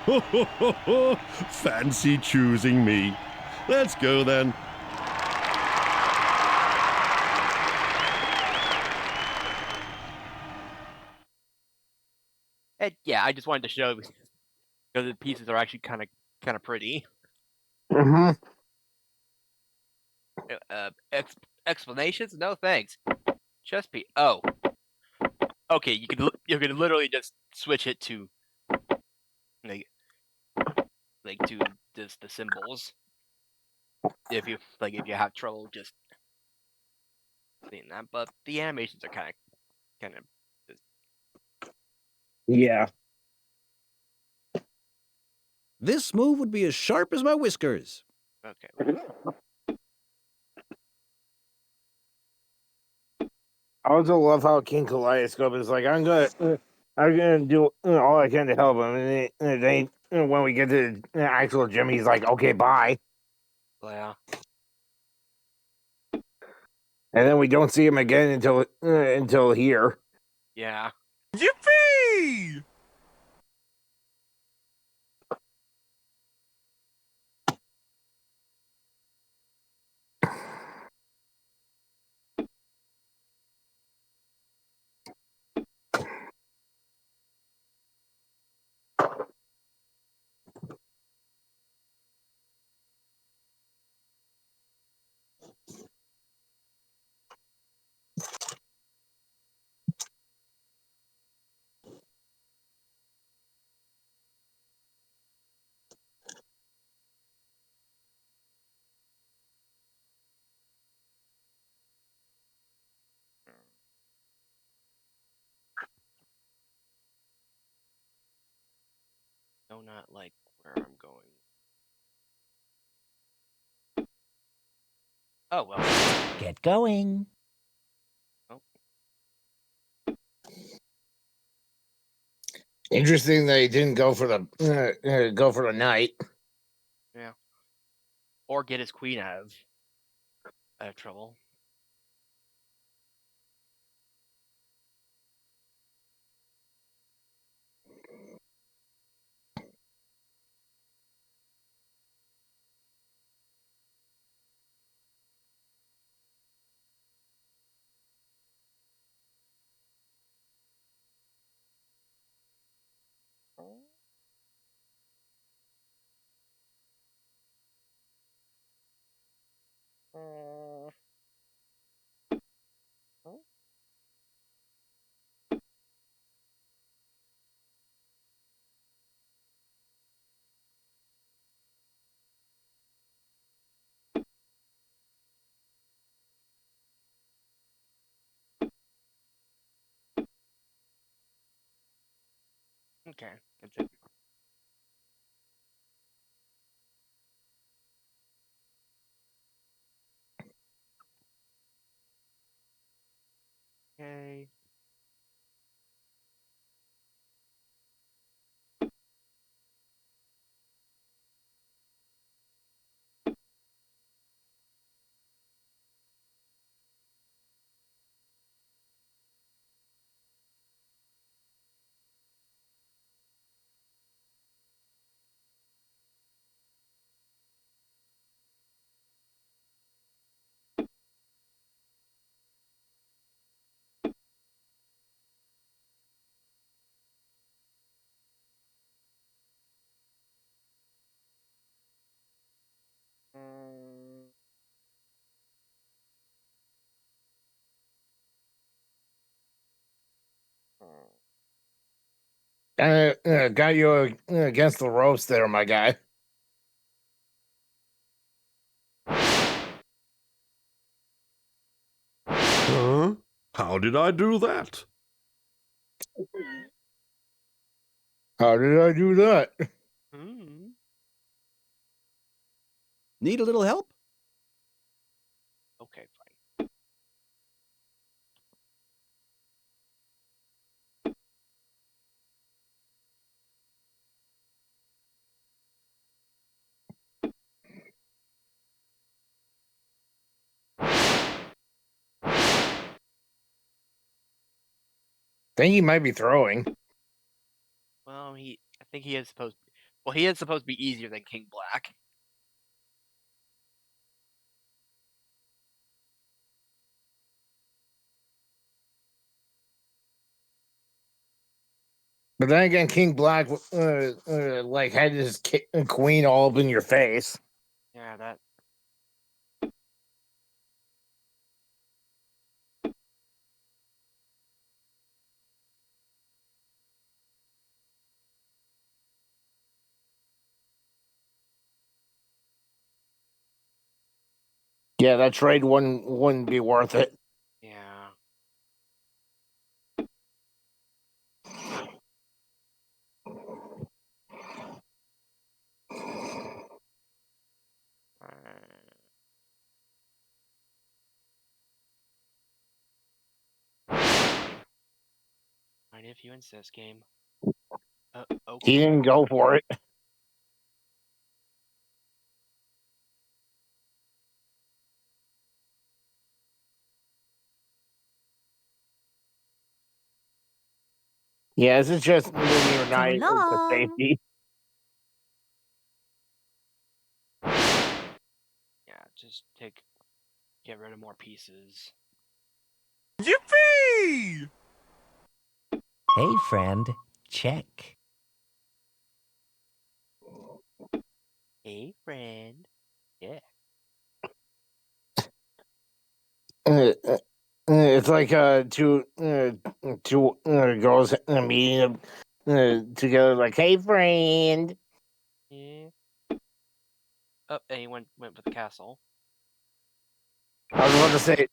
Ho, ho, ho, ho! Fancy choosing me. Let's go then. And yeah, I just wanted to show because the pieces are actually kind of pretty. Mm-hmm. Explanations? No thanks. Chess piece. Oh, okay. You can literally just switch it to like to just the symbols if you have trouble just seen that, but the animations are kind of. Yeah. This move would be as sharp as my whiskers. Okay. I also love how King Kaleidoscope is like, I'm gonna do all I can to help him, and then when we get to the actual gym, he's like, okay, bye, Yeah. and then we don't see him again until here. Yeah. Yippee! No, not like where I'm going. Oh well. Get going. Oh. Interesting that he didn't go for the knight. Yeah. Or get his queen out of trouble. Okay, that's it. Okay. Got you against the ropes there, my guy. Huh? How did I do that? How did I do that? Need a little help? Okay, fine. Think he might be throwing. Well, I think he is supposed. Well, he is supposed to be easier than King Black. But then again, King Black like had his queen all up in your face. Yeah, that. Yeah, that trade wouldn't be worth it. if you insist, game. Okay. He didn't go for it. Yeah, this is just moving your knight to safety. Yeah, just get rid of more pieces. Yippee! Hey, friend. Check. Hey, friend. Yeah. It's like two girls meeting together, like, "Hey, friend." Yeah. Oh, and he went for the castle. I was about to say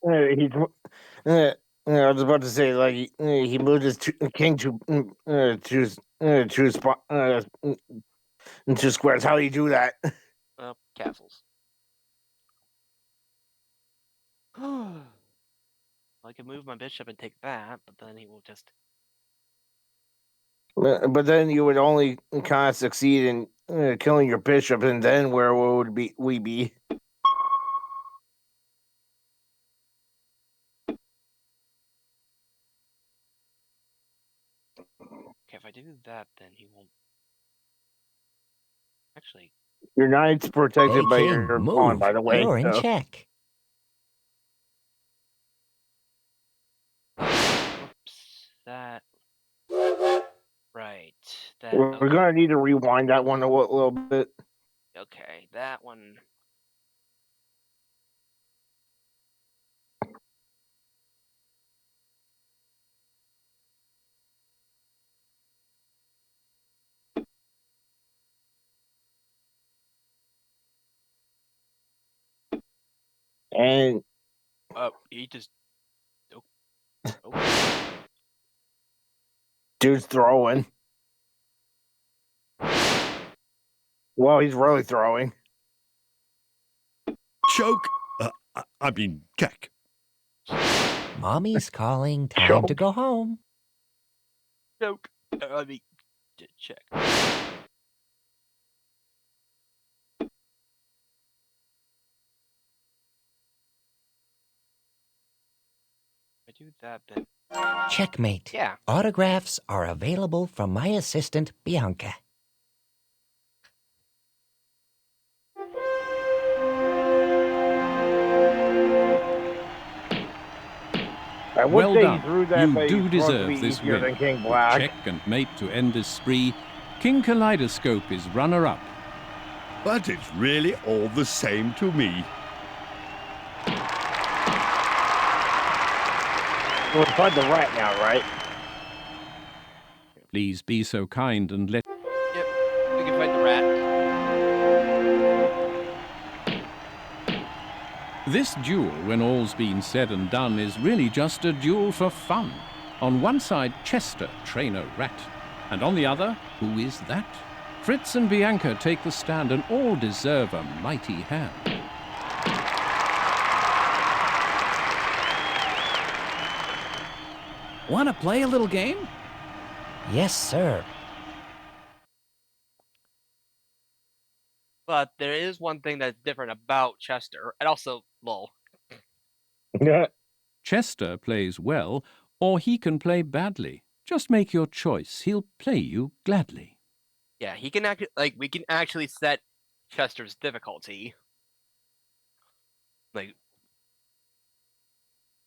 I was about to say like he moved his king to spot to squares. How do you do that? Castles. I can move my bishop and take that, but then he will just. But then you would only kind of succeed in killing your bishop, and then where would we be? Okay, if I do that, then he won't. Actually. Your knight's protected Hey, by king, your pawn, move. by the way. You're in So. check. Oops, that. Right. That. We're Okay. gonna need to rewind that one a little bit. Okay, that one. And he just. Dude's throwing. Well, he's really throwing. Choke. I mean, check. Mommy's calling. Time to go home. Choke. Let me check. I do that, then. Checkmate. Yeah. Autographs are available from my assistant, Bianca. Well done. You do to deserve be this easier win. than King With Black. check and mate to end this spree, King Kaleidoscope is runner-up. But it's really all the same to me. We'll find the rat now, right? Please be so kind and let... Yep, we can fight the rat. This duel, when all's been said and done, is really just a duel for fun. On one side, Chesster, trainer rat. And on the other, who is that? Fritz and Bianca take the stand and all deserve a mighty hand. Want to play a little game? Yes, sir. But there is one thing that's different about Chester, and also, lol. Chester plays well, or he can play badly. Just make your choice. He'll play you gladly. Yeah, he can we can actually set Chester's difficulty.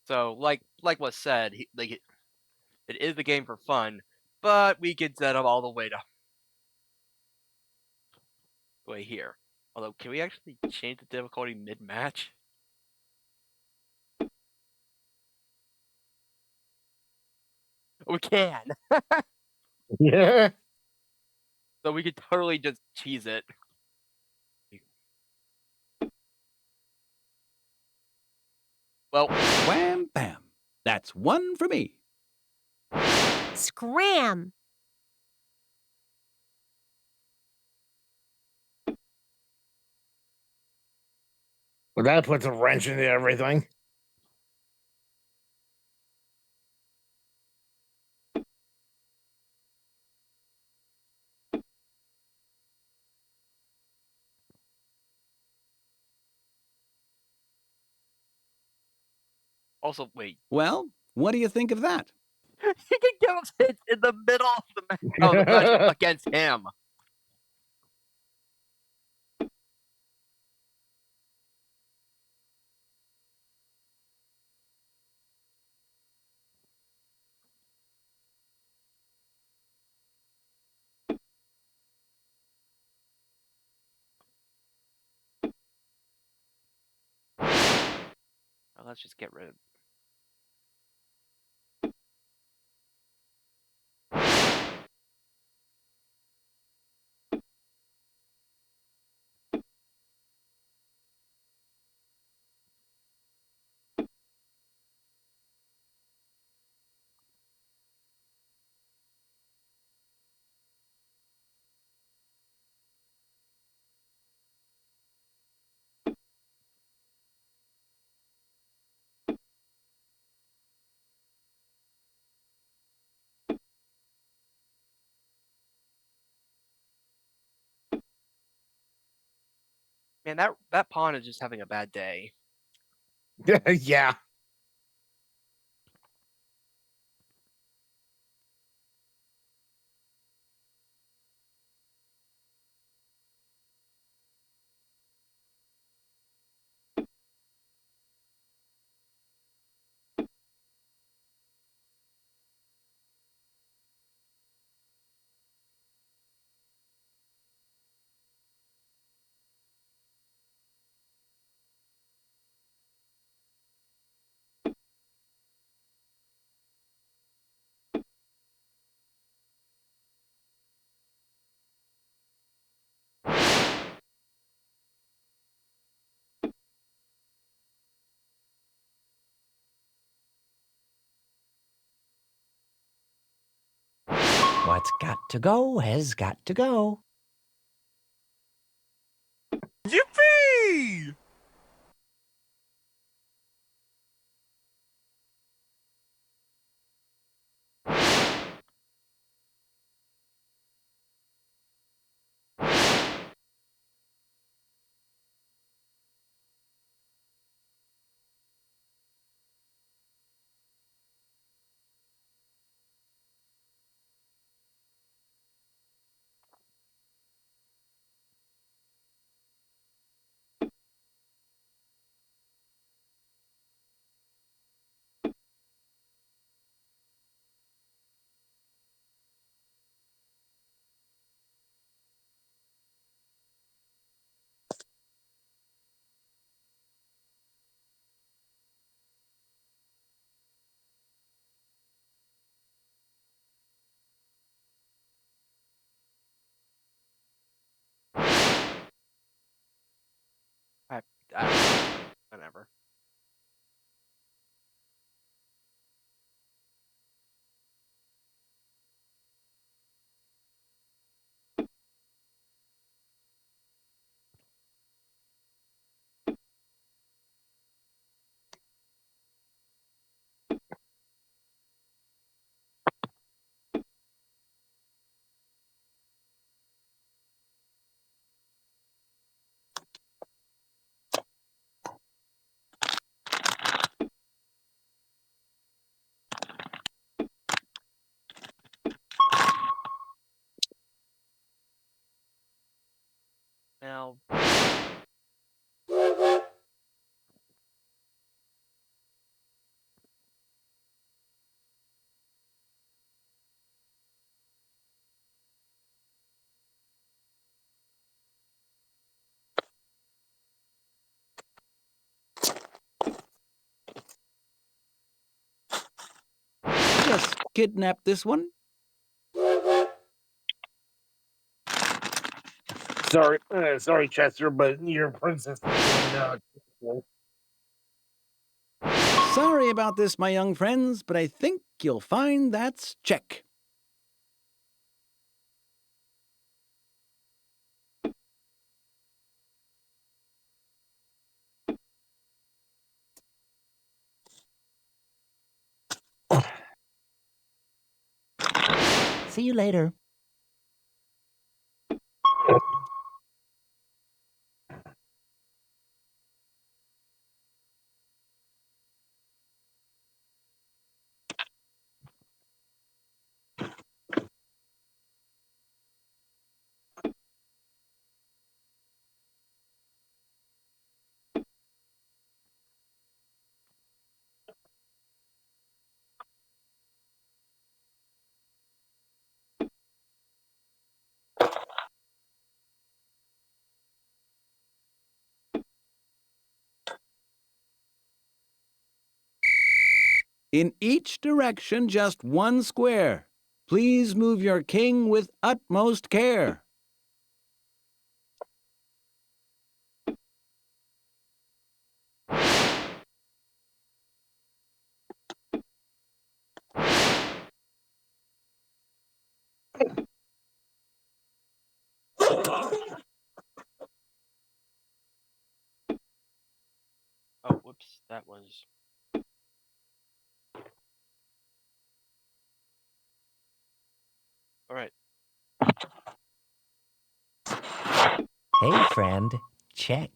So, like was said, it is the game for fun, but we can set him all the way here. Although, can we actually change the difficulty mid-match? We can. Yeah. So we could totally just cheese it. Well, wham bam. That's one for me. Scram! Well, that puts a wrench into everything. Also, wait. Well, what do you think of that? He can give us hits in the middle of the ledge against him. Well, let's just get rid of. Man, that pawn is just having a bad day. Yeah. What's got to go has got to go. Yippee! Whatever. Now. Just kidnap this one? Sorry, Chester, but your princess. Sorry about this, my young friends, but I think you'll find that's check. See you later. In each direction, just one square. Please move your king with utmost care. Oh, whoops, that was. All right. Hey, friend, check.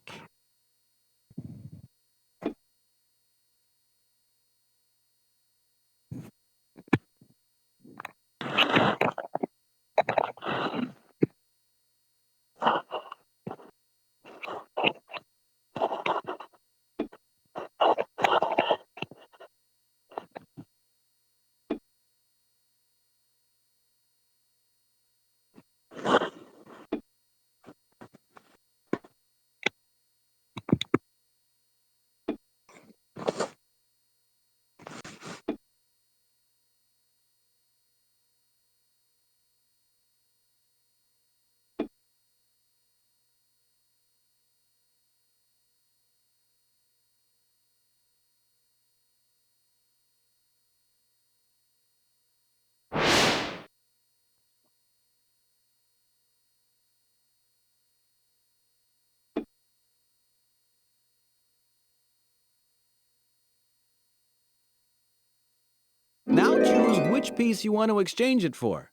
Now choose which piece you want to exchange it for.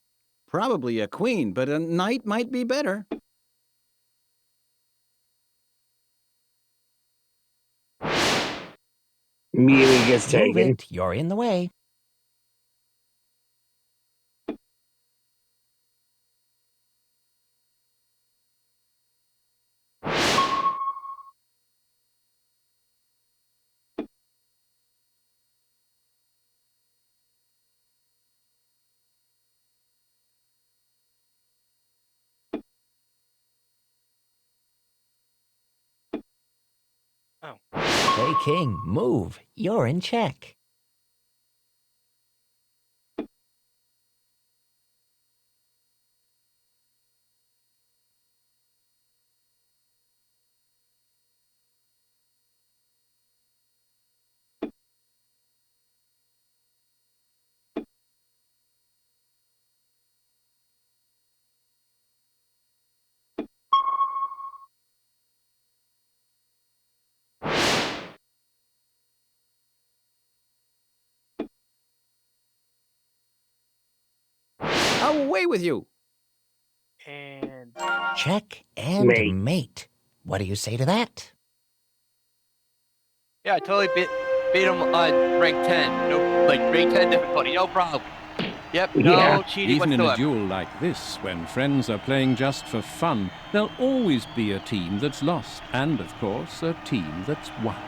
Probably a queen, but a knight might be better. Immediately gets Move taken. it, you're in the way. Oh. Hey, king, move. You're in check. Away with you! And. Check and mate. What do you say to that? Yeah, I totally beat him on rank 10. No, like rank 10 difficulty, no problem. Yep, no cheating Even in a whatsoever. duel like this, when friends are playing just for fun, there'll always be a team that's lost, and of course, a team that's won.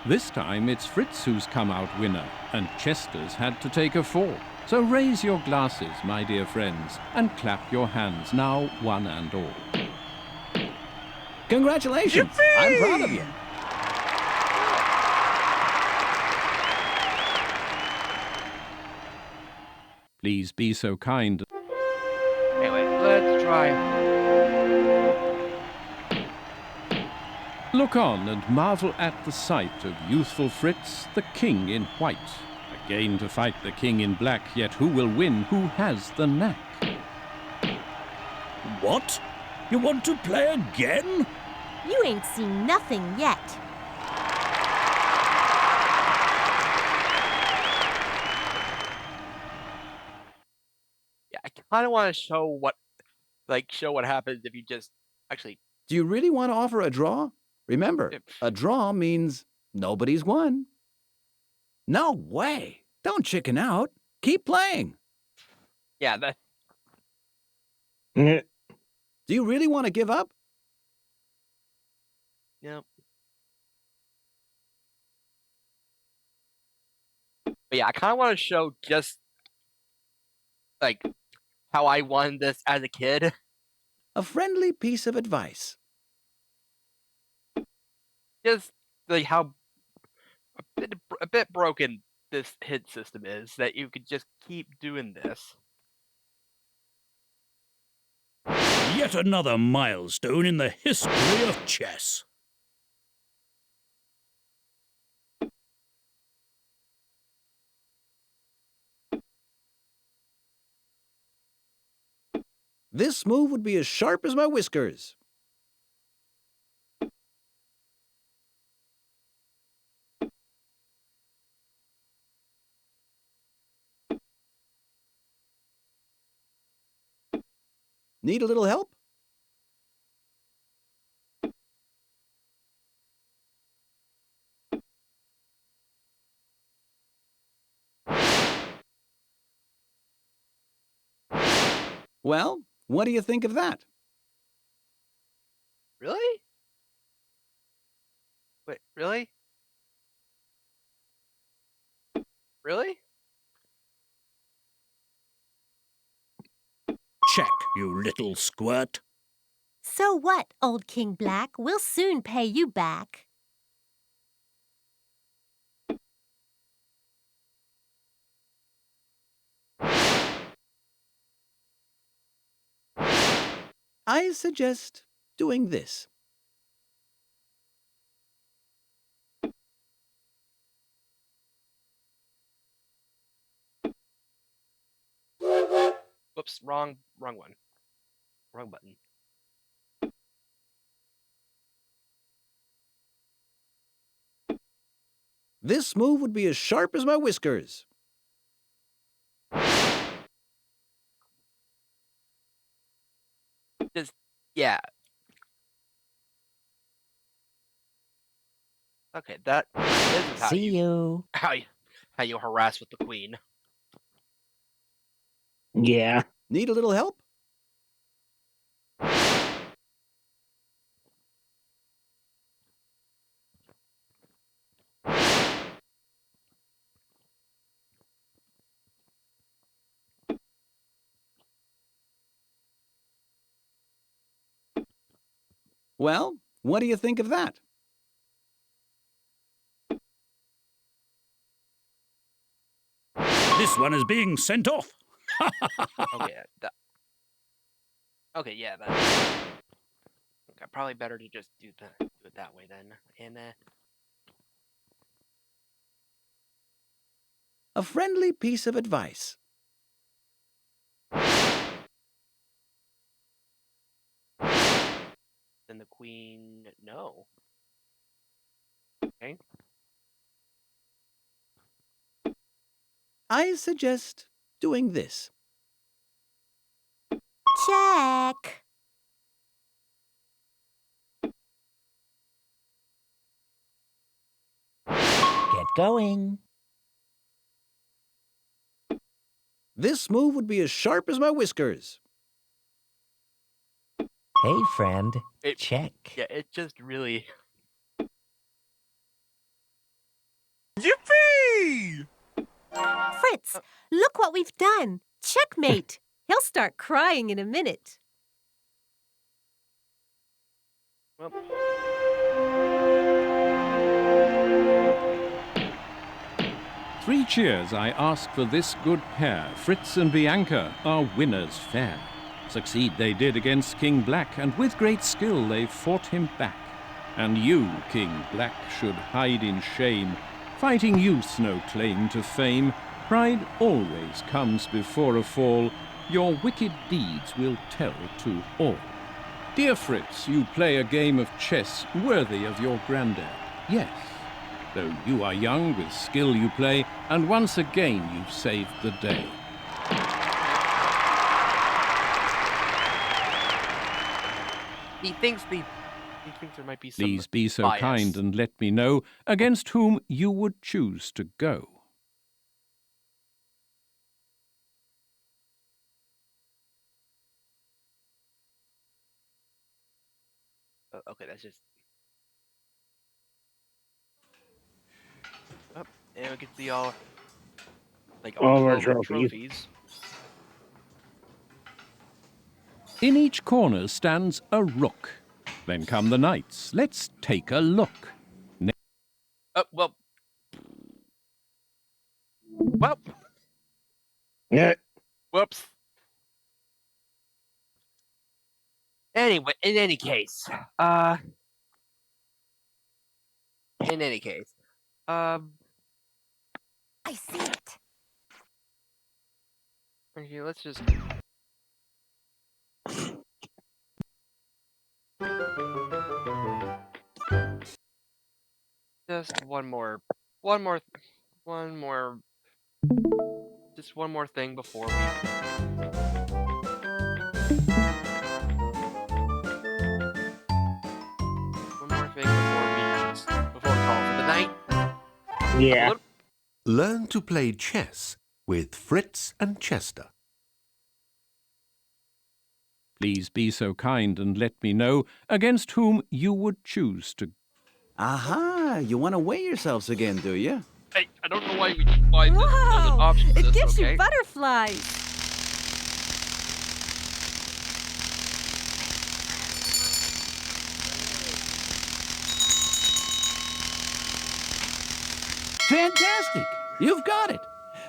This time it's Fritz who's come out winner, and Chester's had to take a fall. So raise your glasses, my dear friends, and clap your hands now, one and all. Congratulations! Yippee! I'm proud of you. Please be so kind. Anyway, let's try. Look on and marvel at the sight of youthful Fritz, the king in white. Again to fight the king in black, yet who will win? Who has the knack? What? You want to play again? You ain't seen nothing yet. Yeah, I kind of want to show what happens if you just actually. Do you really want to offer a draw? Remember, a draw means nobody's won. No way! Don't chicken out. Keep playing. Yeah, that. Do you really want to give up? Yep. But yeah, I kind of want to show just like how I won this as a kid. A friendly piece of advice. Just like how a bit broken this hint system is, that you could just keep doing this. Yet another milestone in the history of chess. This move would be as sharp as my whiskers. Need a little help? Well, what do you think of that? Really? Wait, really? Really? Check, you little squirt. So what, old King Black? We'll soon pay you back. I suggest doing this. Whoops, wrong one. Wrong button. This move would be as sharp as my whiskers. Just, yeah. Okay, this is how See you. how you harass with the queen. Yeah. Need a little help? Well, what do you think of that? This one is being sent off. Okay, okay, yeah, that. Okay, probably better to just do it that way then. And A friendly piece of advice. then the queen, no. Okay. I suggest doing this. Check. Get going. This move would be as sharp as my whiskers. Hey, friend. Check. Yeah, it just really. Yippee! Fritz, look what we've done. Checkmate. He'll start crying in a minute. Well. 3 cheers I ask for this good pair. Fritz and Bianca are winners fair. Succeed they did against King Black, and with great skill they fought him back. And you, King Black, should hide in shame. Fighting youth's no claim to fame. Pride always comes before a fall. Your wicked deeds will tell to all. Dear Fritz, you play a game of chess worthy of your granddad. Yes, though you are young, with skill you play, and once again you've saved the day. He thinks there might be some Please be so bias. kind and let me know against whom you would choose to go. Okay, that's just. Oh, and we can see all All of our 12 trophies. In each corner stands a rook. Then come the knights. Let's take a look. Well. Well. Yeah. Whoops. Anyway, in any case, I see it. okay, let's just one more, just one more thing before we. One more thing before we call for the night. Yeah. Learn to play chess with Fritz and Chester. Please be so kind and let me know against whom you would choose to. Aha! You want to weigh yourselves again, do you? Hey, I don't know why there's an Wow! option for It this, gives okay? you butterflies. Fantastic! You've got it.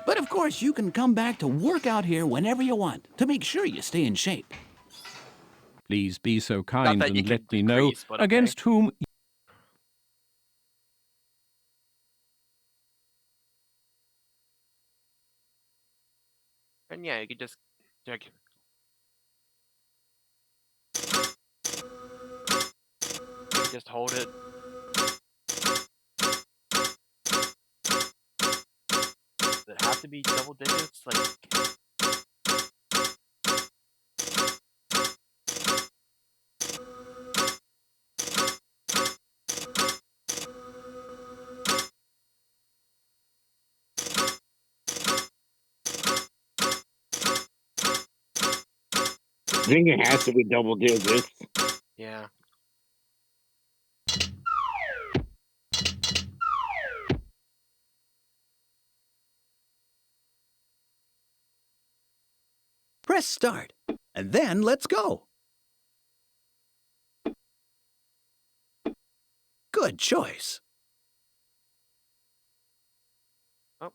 But of course, you can come back to work out here whenever you want to make sure you stay in shape. Please be so kind that you and can let me know decrease, but okay. against whom. And yeah, you could just check. You just hold it. Does it have to be double digits? Like. I think it has to be double digits. Yeah. Press start, and then let's go. Good choice. Oh.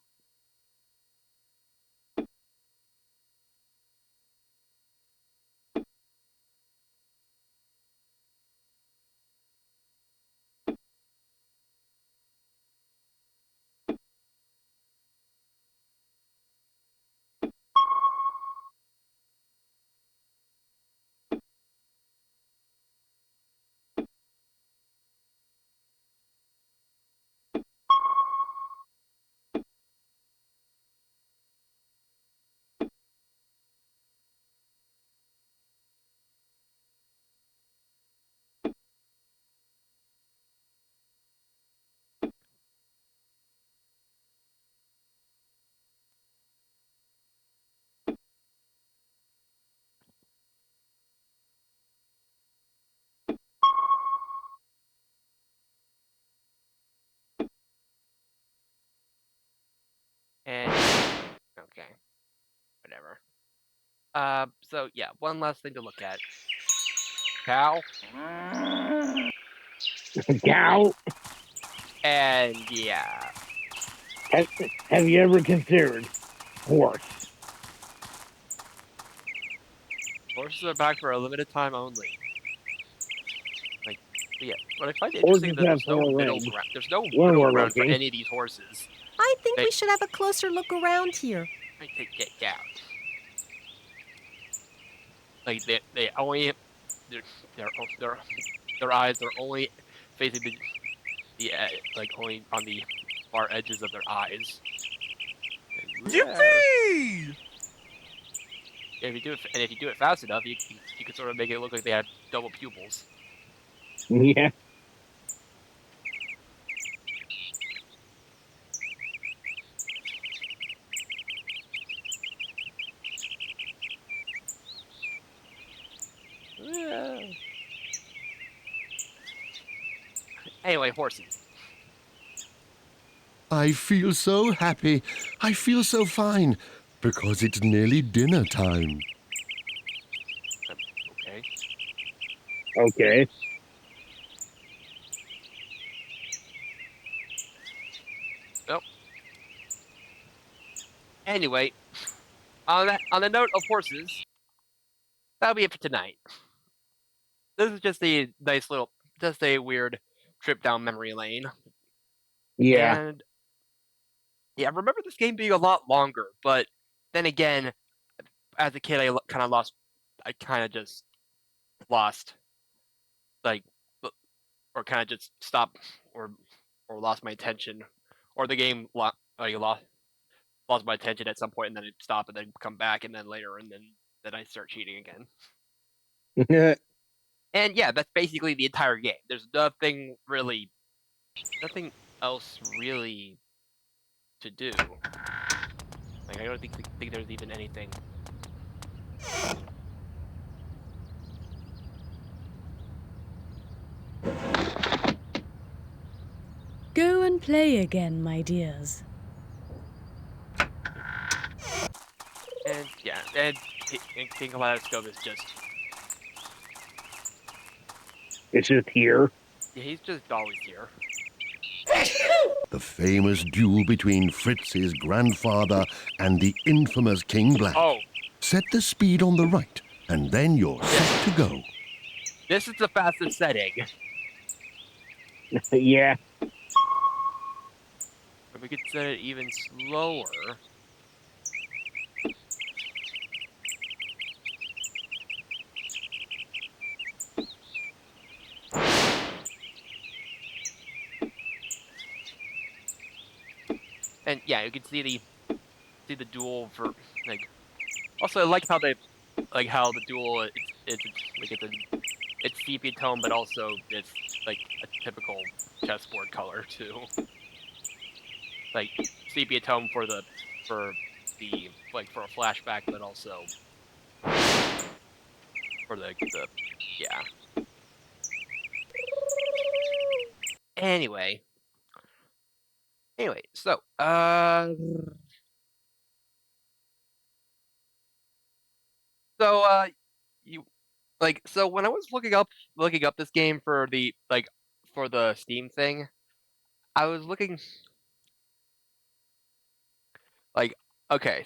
And okay, whatever. So yeah, one last thing to look at. Cow. Cow. And yeah. Have you ever considered horse? Horses are back for a limited time only. Like, yeah. What I find Horses interesting is that have there's no 4 middle legs. ground. There's no When middle we're ground for looking. any of these horses. I think They- we should have a closer look around here. Like, they get down. Like they only their eyes are only facing the like only on the far edges of their eyes. Yippee! If you do it fast enough, you can sort of make it look like they have double pupils. Yeah. Anyway, horses. I feel so happy. I feel so fine. Because it's nearly dinner time. Okay. Okay. Nope. Anyway, on the note of horses, that'll be it for tonight. This is just a nice little, just a weird trip down memory lane. Yeah. And yeah, I remember this game being a lot longer, but then again, as a kid, I kind of just lost, like, or kind of just stopped, or lost my attention, or the game lost my attention at some point, and then it stopped, and then come back, and then later, and then I start cheating again. And yeah, that's basically the entire game. There's nothing else really to do. Like, I don't think there's even anything. Go and play again, my dears. And yeah, and King Kaleidoscope is just... It's just here. Yeah, he's just always here. The famous duel between Fritz's grandfather and the infamous King Black. Oh. Set the speed on the right, and then you're set to go. This is the fastest setting. Yeah. But we could set it even slower. And yeah, you can see the duel for like. Also, I like how the duel it's sepia tone, but also it's like a typical chessboard color too. Like sepia tone for a flashback, but also for the yeah. Anyway, so so when I was looking up this game for the Steam thing, I was looking like okay,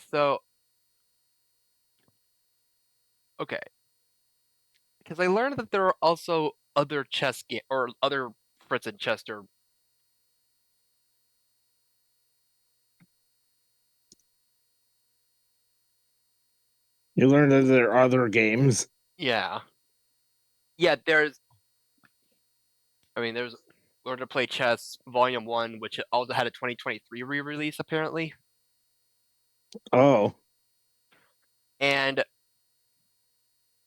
because I learned that there are also other chess game or other Fritz and Chester. You learned that there are other games. Yeah, there's Learn to Play Chess Volume 1, which also had a 2023 re-release, apparently. Oh. And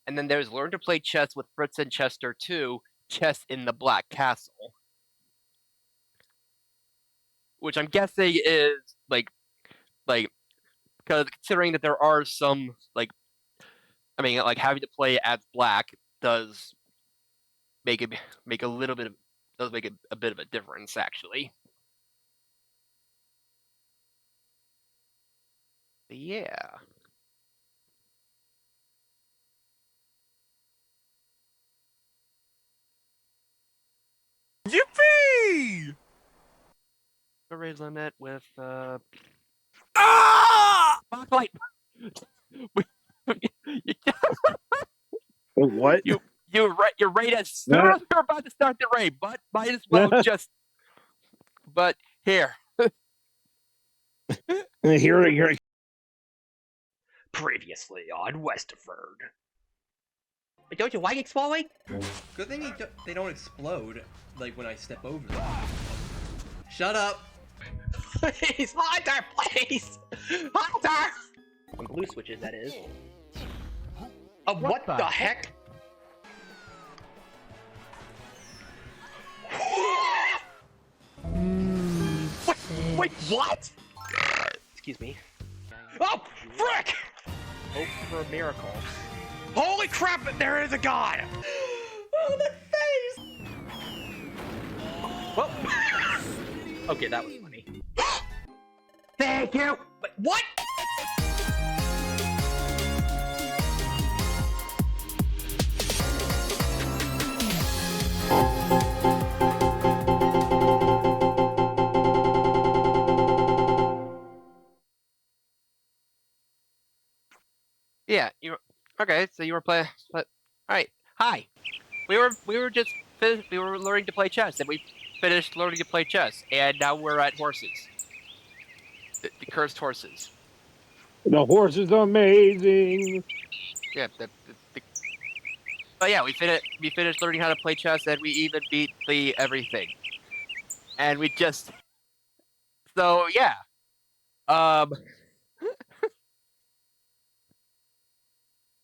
then there's Learn to Play Chess with Fritz and Chester 2, Chess in the Black Castle. Which I'm guessing is, because considering that there are some, having to play as Black does make a bit of a difference, actually. But yeah. Yippee! Raise limit with Spotlight! What? You're right as soon as you're about to start the raid, but might as well just. But here. Here. Previously on Westerford. But don't you like exploding? Good thing they don't explode, like when I step over them. Shut up! Please, Hunter, please! Hunter! On blue switches, that is. What the heck? Wait, what? Excuse me. Oh, frick! Hope for a miracle. Holy crap, there is a god! Oh, the face! Well, okay, that was funny. Thank you! But what? Yeah, you were, okay, so you were playing, but, alright, hi. We were just, we were learning to play chess, and we finished learning to play chess, and now we're at horses. The cursed horses. The horse is amazing. Yeah, but yeah, we finished learning how to play chess, and we even beat the everything. And we just, so yeah.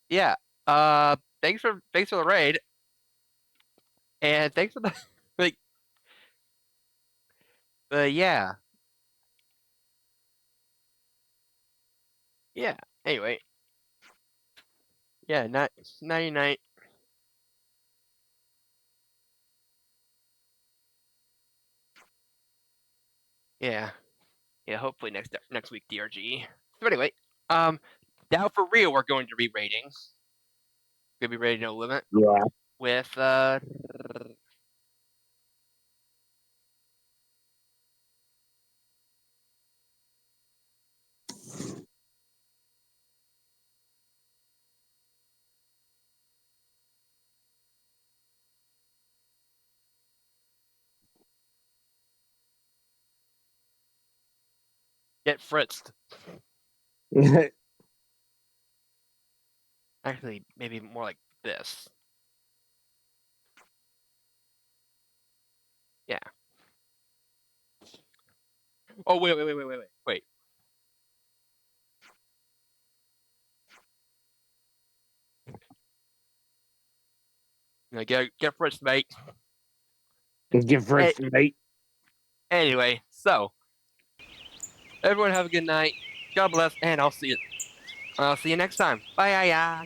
Yeah. Thanks for the raid, and thanks for the like. But yeah. Yeah. Anyway. Yeah. Night night. Yeah. Yeah. Hopefully next week DRG. So anyway, now for real, we're going to be rating. We're gonna be rating No Limit. Yeah. With Get Fritzed. Actually, maybe more like this. Yeah. Oh wait. You know, get Fritz, mate. Get Fritz, mate. Anyway, so everyone have a good night. God bless, and I'll see you. I'll see you next time. Bye. Yeah.